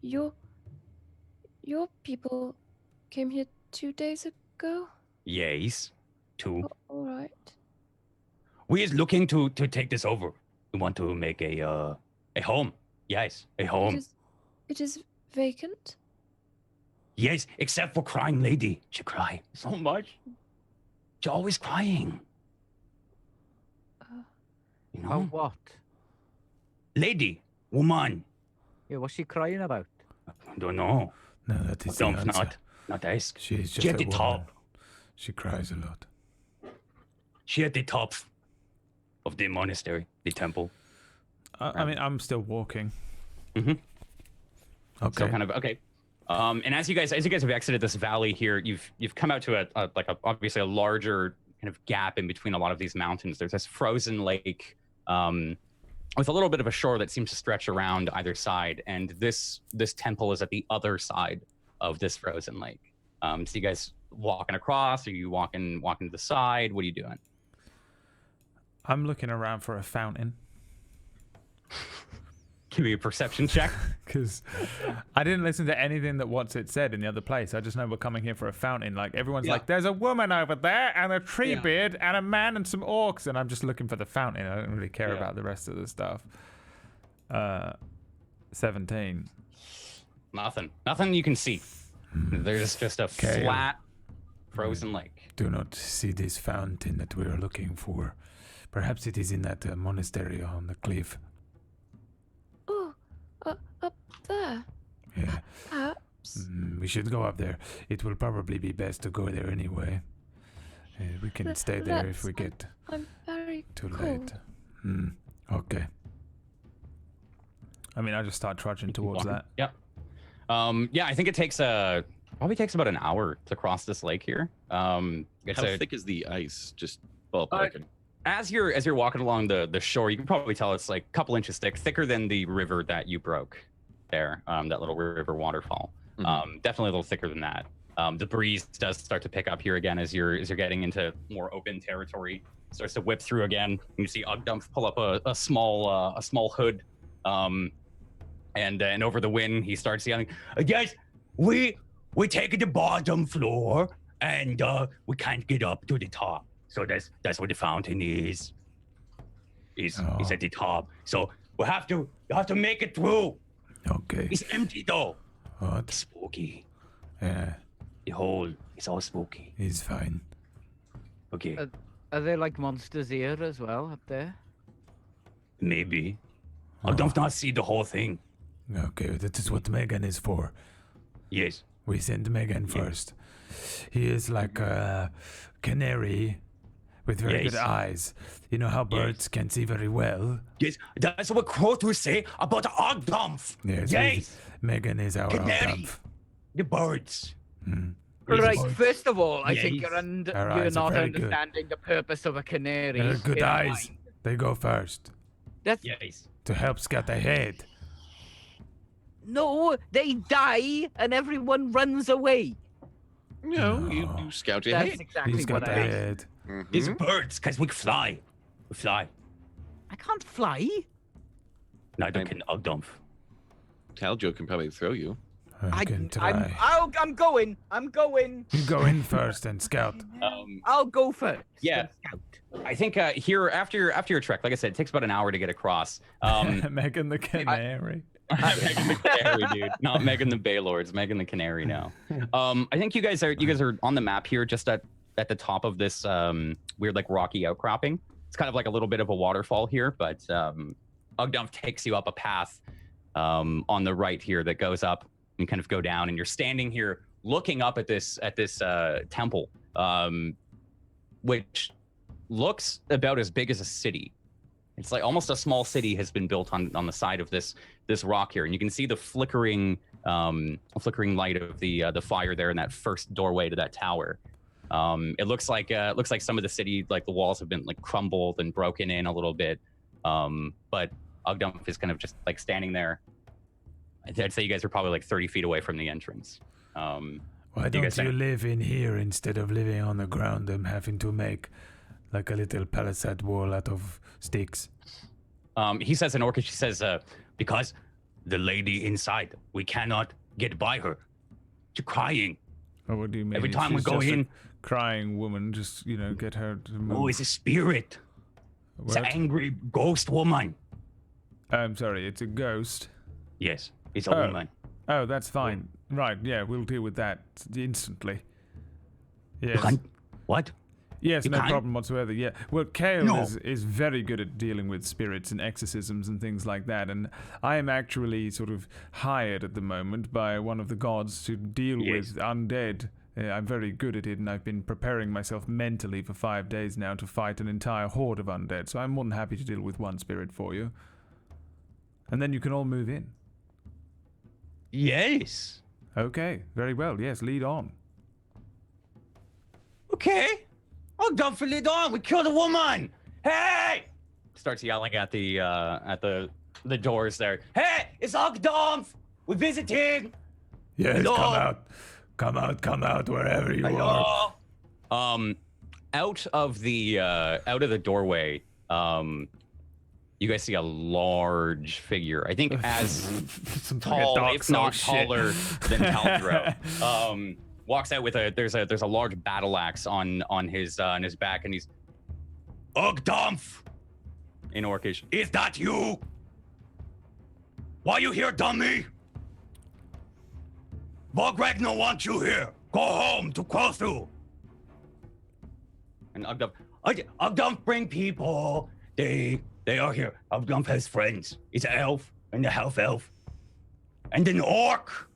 your people came here 2 days ago? Yes. 2. All right. We is looking to take this over. We want to make a home. Yes, a home. It is vacant? Yes, except for crying lady. She cry so much. She's always crying. You know? Oh, what? Lady, woman. Yeah, what's she crying about? I don't know. No, that is the Don't answer. not ask. She's just She at a the woman. top. She cries a lot. She at the top of the monastery, the temple. I mean, I'm still walking. Mm-hmm. Okay. So kind of okay. And as you guys have exited this valley here, you've come out to obviously a larger kind of gap in between a lot of these mountains. There's this frozen lake with a little bit of a shore that seems to stretch around either side, and this temple is at the other side of this frozen lake. So you guys walking across? Are you walking to the side? What are you doing? I'm looking around for a fountain. Give me a perception check. Because I didn't listen to anything that What's It said in the other place. I just know we're coming here for a fountain. Like, everyone's like, there's a woman over there, and a tree beard, and a man, and some orcs. And I'm just looking for the fountain. I don't really care about the rest of the stuff. 17. Nothing you can see. There's just a flat, frozen lake. Do not see this fountain that we are looking for. Perhaps it is in that monastery on the cliff. Oh, up there. Yeah. Perhaps. We should go up there. It will probably be best to go there anyway. We can stay there if we get I'm very too cold. late. Okay. I mean, I just start trudging towards that. Yep. I think it probably takes about an hour to cross this lake here. How thick is the ice? Just ballparking. As you're walking along the shore, you can probably tell it's like a couple inches thicker than the river that you broke there, that little river waterfall. Mm-hmm. Definitely a little thicker than that. The breeze does start to pick up here again as you're getting into more open territory. Starts to whip through again. You see Ugdumph pull up a small hood, and over the wind he starts yelling, Yes, we take the bottom floor and we can't get up to the top. So that's where the fountain is. Is at the top. So you have to make it through. Okay. It's empty though. What? It's spooky. Yeah, The hole is all spooky. he's fine. Okay, Are there like monsters here as well up there? maybe. I don't not see the whole thing. Okay, that is what Megan is for. Yes. We send Megan first. He is like a canary with very good eyes. You know how birds can see very well? Yes, that's what Crow say about the Ogdumph. Yes. Megan is our Canary. Ogdumph. The birds. Right, first of all, I think Yes. you're Our eyes are not very good. understanding the purpose of a canary. They're good in eyes. mind. They go first That's Yes. to help scout ahead. no, they die and everyone runs away. No, you scout your That's head. exactly He's got what the I meant. head. These birds, because we fly. We fly. I can't fly. Neither can Ogdumph. Taldro can probably throw you. I can try. I'm going. You go in first and scout. I'll go first. Yeah. Scout. I think here after your trek, like I said, it takes about an hour to get across. Megan the Canary. Megan the Canary, dude. Not Megan the Baylords. Megan the Canary now. I think you guys are on the map here, just at the top of this weird like rocky outcropping. It's kind of like a little bit of a waterfall here, but Ugdump takes you up a path on the right here that goes up and kind of go down, and you're standing here looking up at this temple, which looks about as big as a city. It's like almost a small city has been built on the side of this rock here, and you can see the flickering light of the fire there in that first doorway to that tower. It looks like some of the city, like the walls have been like crumbled and broken in a little bit, but Ugdump is kind of just like standing there. I'd say you guys are probably like 30 feet away from the entrance. Why don't you live in here instead of living on the ground and having to make like a little palisade wall out of sticks? He says in Orcish, he says, because the lady inside, we cannot get by her. She's crying. Oh, what do you mean? Every time we She's go just in, a crying woman, just get her to move. oh, it's a spirit. It's an What? angry ghost woman. I'm sorry, it's a ghost. Yes, it's a woman. Oh, that's fine. Right, yeah, we'll deal with that instantly. You Yes. can't. What? Yes, You no can't? problem whatsoever. Yeah. Well, Kale No. is very good at dealing with spirits and exorcisms and things like that. And I am actually sort of hired at the moment by one of the gods to deal Yes. with undead. I'm very good at it, and I've been preparing myself mentally for 5 days now to fight an entire horde of undead. So I'm more than happy to deal with one spirit for you. And then you can all move in. Yes. Okay, very well. Yes, lead on. Okay. I'm done for lead on. We killed a woman. Hey! starts yelling at the doors there. Hey, it's Ugdump. We're visiting. Yes, Hello? come out, wherever you are. Hello. Out of the doorway, you guys see a large figure. I think as tall, if not taller, than Taldro. Walks out with there's a large battle axe on his back, and he's Ugdump, in Orcish. is that you? Why you here, dummy? Vorgregno wants you here. Go home to Kothu. And Ugdump, Ugdump bring people. They are here. Ugdump has friends. It's an elf and a half elf. And an orc.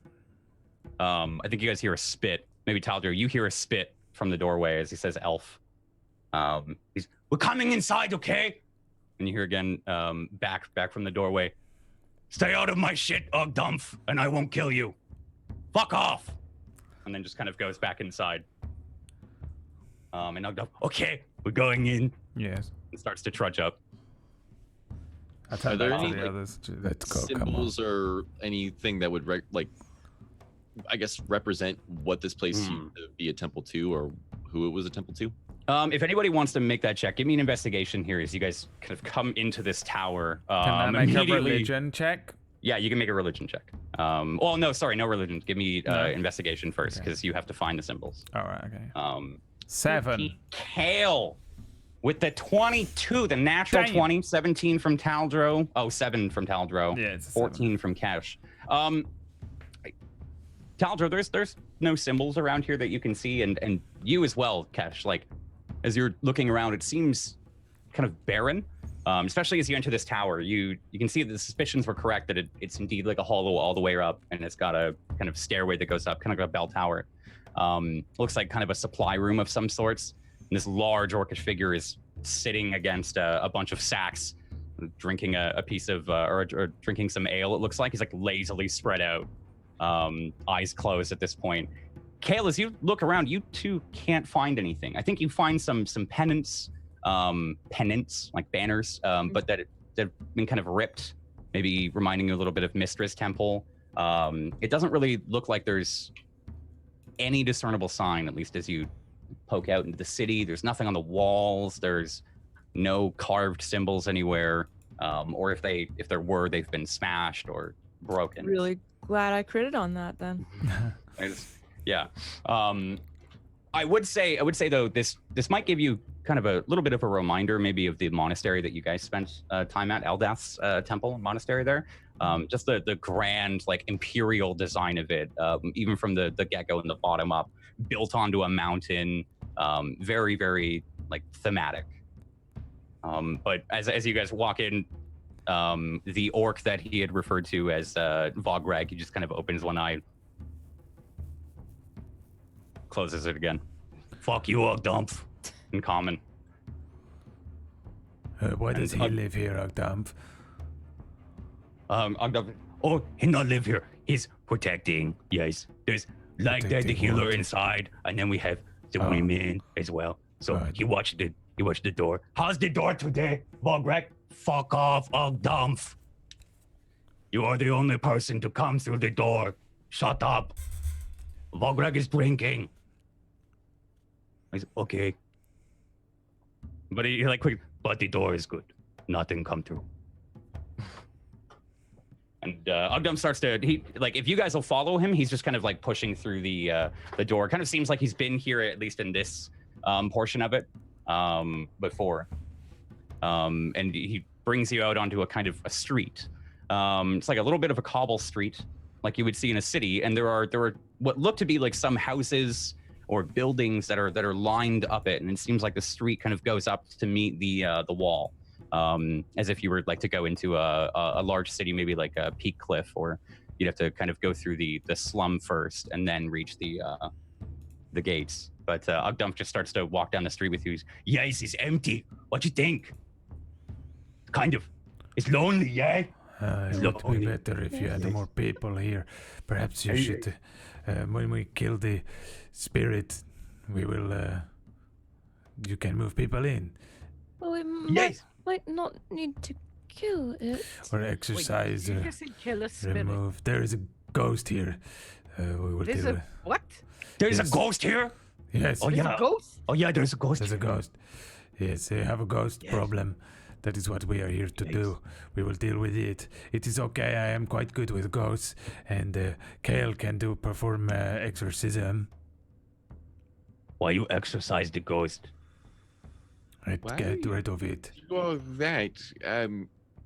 I think you guys hear a spit. Maybe Taldro, you hear a spit from the doorway as he says elf. We're coming inside, okay? And you hear again, back from the doorway. Stay out of my shit, Ugdump, and I won't kill you. Fuck off. And then just kind of goes back inside. And Ugdump, Okay, we're going in. Yes. and starts to trudge up. I tell Are there that to any, the like, others. Let's go. Come on. Symbols or anything that would I guess represent what this place used to be a temple to, or who it was a temple to? If anybody wants to make that check, give me an investigation here as you guys kind of come into this tower. Can I make a immediately- religion check? Yeah, you can make a religion check. Well, no, sorry, no religion. Give me No. investigation first, Okay. because you have to find the symbols. All right. Okay. 7. 7. Kale with the 22, the natural Damn. 20, 17 from Taldro. Oh, 7 from Taldro. Yeah, it's a 14 from Cash. Taldro, there's no symbols around here that you can see, and you as well, Cash. Like, as you're looking around, it seems kind of barren. Especially as you enter this tower, you can see that the suspicions were correct, that it's indeed like a hollow all the way up, and it's got a kind of stairway that goes up, kind of like a bell tower. Looks like kind of a supply room of some sorts. And this large orcish figure is sitting against a bunch of sacks, drinking a piece of or drinking some ale. It looks like he's like lazily spread out, eyes closed at this point. Kale, as you look around, you too can't find anything. I think you find some pennants like banners, but that have been kind of ripped, maybe reminding you a little bit of Mistress Temple. It doesn't really look like there's any discernible sign, at least as you poke out into the city. There's nothing on the walls. There's no carved symbols anywhere, or if there were, they've been smashed or broken. Really glad I critted on that then. Yeah. I would say though, this might give you kind of a little bit of a reminder maybe of the monastery that you guys spent time at, Eldath's temple and monastery there. Just the grand like imperial design of it, even from the get-go and the bottom up, built onto a mountain, very, very like thematic. But as you guys walk in, the orc that he had referred to as Vograg, he just kind of opens one eye, closes it again. Fuck you, Ogdumph. In common. Why does he live here, Ogdumph? Ogdumph. Oh, he not live here. He's protecting. Yes. There's like the healer what? inside, and then we have the women as well. So Right. he watched the door. How's the door today, Vograg? Fuck off, Ogdumph. You are the only person to come through the door. Shut up. Vograg is drinking. I said, okay. But he like quick. But the door is good. Nothing come through. And Ogdum starts to if you guys will follow him, he's just kind of like pushing through the door. Kind of seems like he's been here at least in this portion of it before. And he brings you out onto a kind of a street. It's like a little bit of a cobble street, like you would see in a city. And there are what look to be like some houses or buildings that are lined up it, and it seems like the street kind of goes up to meet the wall. As if you were like to go into a large city, maybe like a Peak Cliff, or you'd have to kind of go through the slum first and then reach the gates. But Ogdump just starts to walk down the street with you. Yes, it's empty. What you think? Kind of. It's lonely, yeah? It would be better if you had more people here. Perhaps you should, when we kill the spirit, we will, you can move people in. Well, we might not need to kill it. Or exercise, Wait, did you just kill a spirit? remove. There is a ghost here. We will There's deal a what? There's Yes. a ghost here? Yes, Oh, There's yeah. a ghost? Oh, yeah, there's a ghost. there's a ghost. Yes, they have a ghost problem. That is what we are here to do. We will deal with it. It is okay. I am quite good with ghosts, and Kale can perform exorcism. Why you exorcise the ghost? Right, Why? get rid of it. Well, that.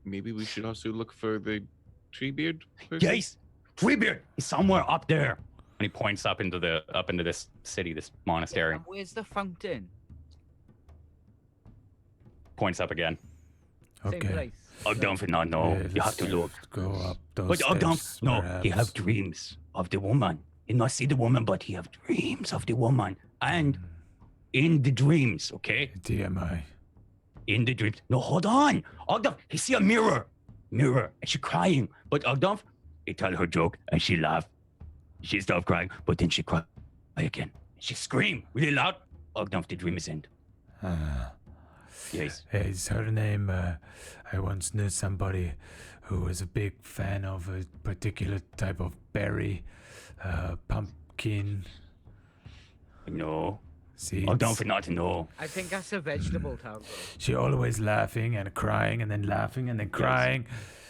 Maybe we should also look for the Treebeard person? Yes! Treebeard is somewhere up there. And he points up into this city, this monastery. And where's the fountain? Points up again. Same Okay. place. Ogdump did not know. Yeah, You have to let's look. Go up those But stairs, Ogdump, no, he perhaps. have dreams of the woman. He not see the woman, but he have dreams of the woman. And in the dreams, okay? TMI. In the dreams. No, hold on. Ogdump, he see a mirror. And she crying. But Ogdump, he tell her joke and she laugh. She stop crying, but then she cry again. She scream really loud. Ogdump, the dream is end. Yes. Is her name? I once knew somebody who was a big fan of a particular type of berry, pumpkin. No. Seeds. Ogdump for not to know. I think that's a vegetable, Taldro. She always laughing and crying and then laughing and then crying.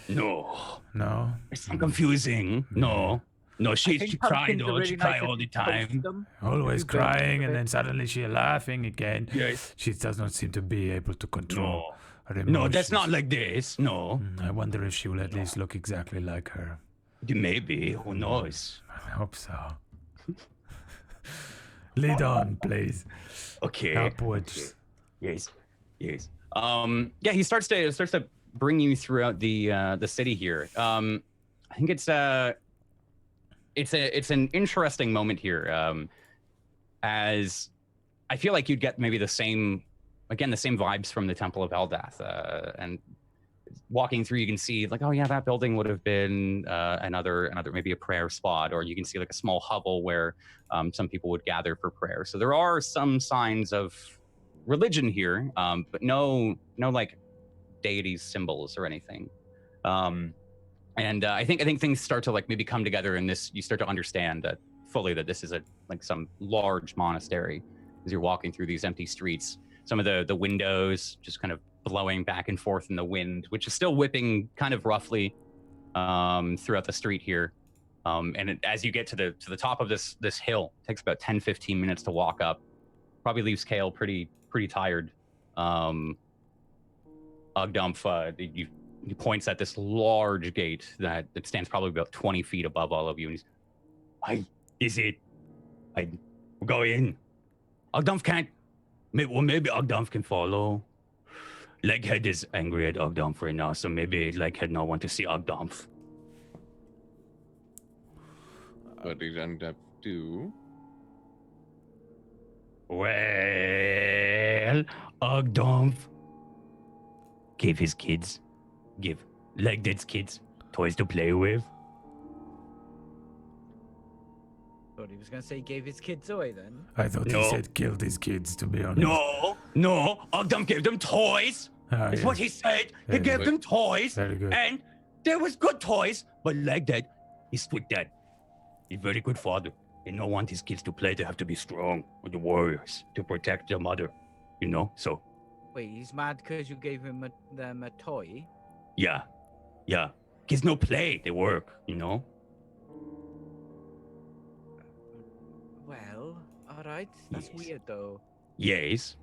No. No. It's not confusing. No. No, she cried though. She cry all the time. Always You bring crying it. and then suddenly she laughing again. Yes. She does not seem to be able to control her emotions. No, that's not like this. No. I wonder if she will at least look exactly like her. Maybe. Who knows? I hope so. Lead on, please. Okay. Upwards. Yes. Yes. Yeah, he starts to bring you throughout the city here. I think it's an interesting moment here, as I feel like you'd get maybe the same vibes from the Temple of Eldath, and walking through, you can see like, oh yeah, that building would have been another maybe a prayer spot, or you can see like a small hovel where some people would gather for prayer. So there are some signs of religion here, but no like deities, symbols, or anything. And I think things start to like maybe come together in this. You start to understand that fully that this is some large monastery as you're walking through these empty streets. Some of the windows just kind of blowing back and forth in the wind, which is still whipping kind of roughly. throughout the street here. As you get to the top of this hill, it takes about 10-15 minutes to walk up. Probably leaves Kale pretty tired. Ugdumph, he points at this large gate that stands probably about 20 feet above all of you, and he's, we'll go in. Ugdumph can't. Maybe Ugdumph can follow. Leghead is angry at Ugdumph right now, so maybe Leghead not want to see Ugdumph. What did Ugdumph do? Well, Ugdumph give Leghead's kids toys to play with. Thought he was gonna say he gave his kids away then. I thought he said killed his kids, to be honest. No, Ugdumph gave them toys. That's what he said. He gave them toys. Very good. And there was good toys, but Leghead, he's strict dad. He's very good father. He don't want his kids to play. They have to be strong with the warriors to protect their mother, so. Wait, he's mad because you gave him them a toy? Yeah. Kids no play, they work, Well, alright. That's Yes. weird though. Yes.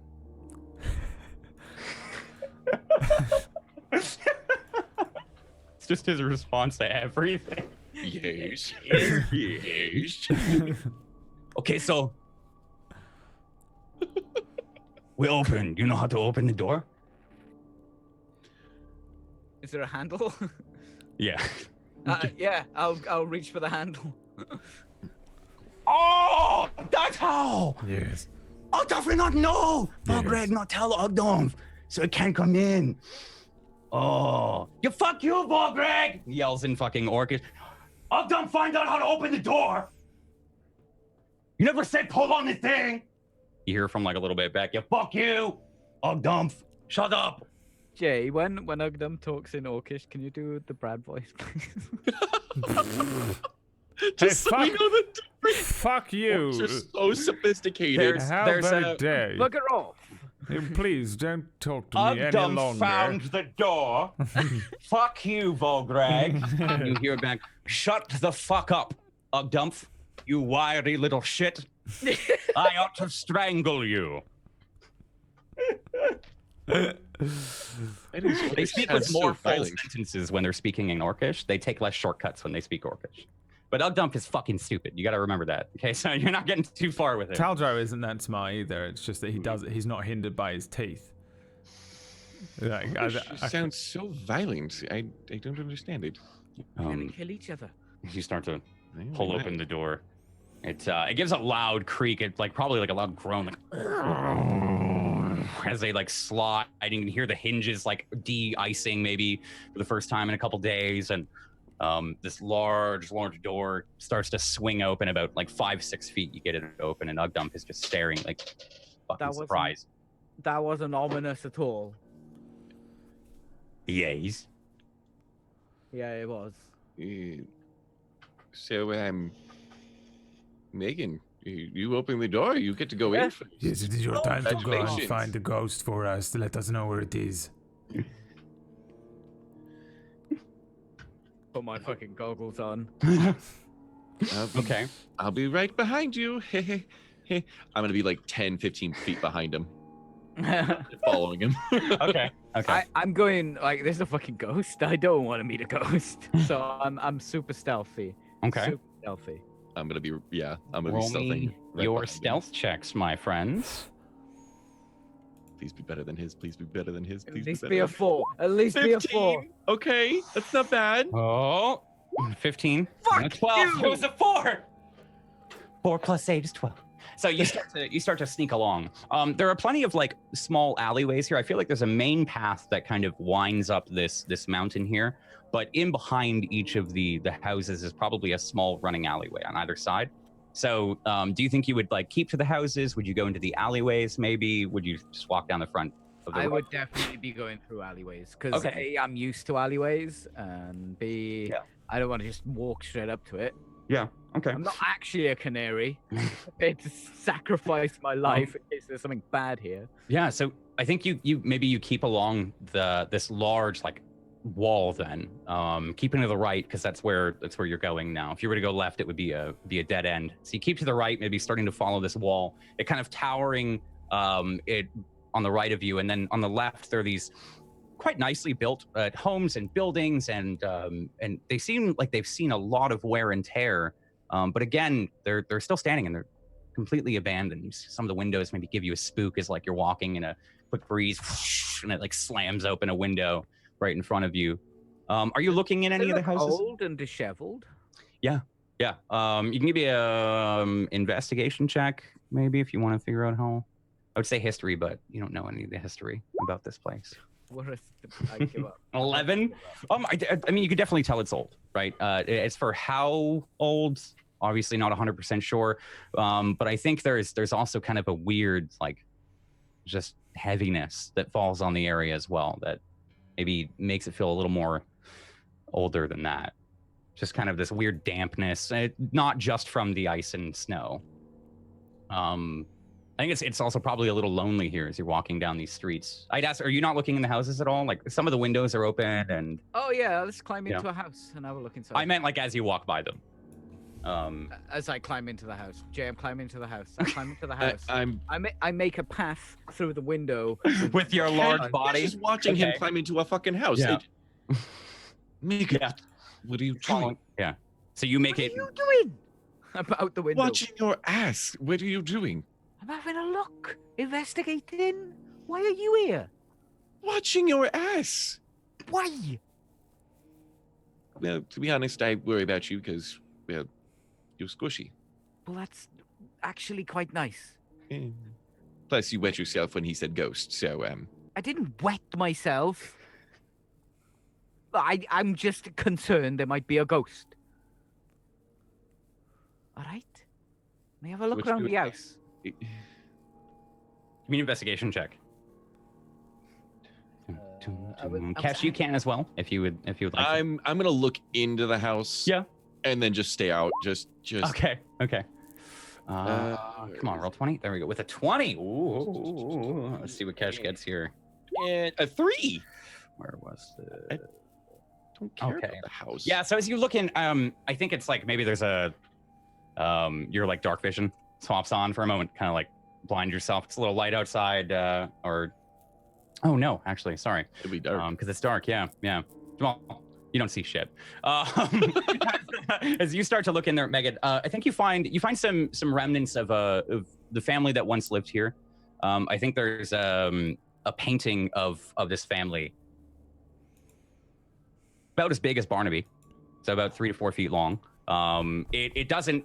It's just his response to everything. Yes. Yes. Okay, so we open. You know how to open the door? Is there a handle? Yeah. Yeah, I'll reach for the handle. Oh, that's how! Yes. Ugdumph will not know! Vormir not tell Ugdumph, so it can't come in. Oh, fuck you, Vormir! He yells in fucking orcish. Ugdumph find out how to open the door! You never said pull on the thing! You hear from like a little bit back. Yep. Fuck you! Ugdumph, shut up! Jay, when Ugdum talks in Orcish, can you do the Brad voice, please? Just so we know the difference. Fuck you. Orcs are so sophisticated. How there's very a- dare. Bugger off! Please don't talk to me any Ugdumph longer. found the door. Fuck you, Volgreg. You hear back. Shut the fuck up, Ugdumph. You wiry little shit. I ought to strangle you. They speak with more full sentences when they're speaking in Orcish. They take less shortcuts when they speak Orcish. But Ugdumph is fucking stupid. You got to remember that. Okay, so you're not getting too far with it. Taldro isn't that smart either. It's just that he's not hindered by his teeth. Like, It sounds so violent. I don't understand it. We're gonna kill each other. You start to Yeah, pull right. open the door. It gives a loud creak. It's like probably like a loud groan, like as they like slide. And you can hear the hinges like de-icing maybe for the first time in a couple days, and this large door starts to swing open about like 5-6 feet. You get it open, and Ugdumph is just staring like fucking surprised. That wasn't ominous at all. Yes. Yeah, it was. So, Megan, you open the door. You get to go in. First. Yes, it is your time to go and Congratulations. find the ghost for us. Let us know where it is. Put my fucking goggles on. Okay. I'll be right behind you. I'm gonna be like 10-15 feet behind him, following him. Okay. I'm going like there's a fucking ghost. I don't want to meet a ghost, so I'm super stealthy. Okay. Super stealthy. I'm gonna be Roll stealthing. me right your behind him. stealth checks, my friends. Please be better than his. Please be better than his. At Please least be be a better. 4. At least be a 4. 15. Okay, that's not bad. Oh, 15. Fuck and a 12. you! It was a 4. 4 plus 8 is 12. So you start to sneak along. There are plenty of like small alleyways here. I feel like there's a main path that kind of winds up this mountain here, but in behind each of the houses is probably a small running alleyway on either side. So do you think you would like keep to the houses? Would you go into the alleyways maybe? Would you just walk down the front of the I road? would definitely be going through alleyways because Okay. A, I'm used to alleyways, and B, Yeah. I don't want to just walk straight up to it. Yeah. Okay. I'm not actually a canary. I'm prepared to sacrifice my life in case there's something bad here. Yeah, so I think you maybe you keep along this large like wall then, keeping to the right because that's where you're going now. If you were to go left, it would be a dead end. So you keep to the right, maybe starting to follow this wall. It kind of towering it on the right of you, and then on the left there are these quite nicely built homes and buildings, and they seem like they've seen a lot of wear and tear. But again, they're still standing and they're completely abandoned. Some of the windows maybe give you a spook as like you're walking in a quick breeze, and it like slams open a window right in front of you. Are you looking in any of the houses? Old and disheveled. Yeah. You can give me a investigation check, maybe, if you want to figure out how. I would say history, but you don't know any of the history about this place. I give up. 11. I mean, you could definitely tell it's old, right? As for how old, obviously not 100% sure. But I think there's also kind of a weird, like, just heaviness that falls on the area as well that maybe makes it feel a little more older than that. Just kind of this weird dampness, not just from the ice and snow. I think it's also probably a little lonely here as you're walking down these streets. I'd ask, are you not looking in the houses at all? Like, some of the windows are open and... Oh yeah, let's climb into a house and have a look inside. I meant like as you walk by them. As I climb into the house. Jam, climb into the house. I climb into the house. I make a path through the window. With your large body? Just watching him climb into a fucking house. Yeah. What are you doing? Yeah. So you make it... What are you doing? I'm out the window. Watching your ass. What are you doing? I'm having a look. Investigating. Why are you here? Watching your ass. Why? Well, to be honest, I worry about you because, well, you're squishy. Well, that's actually quite nice. Plus, you wet yourself when he said ghost, so, I didn't wet myself. I'm just concerned there might be a ghost. All right. May I have a look around the house? Give me an investigation check. Cash, you can as well if you would like. I'm gonna look into the house. Yeah. And then just stay out. Just. Okay. Come on, roll 20. There we go. With a 20. Ooh. Let's see what Cash gets here. And a 3. Where was the? I don't care about the house. Yeah. So as you look in, I think it's like maybe there's a, your like dark vision swaps on for a moment, kind of like blind yourself. It's a little light outside, or oh no, actually, sorry, it'll be dark because it's dark. Yeah. Well, you don't see shit. As you start to look in there, Megan, I think you find some remnants of the family that once lived here. I think there's a painting of this family about as big as Barnaby, so about 3 to 4 feet long. It doesn't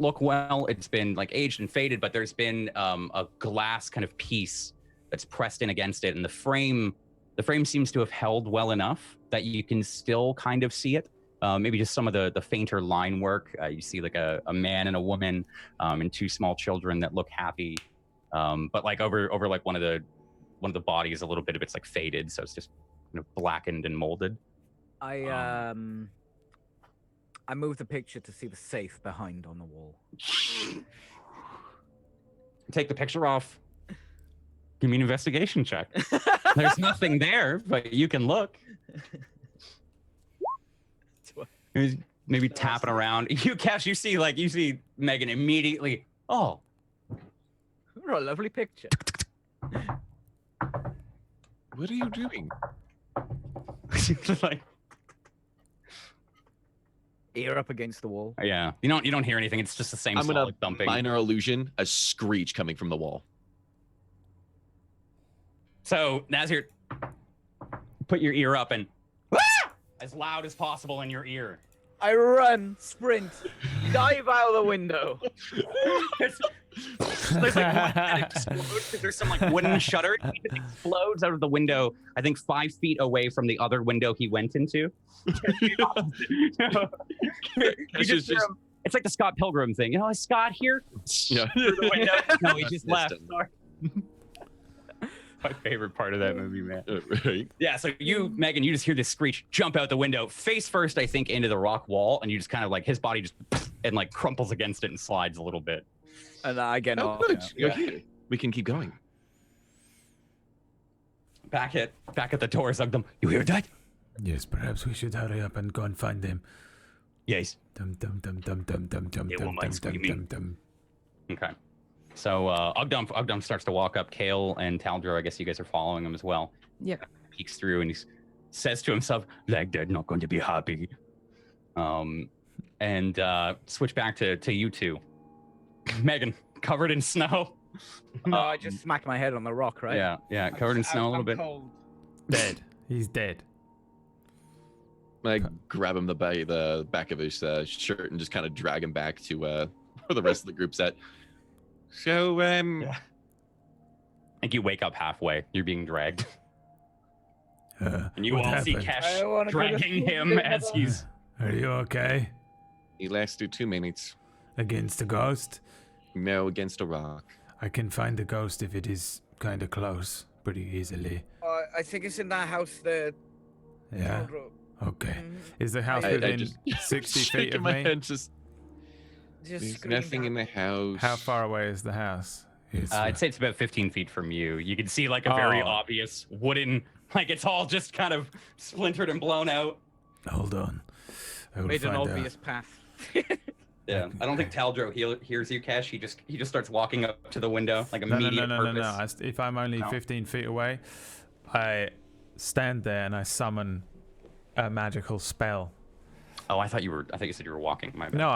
look well. It's been like aged and faded, but there's been a glass kind of piece that's pressed in against it, and the frame seems to have held well enough that you can still kind of see it. Maybe just some of the fainter line work. You see like a man and a woman and 2 small children that look happy, but like over like one of the bodies, a little bit of it's like faded, so it's just kind of blackened and molded. I moved the picture to see the safe behind on the wall. Take the picture off. Give me an investigation check. There's nothing there, but you can look. Maybe tapping around. You see Megan immediately. Oh. What a lovely picture. What are you doing? Like, ear up against the wall. Yeah, you don't hear anything. It's just the same solid thumping. Minor illusion, a screech coming from the wall. So Nazir, put your ear up and as loud as possible in your ear. I run, sprint, dive out of the window. There's like one that explodes. There's some like wooden shutter. It explodes out of the window. I think 5 feet away from the other window he went into. It's like the Scott Pilgrim thing. You know, is Scott here? Yeah. No, he just left. My favorite part of that movie, man. Right. Yeah, so Megan, you just hear this screech, jump out the window, face first, I think, into the rock wall, and you just kind of like, his body just, and like crumples against it and slides a little bit. And I get off. Good. Yeah. We can keep going. Back at the door, Zugdom. You hear that? Yes, perhaps we should hurry up and go and find them. Yes. Dum dum dum dum dum dum dum They dum won't dum mind dum screaming. dum. Okay. So Ogdump starts to walk up. Kale and Taldro, I guess you guys are following him as well. Yep. Peeks through and he says to himself, Like they're not going to be happy. and switch back to you two. Megan, covered in snow. I just smacked my head on the rock, right? Yeah, covered in snow a little bit. Cold. Dead. He's dead. I grab him the back of his shirt and just kind of drag him back to where the rest of the group's at. So, I think you wake up halfway. You're being dragged. And you What all see happened? Cash I wanna go to dragging sleep, him as mother. he's... Are you okay? he lasted 2 minutes. Against the ghost? No, against a rock. I can find the ghost if it is kind of close, pretty easily. I think it's in that house there. Yeah. Taldro. Okay. Is the house I within just 60 feet shaking of my me? head, just Just there's screamed nothing out. in the house. How far away is the house? It's, I'd say it's about 15 feet from you. You can see like a very Oh. obvious wooden, like it's all just kind of splintered and blown out. hold on. I will Made an find obvious path. Yeah, I don't think Taldro hears you, Cash. He just starts walking up to the window, like No. immediate purpose. If I'm only No. 15 feet away, I stand there and I summon a magical spell. Oh, I thought you said you were walking. My bad. No,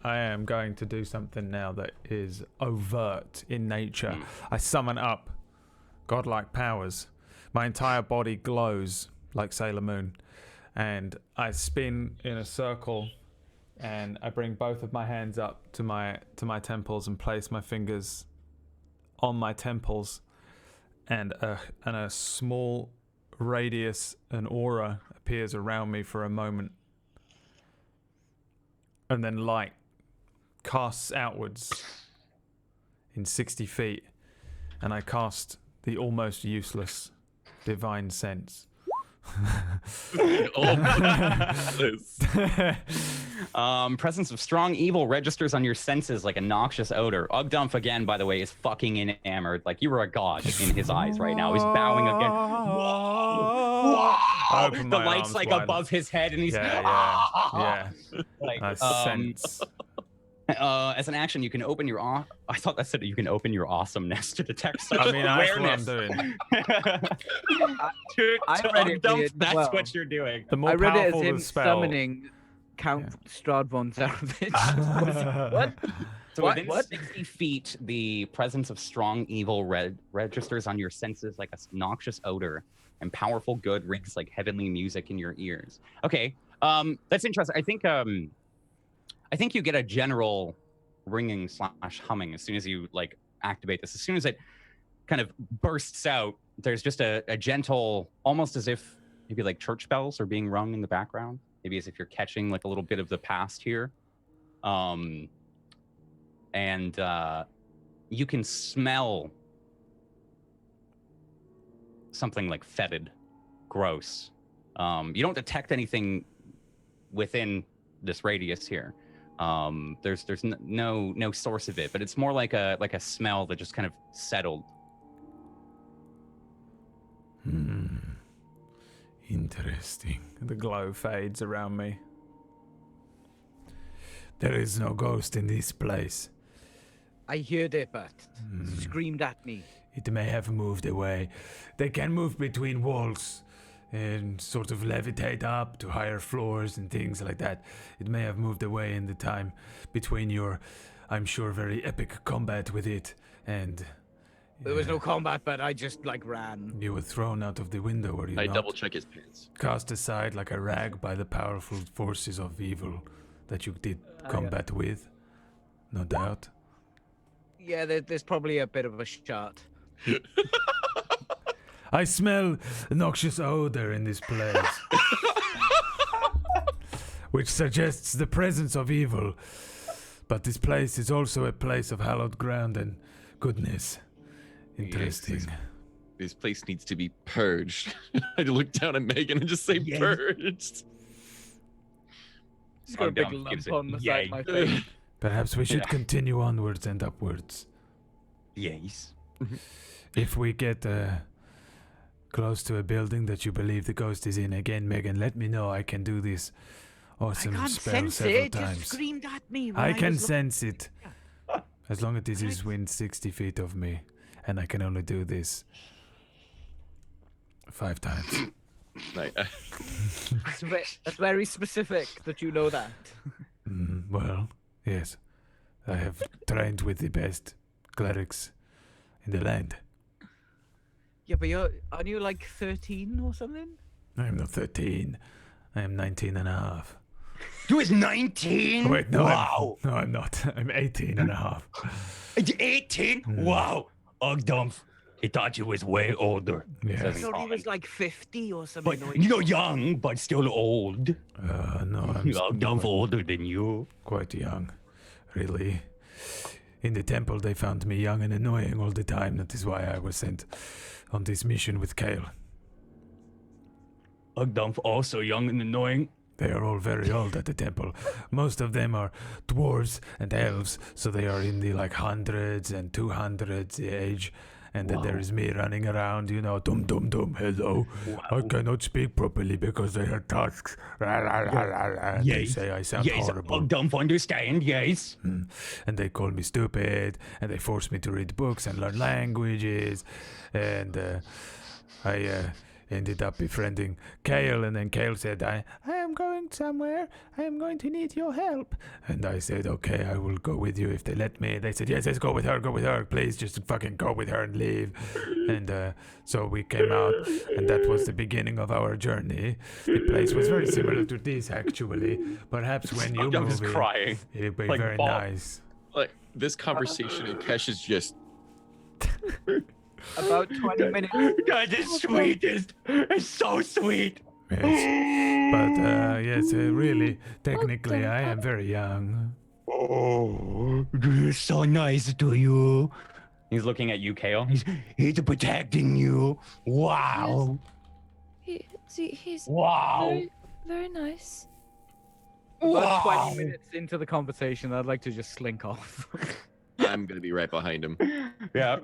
I am going to do something now that is overt in nature. I summon up godlike powers. My entire body glows like Sailor Moon, and I spin in a circle, and I bring both of my hands up to my temples and place my fingers on my temples, and a small radius, an aura appears around me for a moment. And then light casts outwards in 60 feet, and I cast the almost useless Divine Sense. Presence of strong evil registers on your senses like a noxious odor. Ogdump, again, by the way, is fucking enamored. Like you were a god in his eyes right now. He's bowing again. I open The my light's arms like wide. above his head, and he's Yeah. like, I sense. as an action, you can open your. I thought that said you can open your awesomeness to detect such I mean, that's what I'm awareness. doing. To read it Ogdump, weird, that's well. what you're doing. The more I read it as powerful him the spell. summoning Count Strahd von Zarovich. What? So What? within What? 60 feet, the presence of strong evil registers on your senses like a noxious odor, and powerful good rings like heavenly music in your ears. Okay, that's interesting. I think you get a general ringing / humming as soon as you like activate this. As soon as it kind of bursts out, there's just a gentle, almost as if maybe like church bells are being rung in the background. Maybe as if you're catching like a little bit of the past here. And you can smell something like fetid, gross. You don't detect anything within this radius here. There's no source of it, but it's more like a smell that just kind of settled. Interesting. The glow fades around me. There is no ghost in this place. I heard it, but screamed at me. It may have moved away. They can move between walls and sort of levitate up to higher floors and things like that. It may have moved away in the time between your, I'm sure, very epic combat with it and... There was no combat, but I just like ran. You were thrown out of the window, were you I not? double check his pants. Cast aside like a rag by the powerful forces of evil that you did combat with, no doubt. Yeah, there's probably a bit of a shot. I smell a noxious odor in this place, which suggests the presence of evil. But this place is also a place of hallowed ground and goodness. Interesting. Yes, this place needs to be purged. I look down at Megan and just say purged. Just got a big Ogdump lump gives it on the side of my face. Perhaps we should continue onwards and upwards. Yes. If we get close to a building that you believe the ghost is in. Again, Megan, let me know. I can do this awesome I can't spell sense several it. It times. just screamed at me. I can sense it. As long as it is within 60 feet of me. And I can only do this 5 times. Right. That's very specific that you know that. Well, yes. I have trained with the best clerics in the land. Yeah, but aren't you like 13 or something? I am not 13. I am 19 and a half. You is 19? Wait, no, Wow. I'm not. I'm 18 and a half. 18? Wow. Ogdumph. He thought you was way older. Yeah. I thought he was like 50 or something. But, young, but still old. No, I'm Ogdumph older than you. quite young, really. In the temple, they found me young and annoying all the time. That is why I was sent on this mission with Kale. Ogdumph also young and annoying. They are all very old at the temple. Most of them are dwarves and elves, so they are in the like 100s and 200s age. And then there is me running around, dum dum dum, hello. I cannot speak properly because I have tusks. They say I sound horrible. Ogdumph understand, yes. And they call me stupid, and they force me to read books and learn languages. And I ended up befriending Kale, and then Kale said, I am going somewhere. I am going to need your help. And I said, okay, I will go with you if they let me. They said, yes, go with her. Please just fucking go with her and leave. And so we came out, and that was the beginning of our journey. The place was very similar to this, actually. Perhaps when you I'm move just in, crying. it'll be Like very Bob. nice. Like this conversation in Kesh is just About 20 minutes. That is sweetest. It's so sweet. Yes. But yes, really, technically, I am very young. Oh, it's so nice to you. He's looking at you, Kale. He's protecting you. Wow. He's Wow. very, very nice. About Wow. 20 minutes into the conversation, I'd like to just slink off. I'm gonna be right behind him. Yeah.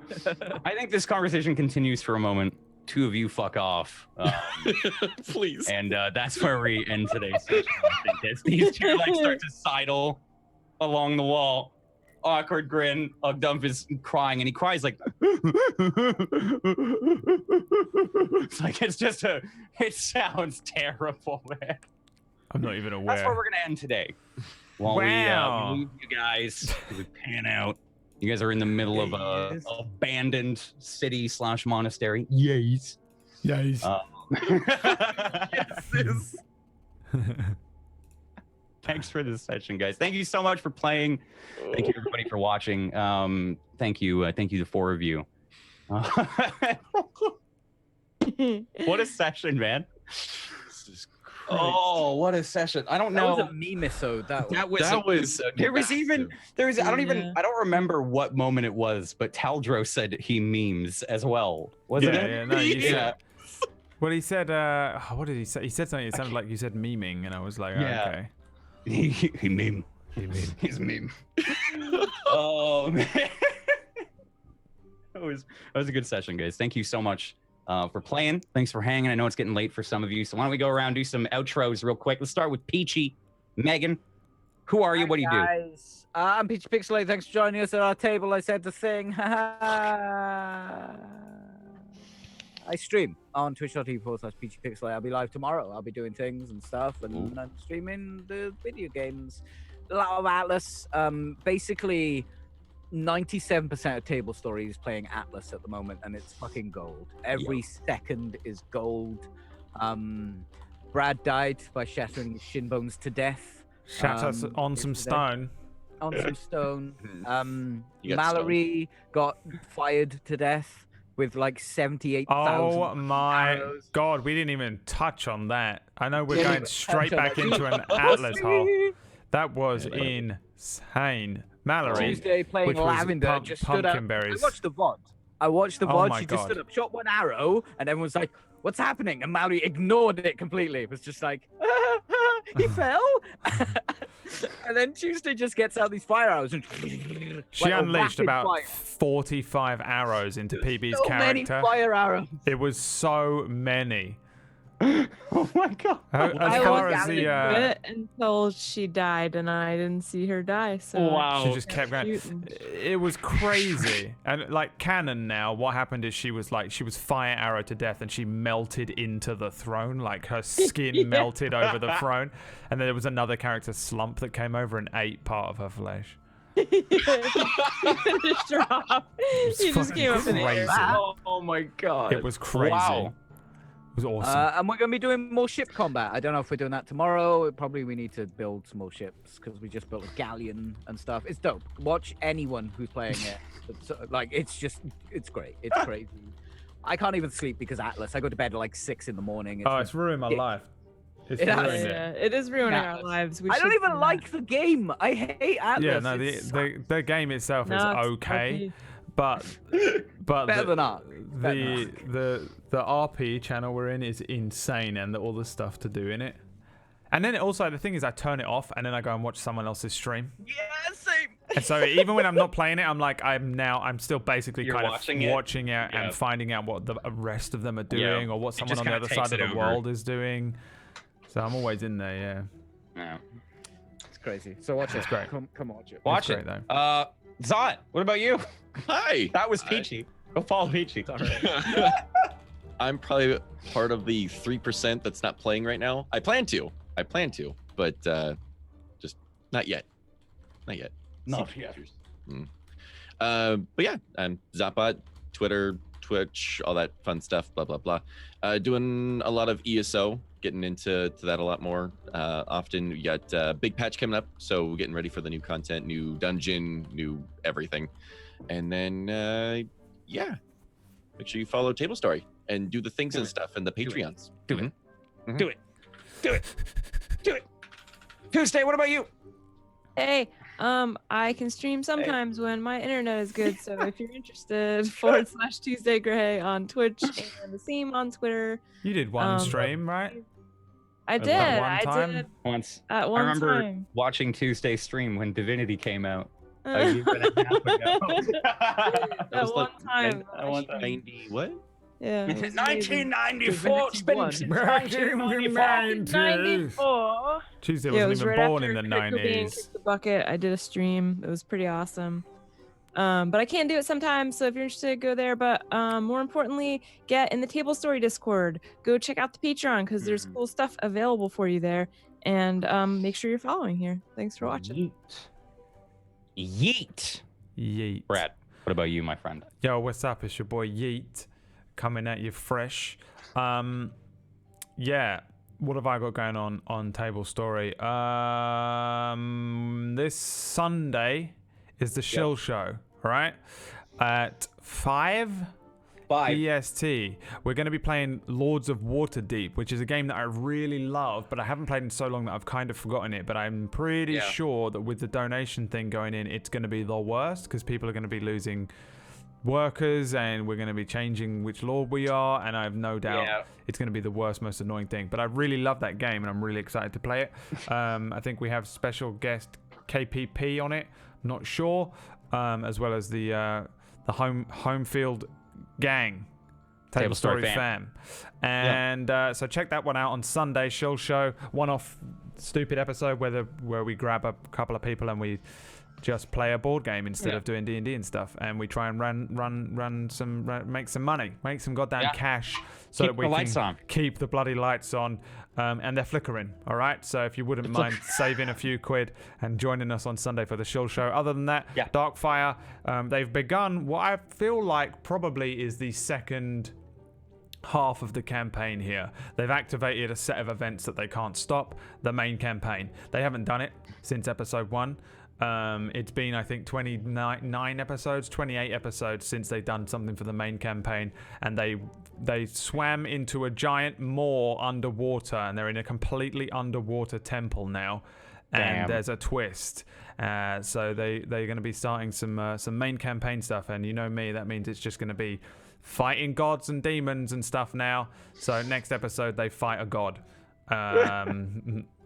I think this conversation continues for a moment. 2 of you fuck off. Please. And that's where we end today's session. I think as these 2 like start to sidle along the wall. Awkward grin. Ogdumph is crying, and he cries like it's like it sounds terrible, man. I'm not even aware. That's where we're gonna end today. While Wow. we leave you guys, we pan out. You guys are in the middle of a Yes. abandoned city / monastery. Yes. Yes. Thanks for this session, guys. Thank you so much for playing. Thank you everybody for watching. Thank you the 4 of you. What a session, man. Jesus Christ. Oh, what a session. I don't That know. was a meme-isode, that was. That was there was even Yeah. I don't remember what moment it was, but Taldro said he memes as well. Wasn't Yeah, it? yeah, no, you Yeah. Well, he said, what did he say? He said something, it sounded like you said memeing, and I was like, oh, Yeah. okay. He meme. He's meme. Oh man. That was a good session, guys. Thank you so much for playing. Thanks for hanging. I know it's getting late for some of you, so why don't we go around do some outros real quick. Let's start with Peachy. Megan, who are you? What do you do? Guys, I'm Peachy Pixelate. Thanks for joining us at our table. I said the thing. I stream on twitch.tv/PeachyPixelate. I'll be live tomorrow. I'll be doing things and stuff, and I'm streaming the video games. A lot of Atlas. Basically, 97% of Tablestory is playing Atlas at the moment, and it's fucking gold. Every second is gold. Brad died by shattering his shin bones to death. Shout us on some yesterday. stone. On some stone. You got Mallory got fired to death with like 78,000. Oh my arrows. god, we didn't even touch on that. I know we're Yeah, going we straight touched on back that. into an Atlas hole. That was insane. Mallory, Tuesday playing which was Lavender just stood up. pumpkin berries. I watched the VOD. Oh VOD. my She just God. stood up, shot one arrow, and everyone's like, "What's happening?" And Mallory ignored it completely. It was just like, he fell. And then Tuesday just gets out these fire arrows and She unleashed rapid about fire. 45 arrows into PB's So many character. fire arrows. It was so many. Oh my god. As I far was as the it until she died, and I didn't see her die. So Wow. she just kept going. shooting. It was crazy. And like canon now, what happened is she was fire arrow to death, and she melted into the throne. Like her skin melted over the throne. And then there was another character, Slump, that came over and ate part of her flesh. Finished her off. He just came up in the air. crazy. Oh my god. It was crazy. Wow. It was awesome. And we're going to be doing more ship combat. I don't know if we're doing that tomorrow. Probably we need to build some more ships because we just built a galleon and stuff. It's dope. Watch anyone who's playing it. It's great. It's crazy. I can't even sleep because Atlas. I go to bed at like 6 in the morning. It's ruined my life. It's It has. ruined it. Yeah, it is ruining Yeah. our lives. We I don't should even do like the game. I hate Atlas. Yeah, no, It's the game itself that. is No, it's okay, RP. but better than art. the RP channel we're in is insane, and all the stuff to do in it. And then also the thing is, I turn it off and then I go and watch someone else's stream. Yeah, same. And so even when I'm not playing it, I'm like, I'm still basically You're kind watching of it? watching it Yeah. and finding out what the rest of them are Yeah. doing or what It someone just on the kinda other side takes of it the over. world is doing. So I'm always in there, yeah. Yeah. It's crazy. So watch it. It's great. Come watch it. Watch great, it. though. Zot, what about you? Hi. That was Peachy. Go follow Peachy. I'm probably part of the 3% that's not playing right now. I plan to, but just not yet. Not yet. Not See yet. pictures. But yeah, I'm Zapbot, Twitter, Twitch, all that fun stuff. Blah blah blah. Doing a lot of ESO, getting into that a lot more. Often we got big patch coming up, so we're getting ready for the new content, new dungeon, new everything, and then yeah, make sure you follow Tablestory and do the things Do and it. stuff and the Patreons. Do it. Mhm. Do it. Do it. Do it. Tuesday, what about you? Hey, I can stream sometimes when my internet is good. So if you're interested, / Tuesday Gray on Twitch and the same on Twitter. You did one Um, stream, right? I Was did. that one I time? did Once. at I one remember time. watching Tuesday stream when Divinity came out. A year and a half ago. That was one like time. That one time. 90 what? Yeah. it was amazing. 1994. Divinity Spinning won. since 94. Tuesday Yeah, it wasn't was even right born after in the Kurt Cobain 90s. kicked the bucket. I did a stream. It was pretty awesome. But I can do it sometimes, so if you're interested, go there. But more importantly, get in the Tablestory Discord. Go check out the Patreon because there's cool stuff available for you there. And make sure you're following here. Thanks for watching. Yeet. Yeet. Brad, what about you, my friend? Yo, what's up? It's your boy Yeet coming at you fresh. Yeah, what have I got going on Tablestory? This Sunday is the Shill Show, right? At 5 EST. We're going to be playing Lords of Waterdeep, which is a game that I really love, but I haven't played in so long that I've kind of forgotten it. But I'm pretty sure that with the donation thing going in, it's going to be the worst because people are going to be losing workers and we're going to be changing which lord we are, and I have no doubt it's going to be the worst, most annoying thing. But I really love that game and I'm really excited to play it. I think we have special guest KPP on it, I'm not sure, as well as the home field gang, Tablestory fam. And so check that one out on Sunday. Shill Show, one-off stupid episode where we grab a couple of people and we just play a board game instead of doing D&D and stuff, and we try and make some money, make some goddamn cash, so Keep that we the lights can on. keep the bloody lights on, and they're flickering. All right, so if you wouldn't mind saving a few quid and joining us on Sunday for the Shill Show. Other than that, Darkfire, they've begun what I feel like probably is the second half of the campaign here. They've activated a set of events that they can't stop, the main campaign. They haven't done it since episode 1. It's been, I think, 28 episodes since they've done something for the main campaign, and they swam into a giant maw underwater, and they're in a completely underwater temple now. And there's a twist. So they're going to be starting some main campaign stuff, and you know me, that means it's just going to be fighting gods and demons and stuff now. So next episode they fight a god.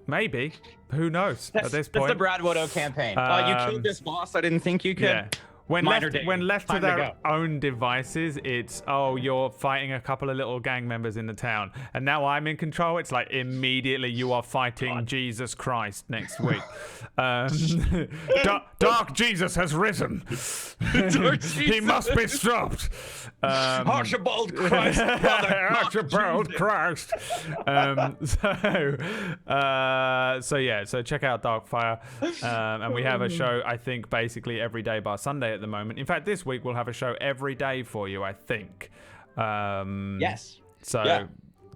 Maybe. Who knows at this point? That's the Brotatoe campaign. You killed this boss. I didn't think you could. Yeah. When left to Time their own devices, it's, oh, you're fighting a couple of little gang members in the town. And now I'm in control. It's like, immediately you are fighting Jesus Christ next week. Dark Jesus has risen. He must be stopped. Archibald Christ, brother. Archibald Christ. So check out Darkfire. And we have a show, I think, basically every day bar Sunday at the moment. In fact, this week we'll have a show every day for you, I think. Yes. So, yeah.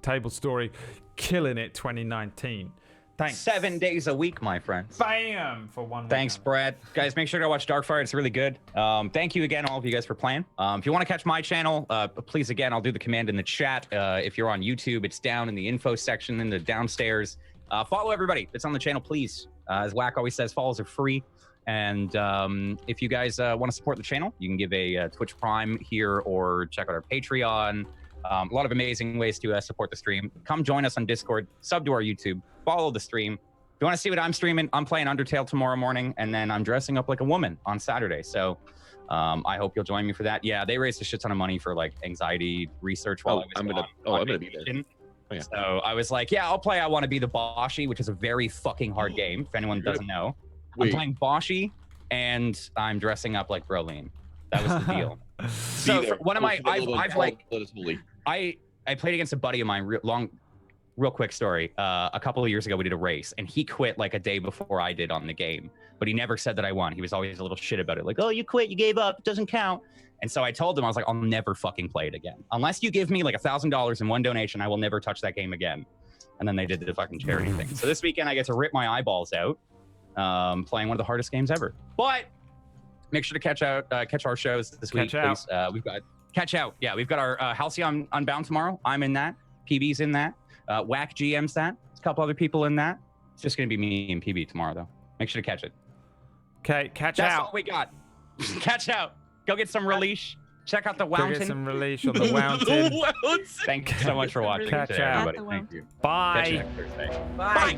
Tablestory, killing it 2019. Thanks. 7 days a week, my friends. Bam! For one week. Thanks, Brad. Guys, make sure to watch Darkfire. It's really good. Thank you again, all of you guys, for playing. If you want to catch my channel, please, again, I'll do the command in the chat. If you're on YouTube, it's down in the info section in the downstairs. Follow everybody that's on the channel, please. As Whack always says, follows are free. And if you guys want to support the channel, you can give a Twitch Prime here or check out our Patreon. A lot of amazing ways to support the stream. Come join us on Discord, sub to our YouTube, follow the stream. If you want to see what I'm streaming, I'm playing Undertale tomorrow morning, and then I'm dressing up like a woman on Saturday. So I hope you'll join me for that. Yeah, they raised a shit ton of money for like anxiety research while I'm gonna be there. Oh, yeah. So I was like, yeah, I'll play I Want to Be the Boshi, which is a very fucking hard game, if anyone doesn't know. I'm playing Boshi, and I'm dressing up like Brolene. That was the deal. So for one of my, I played against a buddy of mine. Real quick story. A couple of years ago, we did a race, and he quit like a day before I did on the game. But he never said that I won. He was always a little shit about it, like, "Oh, you quit, you gave up, it doesn't count." And so I told him, I was like, "I'll never fucking play it again. Unless you give me like $1,000 in one donation, I will never touch that game again." And then they did the fucking charity thing. So this weekend, I get to rip my eyeballs out. Playing one of the hardest games ever. But make sure to catch our shows this week, please. We've got catch out. Yeah, we've got our Halcyon Unbound tomorrow. I'm in that. PB's in that. Whack GM's that. There's a couple other people in that. It's just gonna be me and PB tomorrow, though. Make sure to catch it. Okay, catch out. That's all we got. Catch out. Go get some release. Check out the Wowntain. Go get some release on the Wowntain. Thank you so much for watching today, everybody. Thank you. Bye. Catch you next Thursday. Bye.